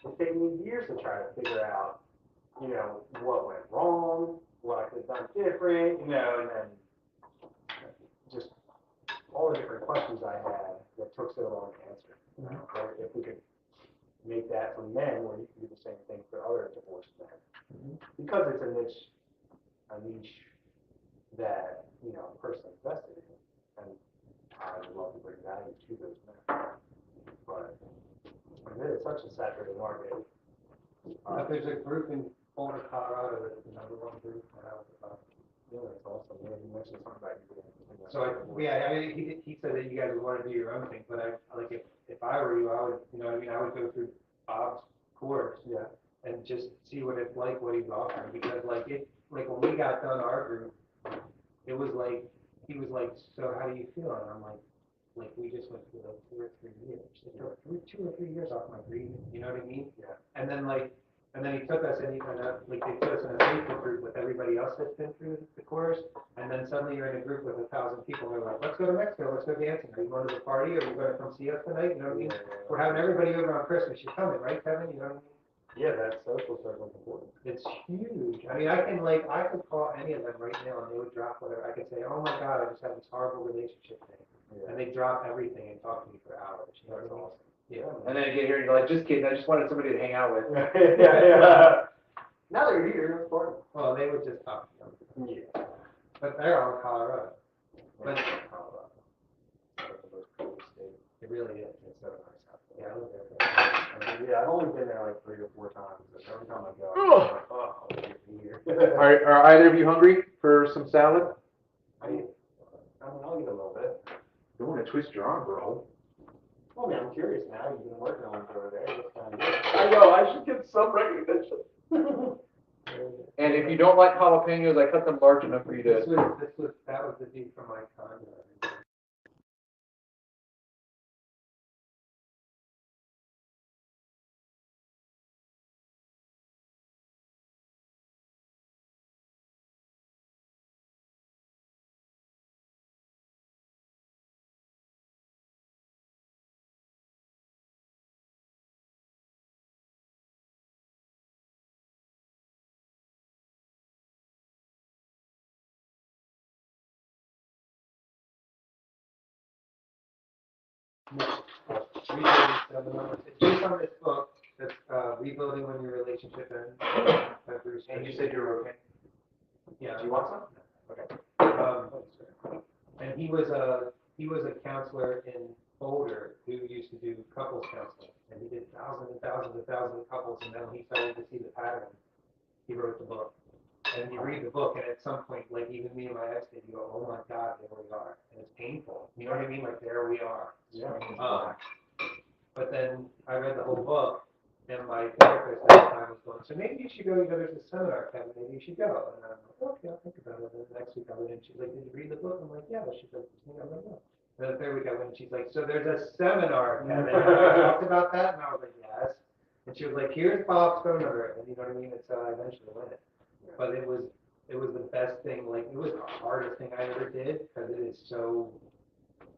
S5: it's taken me years to try to figure out, you know, what went wrong, what I could have done different, you know, and then just all the different questions I had that took so long to answer. You know, or if we could make that for men, where you can do the same thing for other divorced men, because it's a niche that, you know, a person invested in, and I would love to bring value to those men. But it's such a saturated market.
S3: But there's a group in Boulder, Colorado that's the #1 group that I was about.
S5: Yeah, it's awesome. Yeah, you mentioned something about you.
S3: So I mean, he said that you guys would want to do your own thing, but I like if I were you, I would, you know what I mean, I would go through Bob's course,
S5: Yeah.
S3: and just see what it's like, what he's offering, because like when we got done our group, it was like he was like, so how do you feel? And I'm like we just went through like 2 or 3 years, like 2 or 3 years off my grieving, you know what I mean?
S5: Yeah.
S3: And then he took us and he kind of like they put us in a Facebook group with everybody else that's been through the course, and then suddenly you're in a group with 1,000 people. They're like, let's go to Mexico, let's go dancing. Are you going to the party? Are you going to come see us tonight? You know what I mean? We're having everybody over on Christmas. You're coming, right, Kevin? You know what I mean?
S5: Yeah, that social circle is important.
S3: It's huge. I mean, I could call any of them right now and they would drop whatever. I could say, oh my God, I just had this horrible relationship thing.
S5: Yeah.
S3: And they drop everything and talk to me for hours. You know
S5: That's
S3: what I mean?
S5: awesome.
S3: Yeah.
S4: And then you get here and you're like, just kidding, I just wanted somebody to hang out with.
S5: Yeah. Now that you're here, it's important.
S3: Well, they would just talk to them.
S5: Yeah.
S3: But they're all in Colorado. But
S5: Colorado. That's the most cool state.
S3: it really is.
S5: It's so nice out there.
S3: Yeah, I live there.
S5: Yeah, I've only been there like 3 or 4 times, and every time I go, I'm like, oh, I'll be here.
S4: Are either of you hungry for some salad?
S5: I mean, I'll eat a little bit.
S4: Don't want to twist your arm, bro.
S5: Well, I mean, I'm curious now. You've been working on it over there. What's kind of
S4: I know, I should get some recognition. And if you don't like jalapenos, I cut them large enough for you to.
S3: That was the dude from my condo. It's based on this book that's Rebuilding When Your Relationship Ends. by Bruce
S4: And you
S3: Lee.
S4: said you were okay.
S3: Yeah.
S4: Do you want some?
S3: And he was a counselor in Boulder who used to do couples counseling, and he did thousands and thousands and thousands of couples, and then he started to see the pattern. He wrote the book, and you read the book, and at some point, like even me and my ex did, you go, oh my God, there we are, and it's painful. You know what I mean? Like there we are.
S5: Yeah.
S3: But then I read the whole book, and my therapist at the time was going, so maybe you should go, you know, there's a seminar, Kevin, maybe you should go. And I'm like, okay, I'll think about it. And the next week I went in, she's like, did you read the book? I'm like, yeah, she's like, I'm like, no. And the third week I went, and she's like, so there's a seminar, Kevin. And we talked about that, and I was like, yes. And she was like, here's Bob's phone number, and you know what I mean? And so I eventually went. But it was the best thing, like, it was the hardest thing I ever did, because it is so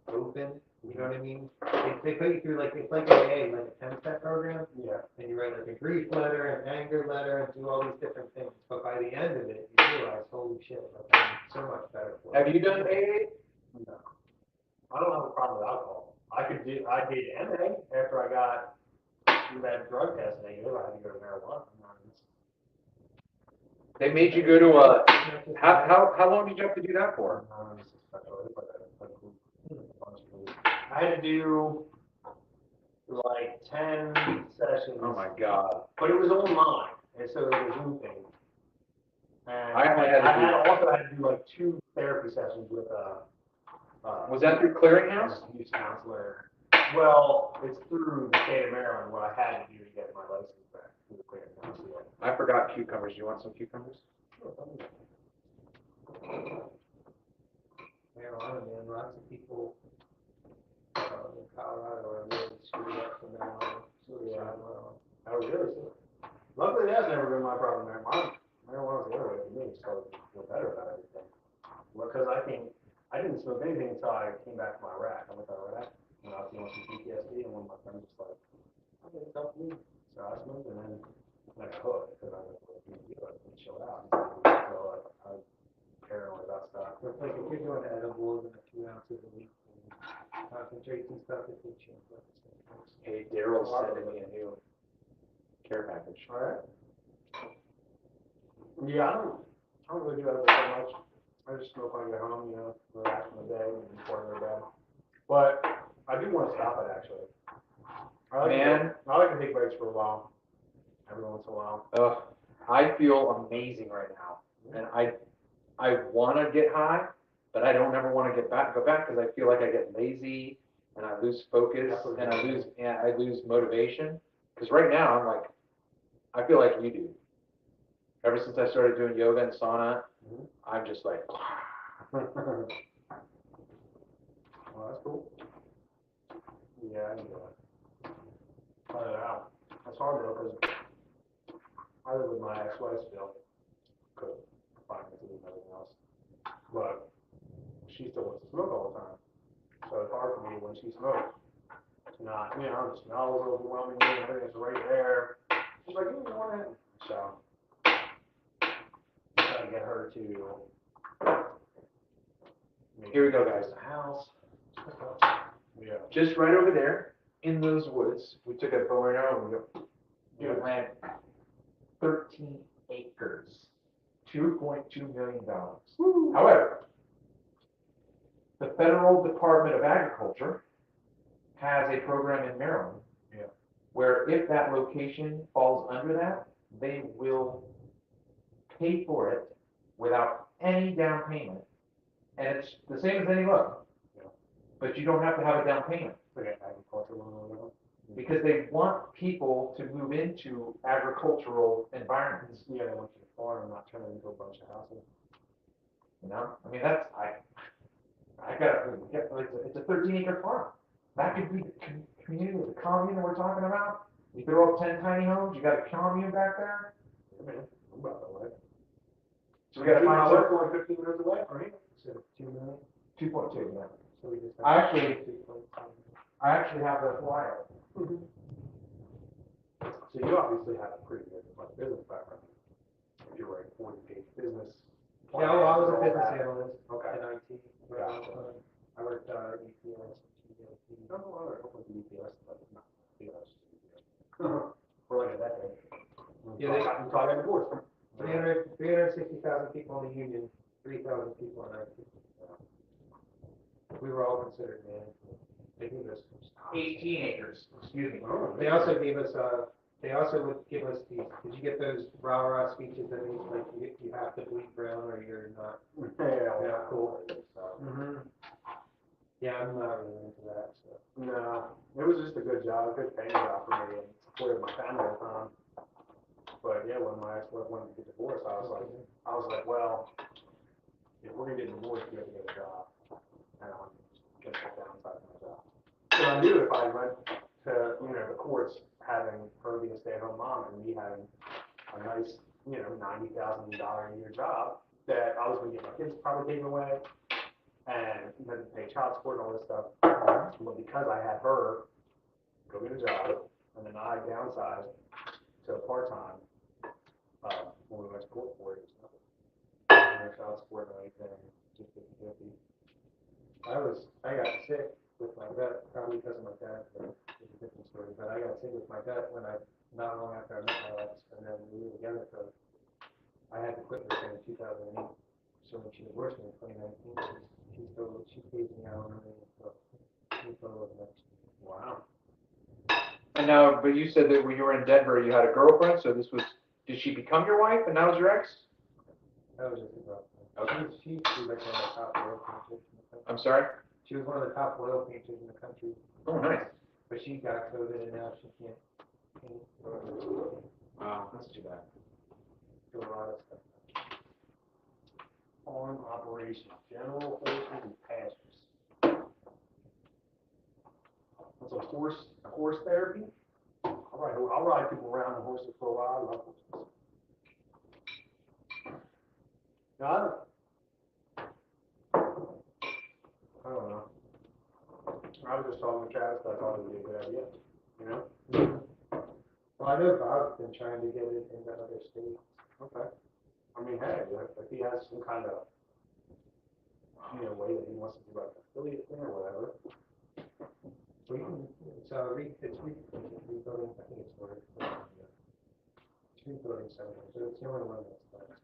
S3: open. You know what I mean? They put you through like, it's like AA, like a 10-step program.
S5: Yeah.
S3: And you write like a grief letter, an anger letter, and do all these different things. But by the end of it, you realize, holy shit, like, I'm so much better for it.
S4: Have you done AA?
S5: No. I don't have a problem with alcohol. I did MA after I got that drug test negative, I had to go to marijuana.
S4: They made you go to a, how long did you have to do that for?
S5: I had to do like 10 sessions.
S4: Oh my God.
S5: But it was online, and so it was a Zoom thing. And
S4: I
S5: also had to do like 2 therapy sessions with
S4: Was that through Clearinghouse?
S5: youth counselor. Well, it's through the state of Maryland, what I had to do to get my license back through the Clearinghouse. Yeah.
S4: I forgot cucumbers. You want some cucumbers?
S3: Marijuana, man, lots of people in Colorado are really screwed up from marijuana. Suicide,
S5: I was really sick. Luckily, that's never been my problem. Marijuana's the other way for me, so I feel better about everything. Because I didn't smoke anything until I came back from Iraq. I went to Iraq, and I was dealing with some PTSD, and one of my friends was like, I think it's helped me. So I smoked, and then I got hooked, because I was like, I chill out. So I was paranoid about stuff.
S3: It's like if you're doing edibles and a few ounces a week, and concentrates and stuff, it takes you.
S4: Hey, Daryl's sending me a new care package.
S5: All right. Yeah, I don't really do edibles that much. I just smoke when I get home, relax in the day and before I go to bed. But I do want to stop it actually. I like to take breaks for a while, every once in a while.
S4: I feel amazing right now, and I want to get high, but I don't ever want to go back because I feel like I get lazy and I lose focus and I lose motivation. Because right now I'm like, I feel like you do. Ever since I started doing yoga and sauna, I'm just like,
S5: Well, that's cool. Yeah, I can do it. Cut it out. That's hard though, because I live with my ex-wife still, because finances and everything else. But she still wants to smoke all the time. So it's hard for me when she smokes to not, the smell is overwhelming me, and everything's right there. She's like, you want it? So I'm trying to get her to.
S4: here we go, guys. The house.
S5: Yeah.
S4: Just right over there in those woods, we took a bow and arrow and we planted 13 acres, $2.2 million. However, the Federal Department of Agriculture has a program in Maryland where if that location falls under that, they will pay for it without any down payment. And it's the same as any loan. But you don't have to have a down payment.
S5: Like agriculture loan or whatever.
S4: Because they want people to move into agricultural environments.
S5: Yeah, they want you to farm, not turn it into a bunch of houses.
S4: I mean, that's, I got, it's a 13-acre farm. That could be the community, the commune that we're talking about. You throw up 10 tiny homes, you got a commune back there.
S5: Yeah, man, I'm about that way.
S4: So we gotta find
S5: work
S4: some,
S5: only 15 minutes away from me. So 2 million.
S4: 2.2, yeah.
S5: So we just
S4: I actually have the flyer.
S5: So you obviously have a pretty good business background. If you're like 40-page business.
S3: Yeah, well, I was a
S5: all
S3: business
S5: that.
S3: analyst
S5: Okay.
S3: in IT. I worked EPS.
S5: No, I don't like the UPS, but not UPS. For like a decade.
S3: Yeah,
S5: I'm talking divorce.
S3: 360,000 people in the union, 3,000 people in IT. We were all considered management. They gave us
S4: 18 acres, excuse me.
S3: They also gave us, they also would give us these, did you get those rah-rah speeches that means like you have to bleed brown or you're not?
S5: Yeah, cool.
S3: Yeah, I'm not really into that, so.
S5: No, it was just a good job, good paying job for me, and supported my family at the time. But yeah, when my ex-wife wanted to get divorced, I was like, well, if we're gonna get divorced, we have to get a job. And I'm just gonna downsize my job. So I knew if I went to, the courts having her being a stay-at-home mom and me having a nice, $90,000 a year job, that I was gonna get my kids probably taken away and then pay child support and all this stuff. But because I had her go get a job and then I downsized to a part-time, when we went to court for it, no child support or anything, just 50/50. I got sick with my vet, probably because of my dad, but it's a different story.
S3: story, but I got sick with my gut not long after I met my ex, and then we were together for, I had to quit with her in 2008. So when she divorced me in 2019, she phased me out on everything, so she was next.
S4: Wow. And now, but you said that when you were in Denver, you had a girlfriend, so did she become your wife and now is your ex?
S3: That was just a girlfriend.
S4: Okay.
S3: She was like one of the top oil painters in the country.
S4: I'm sorry?
S3: She was one of the top oil painters in the country,
S4: Oh, nice.
S3: but she got COVID and now she can't paint or
S4: Wow, that's too bad.
S3: do a lot of stuff.
S5: Farm operation, general horses and pastures. That's a horse therapy? I'll ride people around on horses for a while. I love horses. No, I don't know. I was just talking to Travis, I thought it would be a good idea, you know?
S3: Well, I know Bob's been trying to get it into other states.
S5: Okay. I mean, hey, if he has some kind of, way that he wants to do like an affiliate thing or whatever.
S3: We can, it's rebuilding, I think it's word. It's rebuilding something, so it's the only one that's like.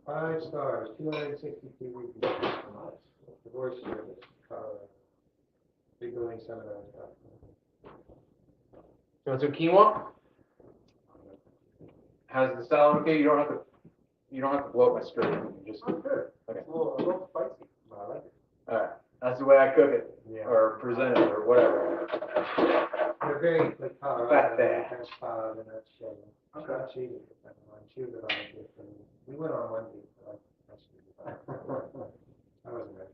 S3: 5 stars, 262 reviews. Nice. Divorce service, Colorado. Rebuilding seminars.
S4: You want some quinoa? How's the salad okay? You don't have to blow up my straight. You just,
S5: Oh, good.
S4: okay.
S5: It's a little spicy, but I like it.
S4: All right. That's the way I cook it,
S5: Yeah.
S4: or present it, or whatever.
S3: They're very, like, Colorado,
S4: Fat there.
S3: French pod, and that's shelling.
S5: Okay.
S3: She was a volunteer for me. We went on one date, but I wasn't ready.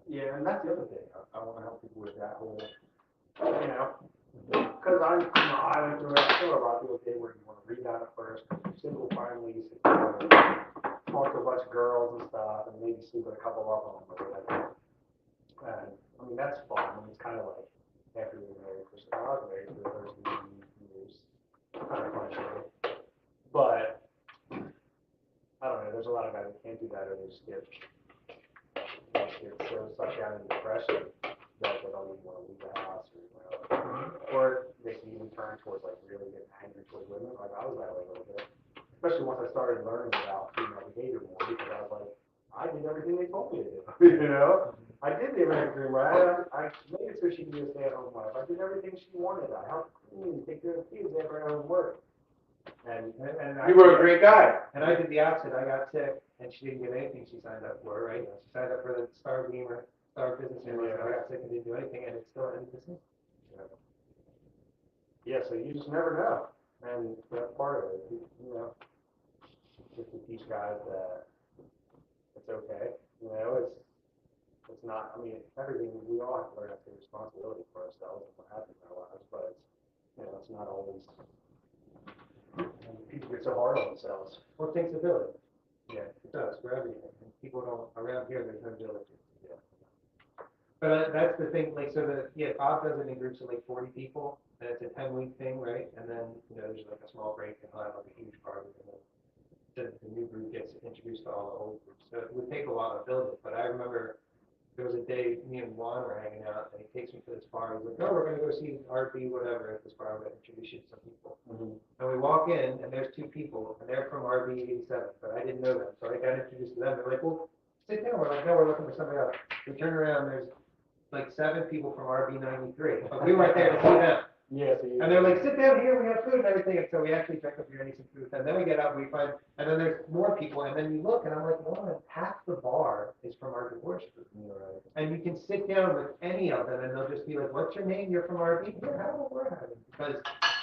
S5: Yeah, and that's the other thing. I want to help people with that whole, because I went through it. Still a lot of people did where you want to read out at first, single families, talk to a bunch of girls and stuff, and maybe sleep with a couple of them or whatever. And I mean, that's fun. I mean, it's kind of like after you're married for I was married for the first 8 years. Kind of fun shit. But I don't know. There's a lot of guys that can't do that, or they just get so sucked down in depression that they don't even want to leave the house, or they can even turn towards like really getting angry towards women. Like I was that way a little bit, especially once I started learning about female behavior more, because I was like, I did everything they told me to do. I did the American dream. I made it so she could be a stay-at-home wife. I did everything she wanted. I helped clean, take care of kids after I was work. And
S4: You were a great guy.
S3: And I did the opposite. I got sick, and she didn't get anything she signed up for, right? She signed up for the Star Gamer, Star Business Awards, and I got sick and didn't do anything, and it still ended the same.
S5: Yeah, so you just never know. And that's part of it, just to teach guys that it's okay. It's not, I mean, everything, we all have to learn how to take responsibility for ourselves and what happens in our lives, but it's not always, people get so hard on themselves.
S3: Well, it takes a village.
S5: Yeah.
S3: It does, for everything. And people don't, around here, there's no village. Yeah. But that's the thing, like, so Bob does it in groups of like 40 people, and it's a 10-week thing, right? And then, there's like a small break, and he'll have like a huge party, and then the new group gets introduced to all the old groups. So it would take a while to build it, but I remember there was a day me and Juan were hanging out, and he takes me to this bar. He's like, "No, we're gonna go see RB, whatever, at this bar. I'm gonna introduce you to some people."
S5: Mm-hmm.
S3: And we walk in, and there's 2 people, and they're from RB 87, but I didn't know them, so I got introduced to them. They're like, "Well, sit down." We're like, "No, we're looking for somebody else." We turn around, there's like 7 people from RB 93, but we weren't there to see them.
S5: Yeah,
S3: And they're like, "Sit down here, we have food and everything." And so we actually drank a beer and ate some food. And then we get up, we find, and then there's more people. And then you look, and I'm like, well, half the bar is from our divorce group. Right. And you can sit down with any of them, and they'll just be like, "What's your name? You're from RB?" Yeah, how about we're having? Because,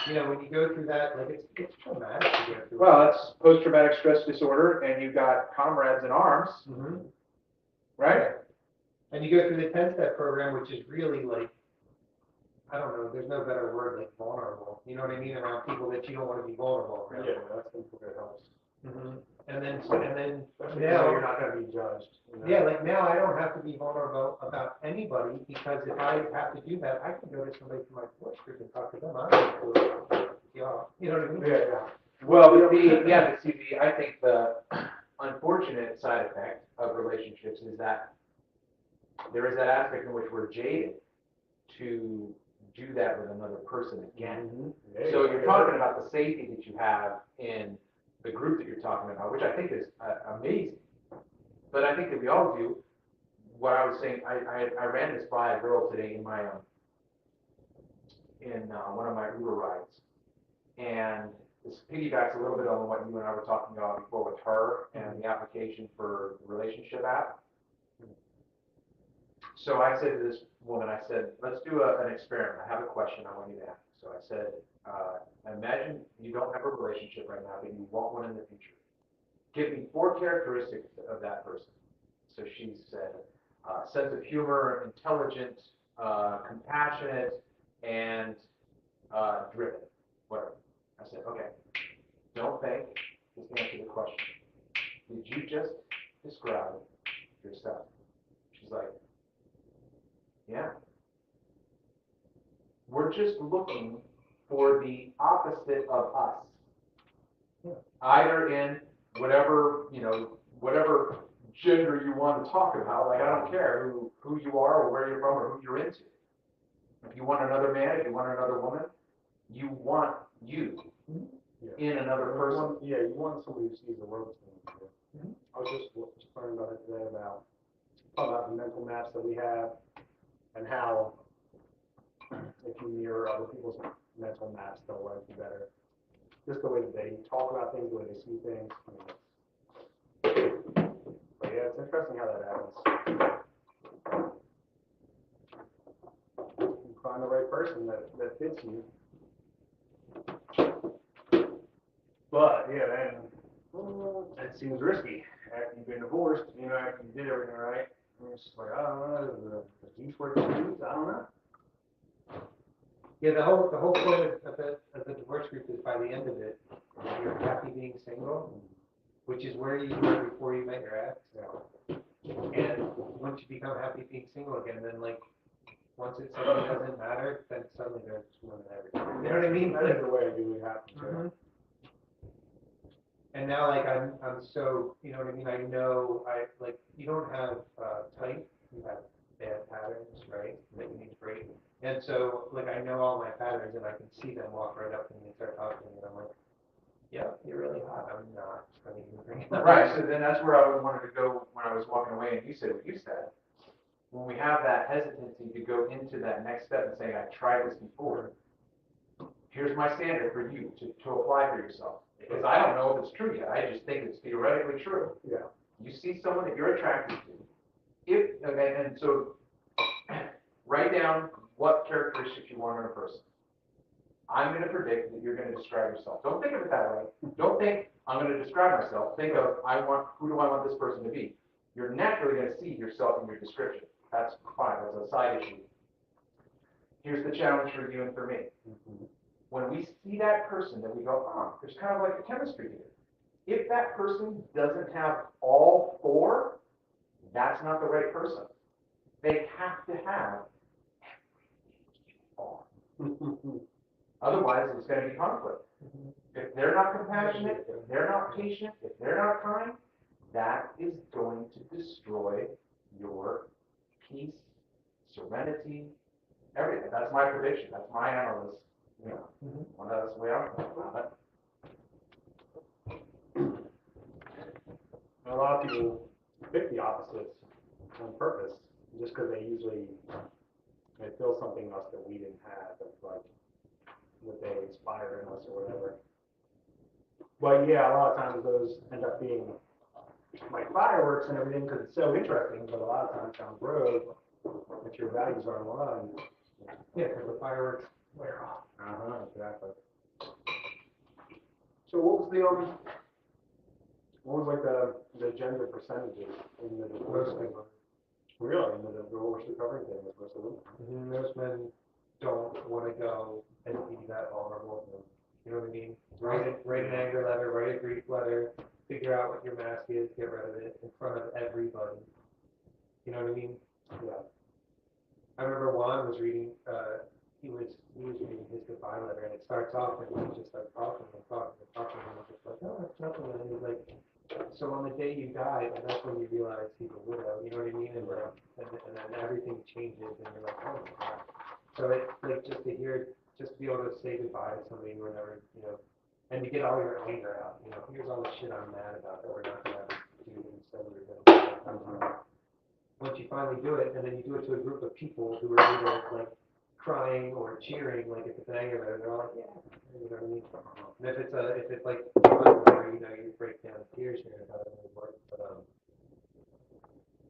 S3: when you go through that, like, it's traumatic to go through.
S4: Well, that's post-traumatic stress disorder, and you got comrades in arms, right?
S3: And you go through the 10-step program, which is really like, I don't know, there's no better word, like vulnerable. You know what I mean? Around people that you don't want to be vulnerable around.
S5: Yeah, that's something that helps.
S3: And then
S5: Especially
S3: now
S5: you're not going to be judged.
S3: Yeah, like now I don't have to be vulnerable about anybody, because if I have to do that, I can go to somebody from my divorce group and talk to them. I'm not going to y'all. You know what I mean?
S5: Yeah.
S4: Well, I think the unfortunate side effect of relationships is that there is that aspect in which we're jaded to do that with another person again.
S5: Yeah,
S4: So you're talking about the safety that you have in the group that you're talking about, which I think is amazing. But I think that we all do. What I was saying, I ran this by a girl today in my one of my Uber rides, and this piggybacks a little bit on what you and I were talking about before with her and the application for the relationship app. So I said to this woman, I said, let's do an experiment. I have a question I want you to ask. So I said, imagine you don't have a relationship right now, but you want one in the future. Give me 4 characteristics of that person. So she said, sense of humor, intelligent, compassionate, and driven, whatever. I said, okay, don't think, just answer the question. Did you just describe yourself? She's like, yeah. We're just looking for the opposite of us. Either in whatever, whatever gender you want to talk about. Like, I don't care who you are or where you're from or who you're into. If you want another man, if you want another woman, you want you in another person.
S5: You want somebody who sees the world as you. I was just learning about it today about the mental maps that we have and how if you mirror other people's mental maps, they'll like you better. Just the way that they talk about things, the way they see things. But yeah, it's interesting how that happens. You find the right person that fits you. But yeah, man, it seems risky. After you've been divorced, after you did everything right, it's just like, I don't know, the East work I don't know.
S3: Yeah, the whole point of the divorce group is by the end of it, you're happy being single, which is where you were before you met your ex. And once you become happy being single again, then like once it suddenly doesn't matter, then suddenly there's one and everything. You know what I mean?
S5: That is the way it usually happens.
S3: Mhm. And now like I'm so, you know what I mean? I know you don't have type, you have bad patterns, right? That you need to break. And so like I know all my patterns and I can see them walk right up to me and start talking to me and I'm like, yeah, you're really hot. I'm not going to even bring it up.
S4: Right, so then that's where I wanted to go when I was walking away, and you said what you said. When we have that hesitancy to go into that next step and saying, I tried this before, here's my standard for you to apply for yourself. Because I don't know if it's true yet, I just think it's theoretically true.
S5: Yeah.
S4: You see someone that you're attracted to, and so write down what characteristics you want in a person. I'm going to predict that you're going to describe yourself. Don't think of it that way. Don't think, I'm going to describe myself. Think of, who do I want this person to be? You're naturally going to see yourself in your description. That's fine. That's a side issue. Here's the challenge for you and for me. When we see that person, then we go, there's kind of like a chemistry here. If that person doesn't have all 4, that's not the right person. They have to have everything you are. Otherwise, it's going to be conflict. If they're not compassionate, if they're not patient, if they're not kind, that is going to destroy your peace, serenity, everything. That's my prediction. That's my analysis. Well, that's the way I'm thinking about
S5: A lot of people pick the opposites on purpose, just because they feel something in us that we didn't have, that's like what they inspire in us or whatever. But yeah, a lot of times those end up being like fireworks and everything because it's so interesting, but a lot of times down the road, if your values aren't aligned,
S3: Yeah, because the fireworks wear off.
S5: Exactly. So what was like the gender percentages in the divorce thing? Really, in the divorce recovery thing was most of them.
S3: Most men don't want to go and be that vulnerable. You know what I mean? Write an anger letter, write a grief letter, figure out what your mask is, get rid of it in front of everybody. You know what I mean?
S5: Yeah.
S3: I remember Juan was reading, he was reading his goodbye letter, and it starts off and he just starts talking, and he's just like, oh, it's nothing, and he's like, so on the day you died, and that's when you realize he's a widow, you know what I mean? And then everything changes, and you're like, oh my God. So it's like just to hear, just to be able to say goodbye to somebody who never, you know, and to get all your anger out, you know, here's all the shit I'm mad about that we're not gonna do, and said we were gonna do. Once you finally do it, and then you do it to a group of people who are either like crying or cheering, like if it's an anger letter, they're all like, yeah, you know what I mean? And if it's like, you know, you break down in tears here about it,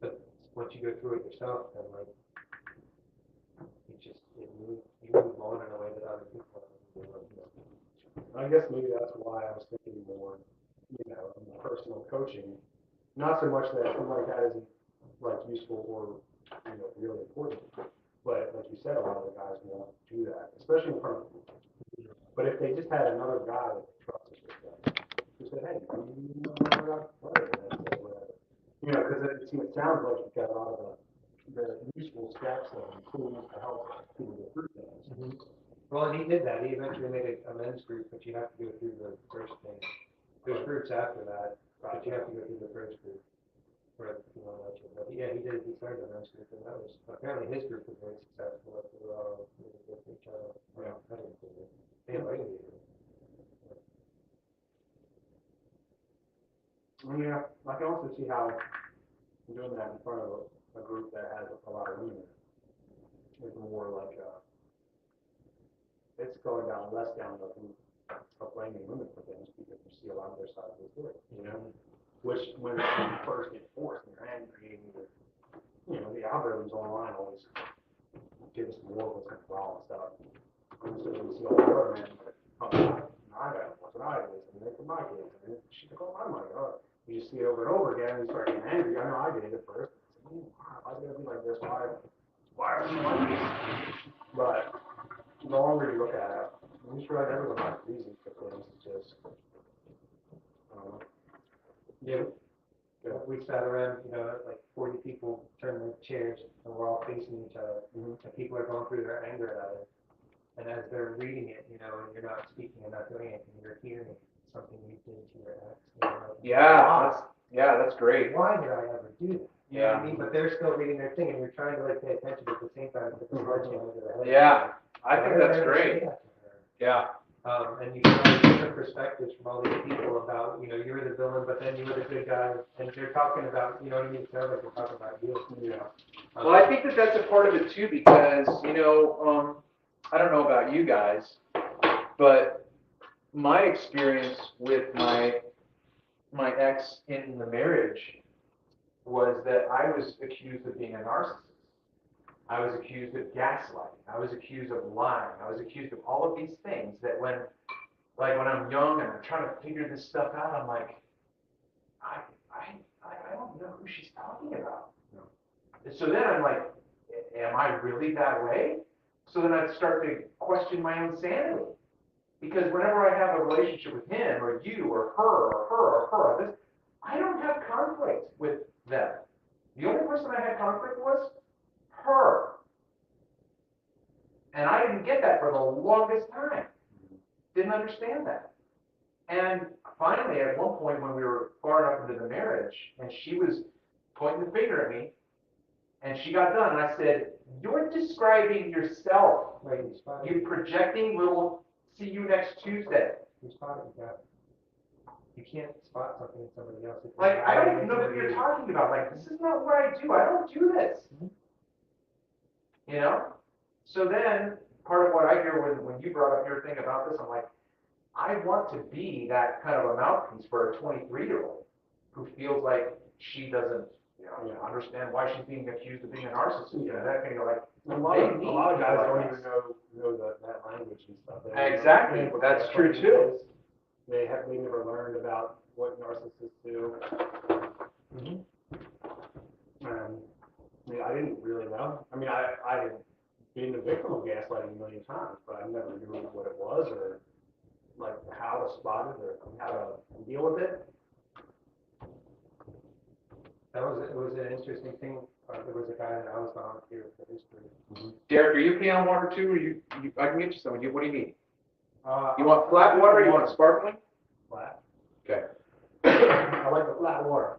S3: but once you go through it yourself, then like, you move on in a way that other people don't. You know.
S5: I guess maybe that's why I was thinking more, you know, in personal coaching. Not so much that something like that isn't like useful or, you know, really important, but like you said, a lot of the guys won't do that, especially in front of people. But if they just had another guy that they trusted with them, who said, hey, you know, whatever. You know, because it sounds like you've got a lot of the useful steps and tools to help people get through things.
S3: Well, and he did that. He eventually made a men's group, but you have to go through the first thing. There's groups after that, but you have to go through the first group. But yeah, he did. He started a men's group, and that was apparently his group was very successful. They were all really good for each other. Yeah, I didn't think it. They invited me.
S5: Yeah, I can also see how doing that in front of a group that has a lot of women is more like it's going down less down the route of blaming women for things because you see a lot of their side of the story, you know, which when you first get forced and you're angry and you're, you know, the algorithms online always give us more of what's wrong and stuff. And so you see all the other men like, oh, I got what I did, and they for my kids, and she took all my money. Oh, you just see it over and over again, and you start getting angry. I know I did it at first. Why is it gonna be like this? Why are we like this? But the longer you look at it, I'm just realize everyone has reasons for things. It's just,
S3: Yeah. We sat around, you know, like 40 people turned their chairs, and we're all facing each other. And people are going through their anger at it. And as they're reading it, you know, and you're not speaking and not doing anything, you're hearing something you did to your ex. You know,
S4: That's great.
S3: why did I ever do that? You know what I
S4: Yeah.
S3: mean? But they're still reading their thing, and you're trying to like pay attention at the same time. Put the sledgehammer to their head.
S4: Yeah, I
S3: Why
S4: think
S3: did I
S4: that's
S3: ever
S4: great.
S3: say that to her?
S4: Yeah.
S3: And you get all these different perspectives from all these people about, you know, you were the villain, but then you were the good guy, and they're talking about, you know what I mean? It sounds like they're talking about you.
S5: you know,
S4: Well, I think that that's a part of it too, because, you know, I don't know about you guys, but my experience with my ex in the marriage was that I was accused of being a narcissist. I was accused of gaslighting. I was accused of lying. I was accused of all of these things that when I'm young and I'm trying to figure this stuff out, I'm like, I don't know who she's talking about. No. So then I'm like, am I really that way? So then I'd start to question my own sanity. Because whenever I have a relationship with him or you or her or her or her, I don't have conflict with them. The only person I had conflict was her. And I didn't get that for the longest time. Didn't understand that. And finally, at one point when we were far enough into the marriage, and she was pointing the finger at me, and she got done, and I said, you're describing yourself.
S3: Right,
S4: You're projecting, we'll see you next Tuesday.
S3: You spot it, you can't spot something in somebody else.
S4: Like, I don't even know what you're talking about. Like, this is not what I do. I don't do this. You know? So then, part of what I hear when you brought up your thing about this, I'm like, I want to be that kind of a mouthpiece for a 23-year-old who feels like she doesn't, understand why she's being accused of being a narcissist. You know, that kind of like,
S5: a lot of guys don't even know that language and stuff.
S4: Exactly. That's true too.
S5: They never learned about what narcissists do. I mean, I didn't really know. I mean, I had been the victim of gaslighting a million times, but I never knew what it was or like how to spot it or how to deal with it.
S3: It was an interesting thing. There was a guy that I was volunteer for history.
S4: Derek, are you peeing on water too, or I can get you some. What do you need? You want flat water or you want sparkling?
S5: Flat.
S4: Okay.
S5: I like the flat water.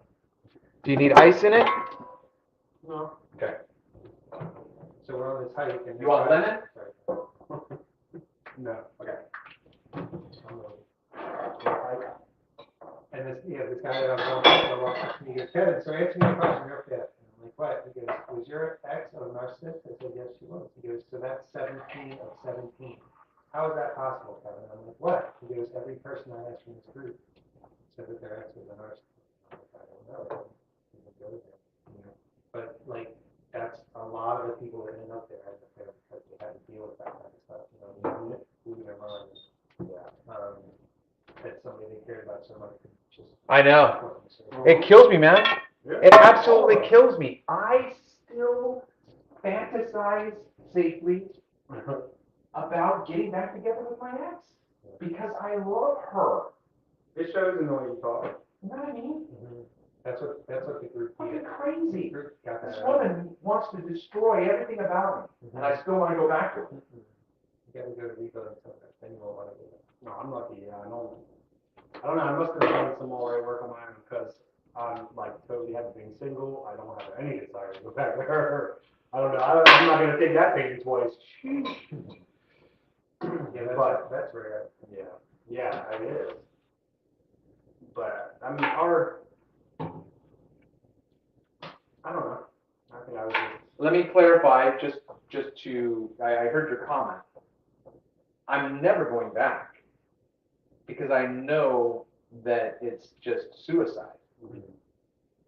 S4: Do you need ice in it?
S5: No.
S4: Okay.
S3: So we're on this hike and.
S4: You want lemon?
S3: Sorry.
S5: No.
S3: Okay.
S5: I-
S3: And this guy that I was on, he goes, Kevin, so answer me a question real fast. And I'm like, what? He goes, was your ex a narcissist? I said, yes, she was. He goes, so that's 17 of 17. How is that possible, Kevin? I'm like, what? He goes, every person I asked from this group said that their ex was a narcissist. I'm like, I don't know. He would go there, you know? But like, that's a lot of the people that end up there end up there because they had to deal with that kind of stuff, you know, losing their mind. Yeah. That somebody they cared about so much could just.
S4: I know. It kills me, man. It absolutely kills me. I still fantasize safely about getting back together with my ex because I love her.
S5: It shows in the way you talk.
S4: You know what I mean?
S3: That's what the group
S4: Fucking
S3: did.
S4: crazy.
S3: The group got
S4: This
S3: that out.
S4: woman wants to destroy everything about me, and I still want to go back to her.
S3: You gotta go to rebuilding something, then you won't wanna do it.
S5: No, I'm lucky. Yeah, I don't know. I must have done some more work on mine because I'm like totally happy being single. I don't have any desire to go back to her. I don't know. I'm not gonna take that pain twice.
S3: Yeah, that's rare.
S5: Yeah, yeah, it is. But I mean, I don't know. I think I was just.
S4: Let me clarify, just to, I heard your comment. I'm never going back because I know that it's just suicide.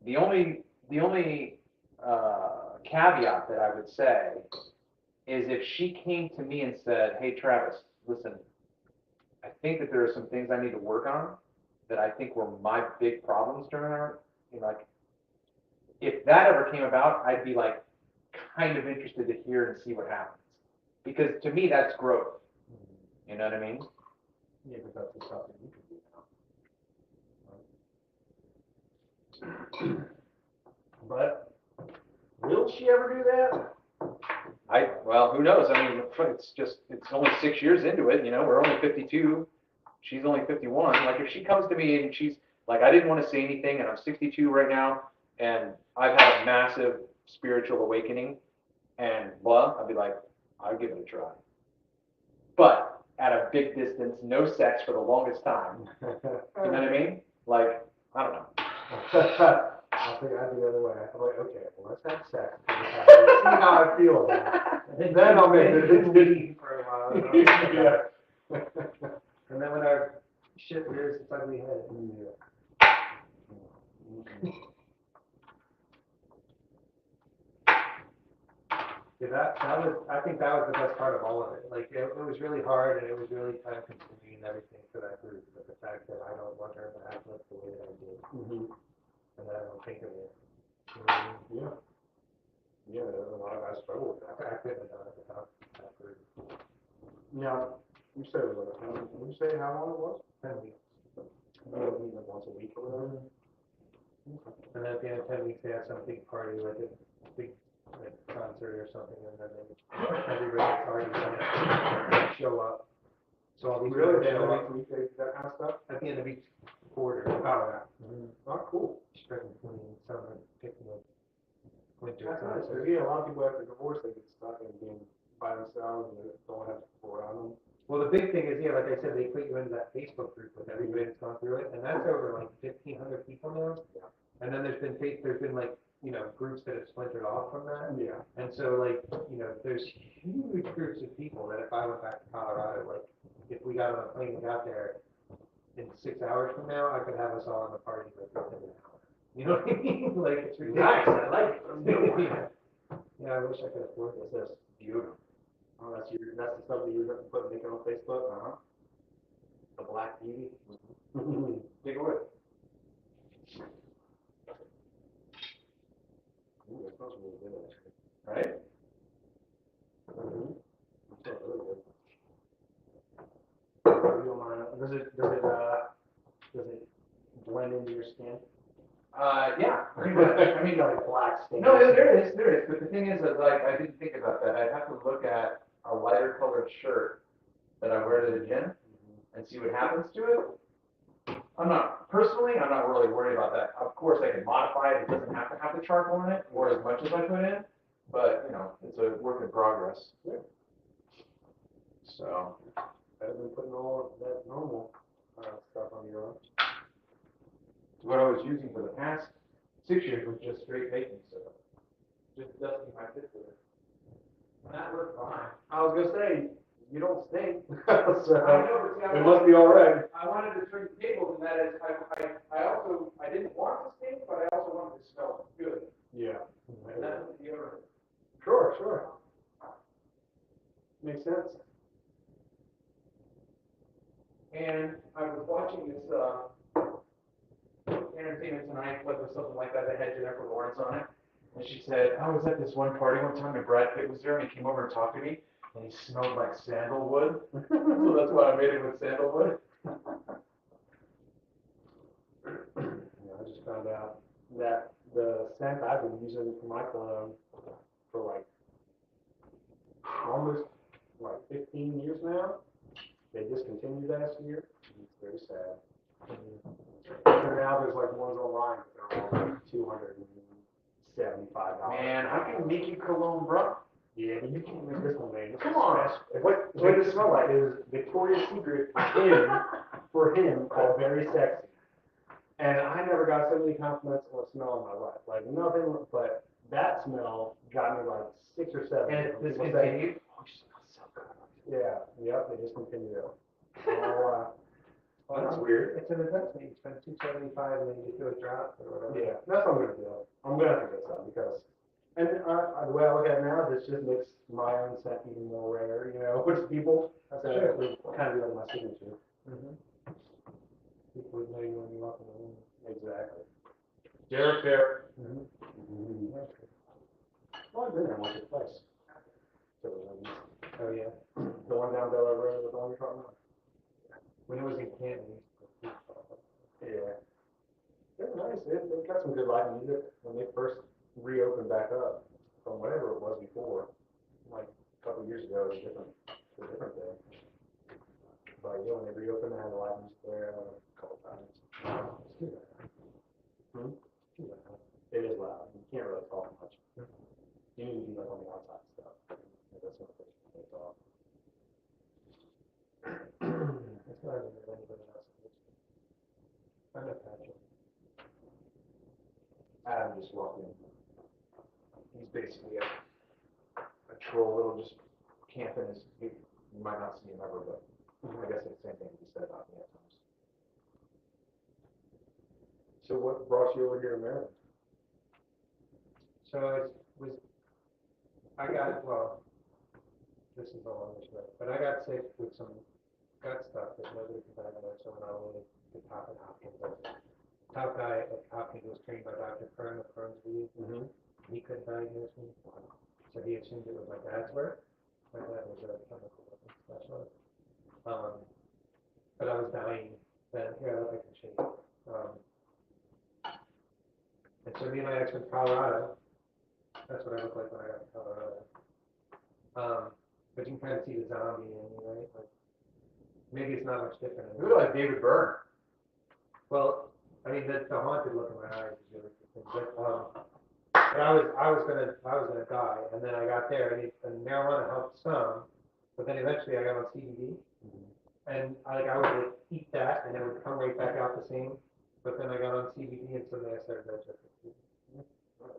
S4: The only caveat that I would say is if she came to me and said, hey, Travis, listen, I think that there are some things I need to work on that I think were my big problems during our, you know, like, if that ever came about, I'd be like kind of interested to hear and see what happens. Because to me, that's growth. You know what I mean?
S5: Yeah, but that's the stuff that you can do now. But will she ever do that?
S4: Well, who knows? I mean, it's only 6 years into it, you know, we're only 52. She's only 51. Like, if she comes to me and she's like, I didn't want to say anything, and I'm 62 right now, and I've had a massive spiritual awakening, and blah, I'd be like, I'll give it a try. But at a big distance, no sex for the longest time. You know what I mean? Like, I don't know.
S5: I think the other way. I'm like, okay, well, let's have sex. See how I feel about it. Then I'll make a decision
S3: for a while.
S5: Yeah.
S3: And then when our shit rears its ugly head. Yeah, I think that was the best part of all of it. Like, it was really hard and it was really time consuming and everything for that group. But the fact that I don't want her to act like the way that I did. And that I don't think of it.
S5: Yeah. Yeah, a lot of guys struggle with that.
S3: I couldn't have done it without that group.
S5: Now, you said it was, did you say how long it was?
S3: 10 weeks.
S5: Meet like once a week or whatever?
S3: And then at the end of 10 weeks, they have some big party, like a big like concert or something, and then everybody that's already done it show up. So all these
S5: Really?
S3: people
S5: They have
S3: show
S5: like
S3: up
S5: weekdays, that kind of stuff?
S3: at the end of each quarter.
S5: Oh, yeah. Oh, cool.
S3: Spring, between summer, picnic, winter.
S5: That's nice.
S3: concert.
S5: Yeah, a lot of people after divorce, they get stuck in being by themselves and they don't have people around them.
S3: Well, the big thing is, yeah, like I said, they put you into that Facebook group with everybody that's gone through it, and that's over like 1,500 people now.
S5: Yeah.
S3: And then there's been like, you know, groups that have splintered off from that.
S5: Yeah.
S3: And so like, you know, there's huge groups of people that if I went back to Colorado, like if we got on a plane and got there in 6 hours from now, I could have us all in the party like within an hour. You know what I mean? Like it's ridiculous.
S5: Nice, I like it.
S3: Yeah. Yeah, I wish I could afford this.
S5: That's beautiful. Oh, that's the stuff that you're making on Facebook? Uh-huh. The Black Beauty? Take away. Ooh, that smells really good, actually.
S4: Right?
S5: That smells really good. If you don't mind, does it blend into your skin?
S4: Yeah, pretty much.
S5: I mean, like black skin.
S4: No, there is. But the thing is that, like, I didn't think about that. I'd have to look at a lighter colored shirt that I wear to the gym and see what happens to it. I'm not really worried about that. Of course, I can modify it. It doesn't have to have the charcoal in it, or as much as I put in. But you know, it's a work in progress.
S5: Yeah.
S4: So
S5: Better than putting all of that normal stuff on your own.
S4: what I was using for the past 6 years was just straight baking soda, just dusting my pit with it. And that worked fine.
S5: I was gonna say, you don't stink, so
S4: I know, but see,
S5: it must be all right.
S4: I wanted to turn tables, and that is, I didn't want to stink, but I also wanted to smell good.
S5: Yeah.
S4: And that's what the deodorant.
S5: Sure. Makes sense.
S4: And I was watching this, Entertainment Tonight, clip or something like that had Jennifer Lawrence on it. And she said, I was at this one party one time and Brad Pitt was there and he came over and talked to me and he smelled like sandalwood. So that's why I made it with sandalwood.
S5: Yeah, I just found out that the scent I've been using for my cologne for like almost 15 years now, they discontinued last year. It's very sad. And now there's like ones online that are all like $275.
S4: Man, I can make you cologne, bro.
S5: Yeah, but you can't make this one, man.
S4: Come on.
S5: What does it smell like? Is Victoria's Secret for him called Very Sexy. And I never got so many compliments on a smell in my life. Like nothing, but that smell got me like 6 or 7.
S4: And it's
S5: People say,
S4: discontinued.
S5: "Oh, you smell so good." Yeah, yep, they discontinued it. Oh,
S4: That's weird.
S3: It's an investment. You spend $275 and then you do a drop or whatever.
S5: yeah, that's what I'm gonna do. I'm gonna have to get some because, and the way I look at it now, this just makes my own scent even more rare, you know, with people. So it would kind of be like my signature.
S3: Mm-hmm. People would know you when you walk in the room.
S5: Exactly.
S4: Derek there.
S5: Mm-hmm. Well, I've been there once or twice.
S3: Oh, yeah.
S5: The one down Bel Air Road, the one you're talking about?
S3: When it was in Canton,
S5: Yeah. They're nice. They've got some good live music. When they first reopened back up from whatever it was before, like a couple of years ago, it was a different thing. But yeah, when they reopened, they had live music there a couple times. It's too loud. Too loud. It is loud. You can't really talk much. You need to be like on the outside stuff. That's what they talk.
S3: that's not even anybody else. I'm not Patrick.
S5: Adam just walked in. He's basically a troll that'll just camp in his, you might not see him ever, but I guess it's the same thing to be said about me at times. So what brought you over here to Maryland?
S3: So this is all on this road, but I got sick with some gut stuff that nobody could diagnose, so when I went to Top at Hopkins, top guy at Hopkins was trained by Dr. Kern of Kern's disease.
S5: Mm-hmm.
S3: He couldn't diagnose me, so he assumed it was my dad's work. My dad was a chemical weapons specialist. But I was dying then. Here, I look like a shake. And so me and my ex went to Colorado. That's what I look like when I got to Colorado. But you can kind of see the zombie in me, right? Like, maybe it's not much different.
S4: You look like David Byrne.
S3: Well, I mean, the haunted look in my eyes is really good. But I was gonna die, and then I got there, and marijuana helped some, but then eventually I got on CBD, and I would like, eat that, and it would come right back out the same. But then I got on CBD, and suddenly I started digesting.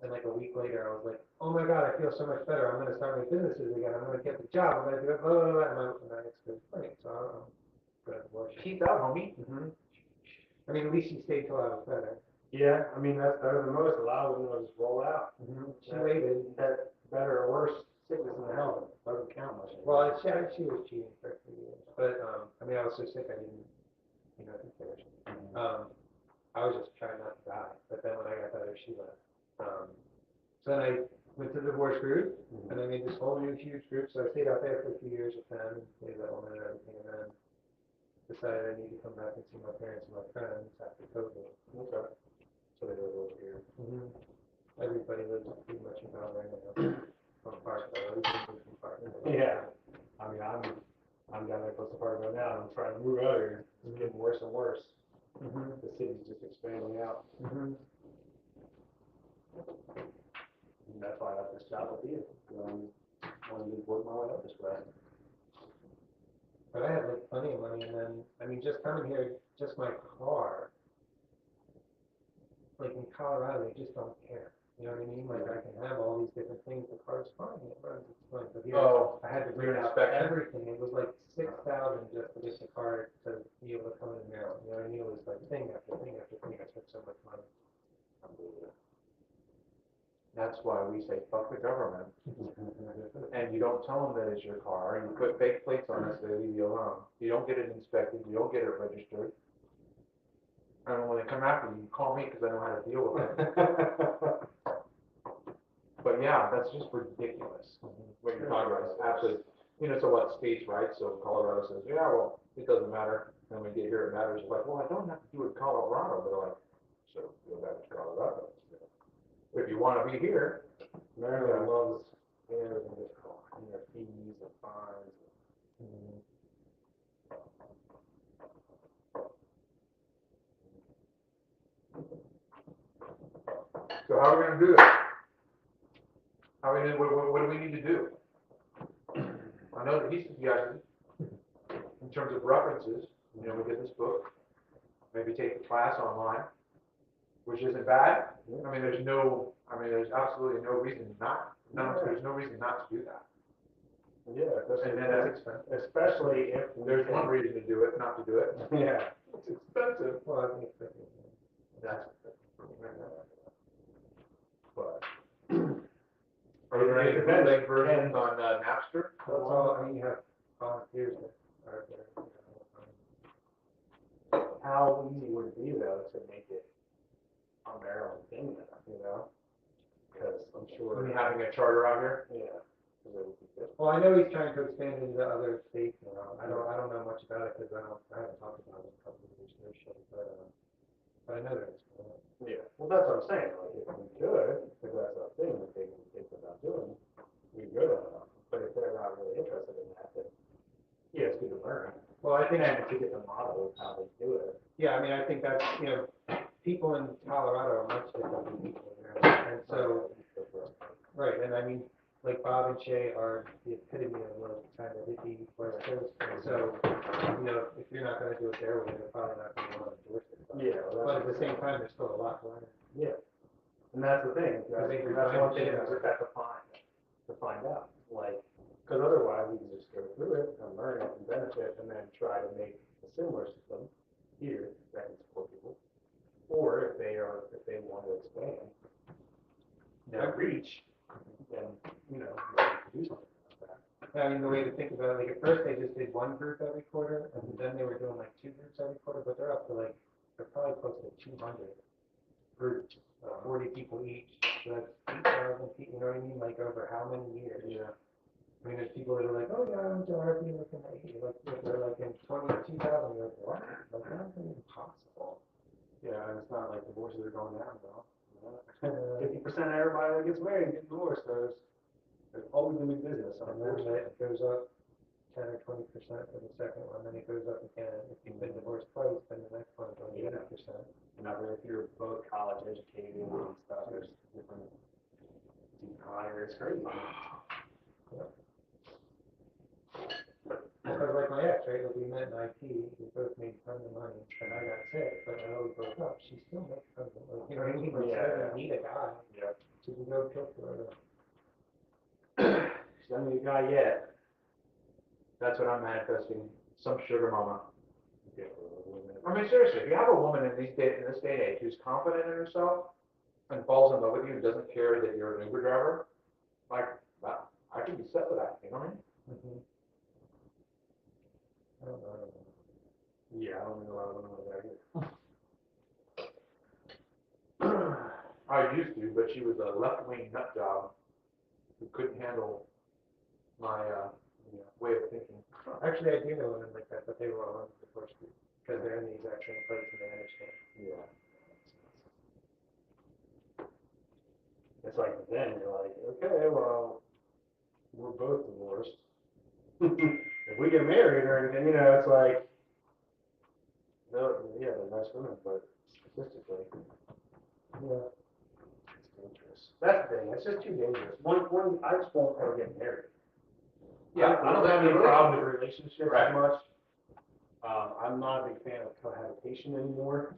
S3: And like a week later, I was like, oh my God, I feel so much better. I'm gonna start my businesses again. I'm gonna get the job. I'm gonna do it. Blah, blah, blah. And my ex goes, great. So I'm gonna work.
S4: Keep that, homie.
S3: Mm-hmm. I mean, at least she stayed till I was better.
S5: Yeah, I mean, that's better than most. A lot of them will just roll out.
S3: Mm-hmm. She
S5: That-
S3: waited.
S5: That better or worse sickness in the hell doesn't count much.
S3: Well, she was cheating for a few years, but I mean, I was so sick I didn't, consider. I was just trying not to die, but then when I got better, she left. So then I went to the divorce group, and I made this whole new huge group. So I stayed out there for a few years with them, and stayed that woman and everything, and then decided I need to come back and see my parents and my friends after COVID.
S5: Okay. So they live over here.
S3: Mm-hmm. Everybody lives pretty much in Mount right now. From Parkville, everything from Parkville.
S5: Yeah. I mean, I'm down there close to Parkville now, and I'm trying to move out here. It's getting worse and worse. The city's just expanding out. And that's why I got this job with you. Wanted to work my way up this way.
S3: But I had like plenty of money, and then, I mean, just coming here, just my car, like in Colorado, they just don't care. You know what I mean? Like, I can have all these different things, the car's fine, it runs, it's fine, but here, I had to bring out everything, it was like 6,000 just to get the car to be able to come in Maryland, you know what I mean? It was like thing after thing after thing, I spent so much money.
S4: That's why we say fuck the government. And you don't tell them that it's your car, you put fake plates on it so they leave you alone. You don't get it inspected, you don't get it registered. And when they come after you, you call me because I know how to deal with it. But yeah, that's just ridiculous. What you're talking about is absolutely, you know, so what, states' rights, so Colorado says, yeah, well, it doesn't matter. And when we get here, it matters. You're like, well, I don't have to do it in Colorado. They're like, so go back to Colorado. If you want to be here,
S5: Maryland loves everything that's called, and their fees and fines.
S4: so how are we going to do it? What do we need to do? I know that he suggested, in terms of references, you know, we get this book, maybe take a class online, which isn't bad. I mean, there's absolutely no reason there's no reason not to do that.
S5: Yeah,
S4: And then that's expensive.
S5: especially if
S4: There's one reason to do it, not to do it.
S5: Yeah, it's expensive.
S3: Well, I think it's,
S4: That's.
S5: But
S4: Are there any bootleg versions on Napster?
S3: that's all, I mean, you have volunteers that are there.
S5: how easy would it be though to make it a Maryland thing, you know? Because I'm sure.
S4: When you're having a charter out here?
S5: Yeah. 'Cause it would be good.
S3: Well, I know he's trying to expand into other states now. I don't know much about it because I haven't talked about it in a couple of years, no shit, but I know that it's going on.
S5: Yeah, well, that's what I'm saying, like, if we could, if that's a thing that they can think about doing, we could, but if they're not really interested in that, then, yeah, it's good to learn.
S3: Well, I think,
S5: And to get the model of how they do it.
S3: yeah, I mean, I think that's, you know, people in Colorado are much different than people in Maryland. And so, right, and I mean, like Bob and Shay are the epitome of like kind of hippie West Coast. And so, you know, if you're not gonna do it their way, they're probably not gonna want to endorse it.
S5: Yeah, well,
S3: But at the same time, there's still a lot to learn.
S5: yeah, and that's the thing,
S3: I think
S5: that's one thing
S3: shit
S5: that we have to find out, like, because otherwise we can just go through it and learn it and benefit, and then try to make a similar system here that can support people. Or if they want to expand their reach, then, you know, we can do something like that.
S3: I mean, the way to think about it, like at first they just did one group every quarter, and then they were doing like 2 groups every quarter, but they're up to like, they're probably close to 200 groups, 40 people each, so that's 8,000 people, you know what I mean, like over how many years?
S5: Yeah.
S3: I mean, there's people that are like, oh yeah, I'm to RP looking at you, like, they're like in 20,000, you're like, what? Like, that's impossible.
S5: Yeah, and it's not like divorces are going down, though. 50% of everybody that gets married gets divorced, so there's always a new business.
S3: And then it goes up 10 or 20% for the second one, then it goes up again. If you've been divorced twice, then the next one goes 80%.
S5: And if you're both college educated and stuff, there's different higher, it's crazy.
S3: Because like my ex, right, like we met in IT, we both made tons of money, and I got sick, but I always broke up. She still makes tons of money, you know what I mean? Like, she doesn't need a guy.
S5: Yeah.
S3: She can go kill for her.
S5: She's not a guy yet.
S4: That's what I'm manifesting, some sugar mama.
S5: Yeah.
S4: I mean, seriously, if you have a woman in this day and age who's confident in herself and falls in love with you and doesn't care that you're an Uber driver, like, that, I could be set with that, you know what I mean?
S3: Mm-hmm. I don't know.
S5: Yeah, I don't know a lot of women like that either.
S4: I used to, but she was a left-wing nut job who couldn't handle my way of thinking.
S3: Actually, I do know women like that, but they were all under the first group, because they're in the exact same place and they understand.
S5: Yeah. It's like, then you're like, okay, well, we're both divorced. If we get married or anything, you know, it's like, No, yeah, they're nice women, but statistically,
S3: Yeah.
S5: it's dangerous. That's the thing. It's just too dangerous. One, I just won't ever get married.
S4: Yeah,
S5: I don't have any problem with relationships
S4: Right.
S5: as much. I'm not a big fan of cohabitation anymore.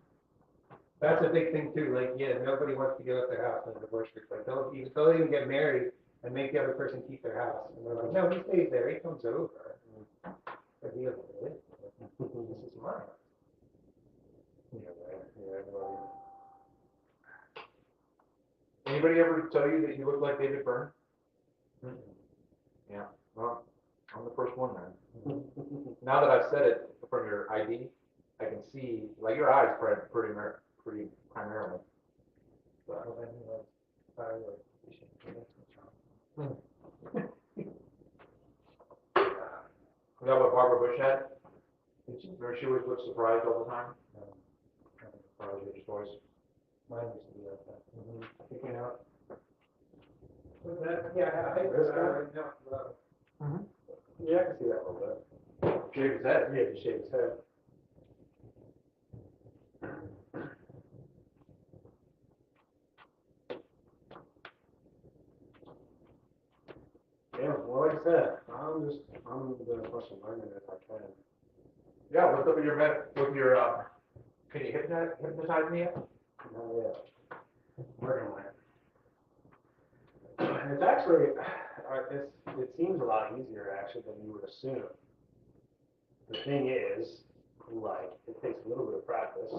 S3: That's a big thing too, like, yeah, nobody wants to give up their house in a divorce group, like, they'll even get married and make the other person keep their house, and they're like, no, he stays there, he comes over. But he doesn't really, this is mine.
S5: Yeah, right. Yeah, everybody.
S4: Anybody ever tell you that you look like David Byrne?
S5: Mm-mm.
S4: Well, I'm the first one then. Now that I've said it from your ID, I can see, like, your eyes pretty primarily. But,
S3: Well, then he was, like, we should do this, what's wrong?
S4: is that what Barbara Bush had? Remember she always looked surprised all the time? Surprised at your choice.
S3: Mine used to be like that.
S5: Picking out.
S3: But that, yeah,
S5: This guy?
S3: no,
S5: Yeah, I can see that a little bit.
S4: Shave his head.
S5: Yeah, just shave his head. Yeah, well, like I said, I'm doing as much learning as I can.
S4: Yeah, with your, can you hypnotize me yet?
S5: Not yet. Working on it. And it's actually, it seems a lot easier actually than you would assume. The thing is, like, it takes a little bit of practice,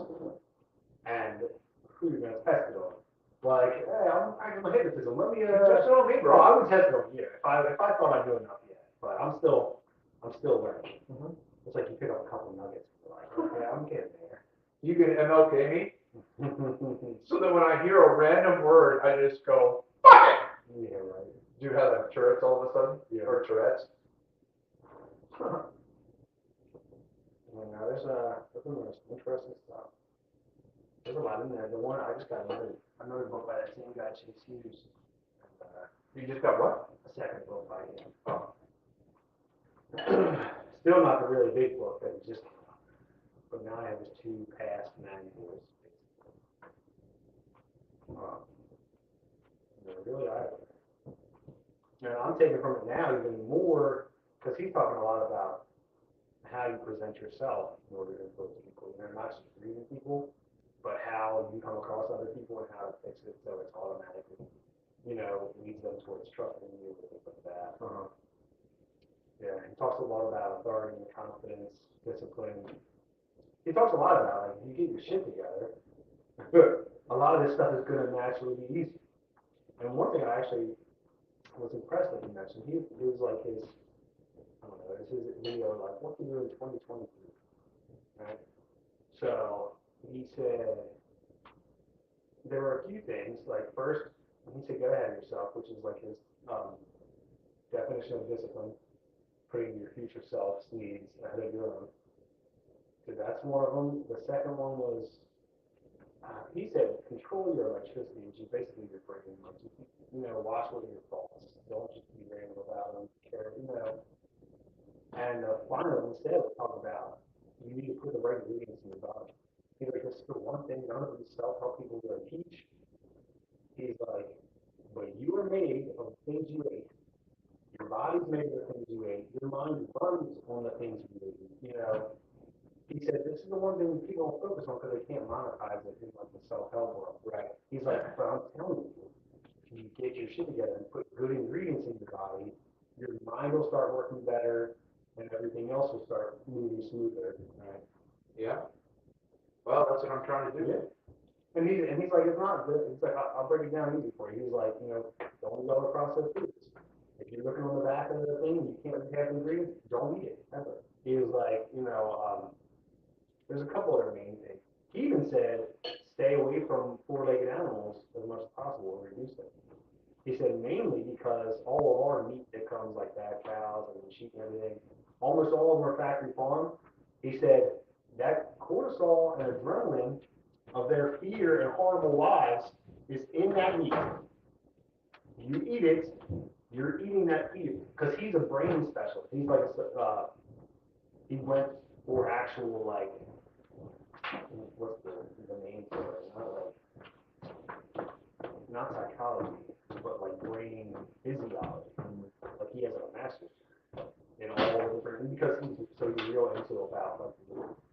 S5: and who you gonna test it on? Like, hey, I'm a hypnotism. Let me
S4: Test it on me,
S5: bro.
S4: bro.
S5: I would test it on you if I thought I knew enough yet, but I'm still learning. It's like you pick up a couple nuggets, and you're like, okay, I'm getting there.
S4: You can MLK me, so that when I hear a random word, I just go, fuck it!
S5: Yeah, right.
S4: Do you have like Tourette's all of a sudden?
S5: Yeah.
S4: Or Tourette's?
S5: Yeah, there's some interesting stuff. There's a lot in there. The one I just got another book by that same guy, Chase Hughes. And,
S4: You just got what?
S5: a second book by him.
S4: Oh.
S5: Still not the really big book that he just came out. But now I have his two past manuals. They're really eye-opening. And I'm taking from it now even more, because he's talking a lot about how you present yourself in order to influence people. You know, not just reading people, but how you come across other people and how to fix it so it's automatically, leads them towards trusting you and things like that. Yeah, he talks a lot about authority and confidence, discipline. He talks a lot about, like, if you get your shit together, a lot of this stuff is going to naturally be easy. And one thing I actually was impressed that he mentioned, he was like his, I don't know, it's his video, like, what can you do in 2023, right? So he said, there were a few things, like, first, he said, get ahead of yourself, which is like his definition of discipline, putting your future self's needs ahead of your own. So that's one of them. The second one was, he said, control your electricity, which is basically your brain. Like, watch what are your thoughts. Don't just be random about them. Care, And finally, instead, we talk about you need to put the right ingredients in your body. He's like, this is the one thing none of these self-help people really teach. He's like, but you are made of things you ate. Your body's made of the things you ate. Your mind runs on the things you ate. He said, this is the one thing people don't focus on because they can't monetize it in like the self-help world. Right. He's like, but I'm telling you, if you get your shit together and put good ingredients in your body, your mind will start working better and everything else will start moving smoother. Right.
S4: Yeah. Well, that's what I'm trying to do.
S5: Yeah. And he's like, it's not good. He's like, I'll break it down easy for you. He's like, don't go to processed foods. If you're looking on the back of the thing, you can't have ingredients, don't eat it, ever. He was like, there's a couple other main things. He even said, stay away from four-legged animals as much as possible and reduce it. He said mainly because all of our meat that comes like that, cows and sheep and everything, almost all of them are factory farm. He said that cortisol and adrenaline of their fear and horrible lives is in that meat. You eat it, you're eating that fear. Because he's a brain specialist. He's like, he went for actual, like, not psychology, but like brain physiology. Like he has a master's in all the different, because he's real into about like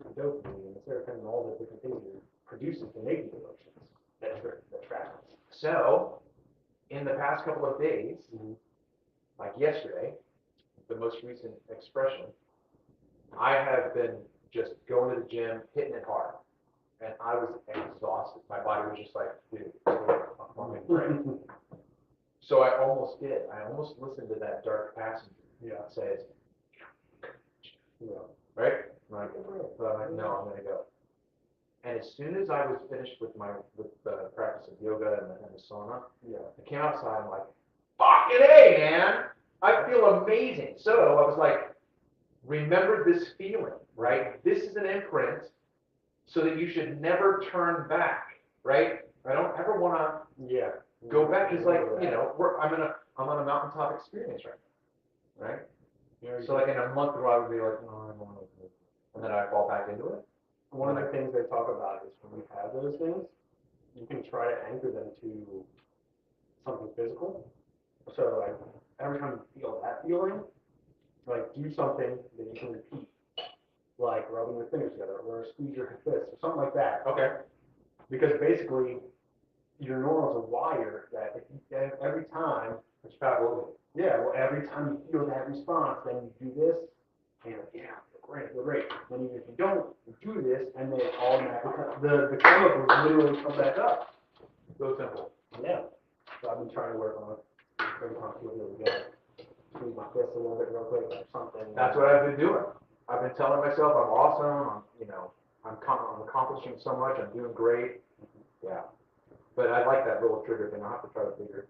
S5: the dopamine and the serotonin and all the different things he produces to make these emotions that track us.
S4: So, in the past couple of days, like yesterday, the most recent expression, I have been just going to the gym, hitting it hard. And I was exhausted. My body was just like, dude, I'm fucking great. So I almost did. I almost listened to that dark passenger. Says, right? I'm like, but I'm like, no, I'm gonna go. And as soon as I was finished with the practice of yoga and the sauna, I came outside. I'm like, fucking A, man! I feel amazing. So I was like, remember this feeling, right? This is an imprint, so that you should never turn back, right? I don't ever want to go back. It's like, I'm on a mountaintop experience right now, right? So like in a month or I would be like, no, I don't want to do it. And then I fall back into it.
S5: One of the things they talk about is when you have those things, you can try to anchor them to something physical. So like every time you feel that feeling, like do something that you can repeat, like rubbing your fingers together or squeeze your fist or something like that.
S4: Okay.
S5: Because basically your neurons are wired that if you, every time,
S4: It's Pavlovian.
S5: every time you feel that response, then you do this, and you're great, you're great. Then even if you don't, you do this, and then it automatically, the chemicals literally come back up.
S4: So simple.
S5: Yeah. So I've been trying to work on it. Every time I feel really good, squeeze my fist a little bit real quick or something.
S4: That's what I've been doing. I've been telling myself I'm awesome. I'm accomplishing so much. I'm doing great. Yeah. But I like that little trigger thing. I'll have to try to figure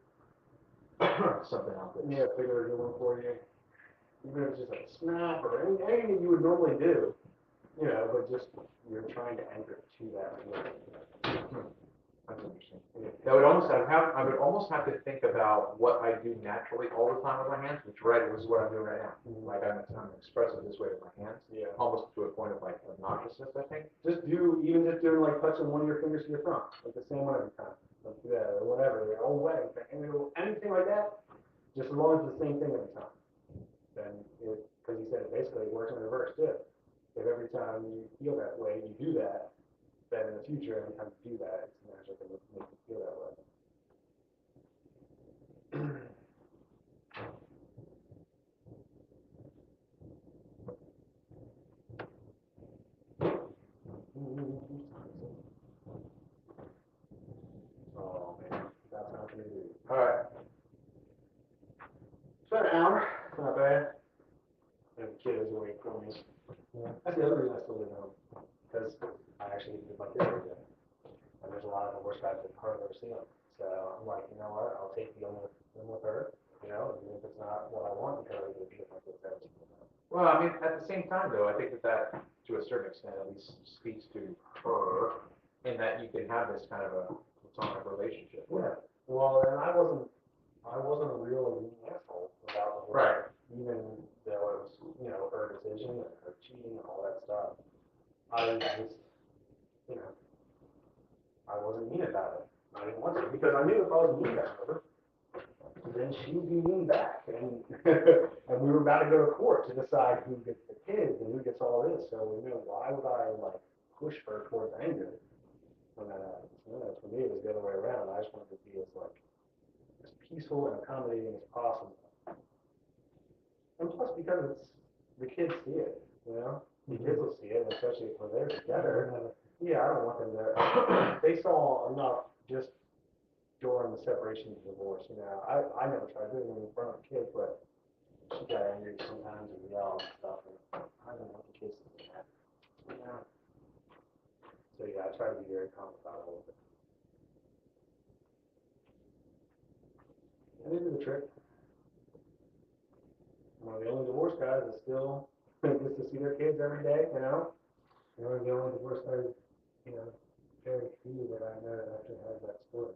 S4: something out.
S5: Figure a good one for you. Even if it's just like a snap or anything you would normally do, but just you're trying to anchor to that feeling.
S4: That's interesting. That would almost I would almost have to think about what I do naturally all the time with my hands, which is what I'm doing right now. Like I'm expressive this way with my hands.
S5: Yeah.
S4: Almost to a point of like obnoxiousness, I think.
S5: Just doing like touching one of your fingers to your thumb, like the same one every time. Like that or whatever, your old wedding thing, anything like that, just as long as it's the same thing every time. Then because he said it basically works in reverse too. If every time you feel that way, you do that, then in the future, every time you do that, it's naturally going to make you feel that way. Oh man, that's not going to do.
S4: All right.
S5: It's about an hour, not bad. And the kid is awake for me. That's the other reason I still live at home, because I actually get my kid every day. And there's a lot of the worst guys that hardly ever see them. So I'm like, you know what, I'll take them with her, even if it's not what I want, because I get to get my kids every single time.
S4: Well, I mean, at the same time, though, I think that to a certain extent at least speaks to her, in that you can have this kind of a platonic relationship.
S5: Yeah. Well, and I wasn't a real asshole about the
S4: Right.
S5: Even though it was, her decision and her cheating and all that stuff. I just, I wasn't mean about it. I didn't want to, because I knew if I was mean about her, then she would be mean back, and and we were about to go to court to decide who gets the kids and who gets all this. So why would I push her towards anger when that happens? For me, it was the other way around. I just wanted to be as peaceful and accommodating as possible. And plus, because the kids see it, the kids will see it, especially if we're there together. Yeah, I don't want them to. They saw enough just during the separation and divorce. I never tried doing it in front of the kids, but she got angry sometimes and yelled and stuff. And I don't want the kids to do that. So yeah, I try to be very calm about all of it. And they do the trick. One of the only divorced guys that still gets to see their kids every day, One of the only divorced guys, very few that I know that actually has that story.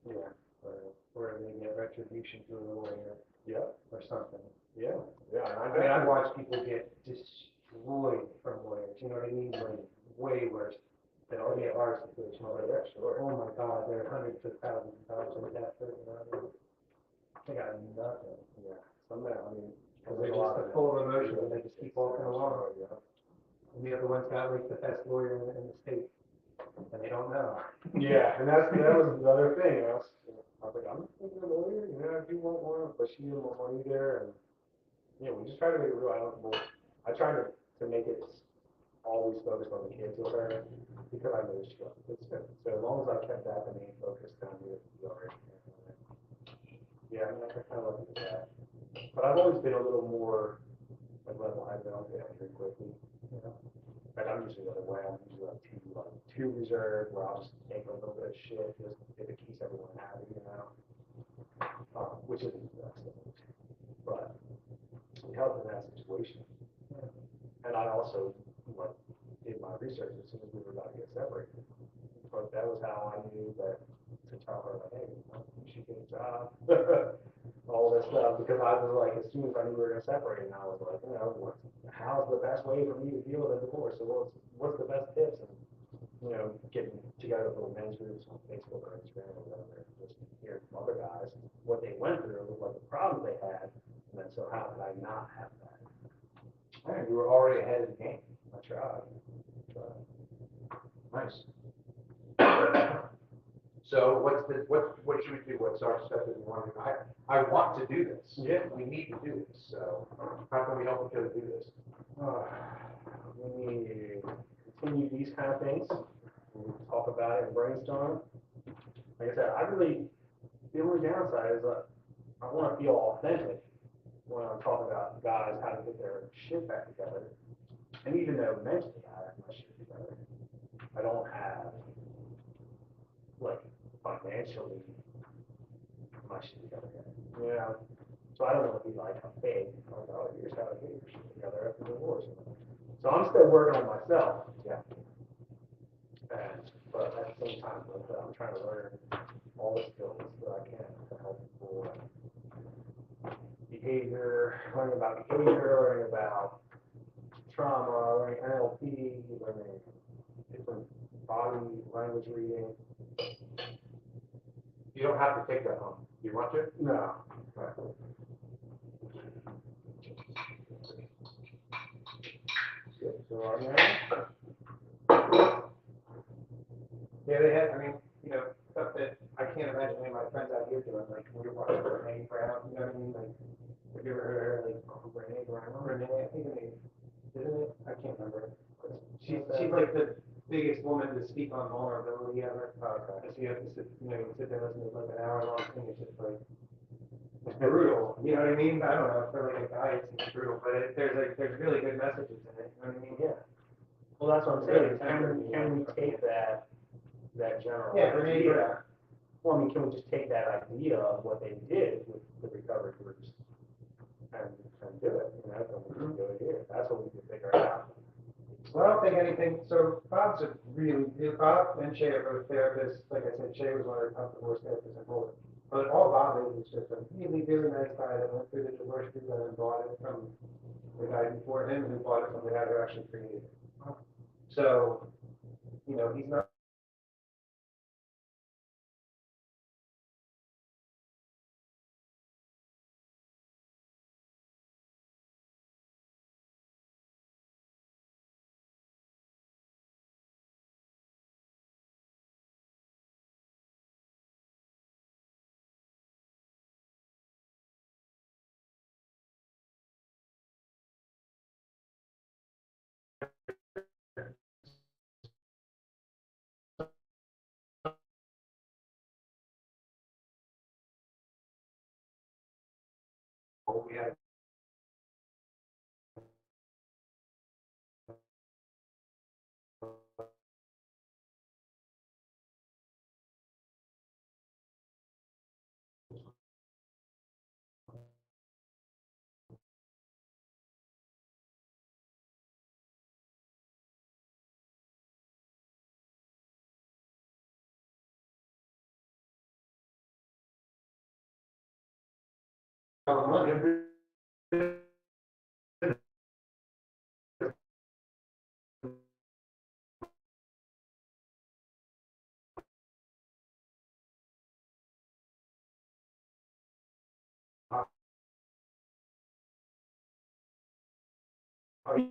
S5: Yeah. Or they get retribution through a lawyer. Yeah. Or something. Yeah. Yeah. I mean, I've watched people get destroyed from lawyers. You know what I mean? Like way worse. The ODR situation over there, sure. Oh my God, there are hundreds of thousands of dollars in that person. They got nothing. Yeah, some of that, I mean,
S3: Because they're just full of emotion, and they just keep walking along.
S5: Yeah.
S3: And the other one's got like the best lawyer in the state, and they don't know.
S5: Yeah, and that was the other thing. I was like, I'm thinking of a lawyer, you know, I do want one, but she didn't want one either. And we just try to make it real amicable. I try to make it always focused on the kids with her because I know she got it's good. So as long as I kept that the main focus, then we already. Yeah, I mean, I kind of look at that. But I've always been a little more like level-headed. I don't get angry quickly. You know? Like I'm usually the other way. I'm usually too reserved, where I'll just take a little bit of shit just if it keeps everyone happy, you know. Which isn't the best thing, but it helped in that situation. And I also did my research as soon as we were about to get separated. But that was how I knew that to tell her, like, hey, you should get a job, all this stuff, because I was like, as soon as I knew we were gonna separate, and I was like, how's the best way for me to deal with a divorce? So what's the best tips? And getting together with little men's groups on Facebook or Instagram or whatever, just hearing from other guys what they went through, what the problems they had, and then so how could I not have that? Man, you were already ahead of the game. I tried.
S4: Nice. So what should we do? What's our step that we want to do? I want to do this.
S5: Yeah.
S4: We need to do this. So how can we help each other do this?
S5: We continue these kind of things. We talk about it and brainstorm. Like I said, the only downside is I want to feel authentic when I'm talking about guys how to get their shit back together. And even though mentally I have my shit together, I don't have financially my shit together yet. So I don't want to be like a fake. Like, oh, here's how to get your shit together after divorce. So I'm still working on myself. Yeah. But at the same time, I'm trying to learn all the skills that I can to help people. Behavior, learning about behavior, learning about trauma, learning NLP, learning different body language reading.
S4: You don't have to take that home. Do you want to?
S5: No.
S4: Right.
S5: So are you?
S3: Yeah, they have, I mean, stuff that I can't imagine any of my friends out here doing, like, we were watching Renee Brown, you know what I mean? Like, have you ever heard of her, like, Renee Brown? Renee, I think her name, isn't it? I can't remember. She's like the biggest woman to speak on vulnerability ever. Okay. So you have to sit, you sit there and listen to like an hour-long thing, it's just like, it's brutal, you know what I mean? I don't know, for like a guy, it seems brutal, but there's really good messages in it, you know what I mean?
S5: Yeah. Well, that's what I'm saying. Can we take that general idea? Well, I mean, can we just take that idea of what they did with the recovery groups and do it? And we can do it here. That's what we can figure out.
S3: Well, I don't think anything, so Bob and Shay are both therapists. Like I said, Shay was one of the top divorce therapists in Boulder. But all Bob is just a really, really nice guy that went through the divorce group and bought it from the guy before him who bought it from the guy who actually created it. So, he's not. We had money. When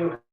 S3: you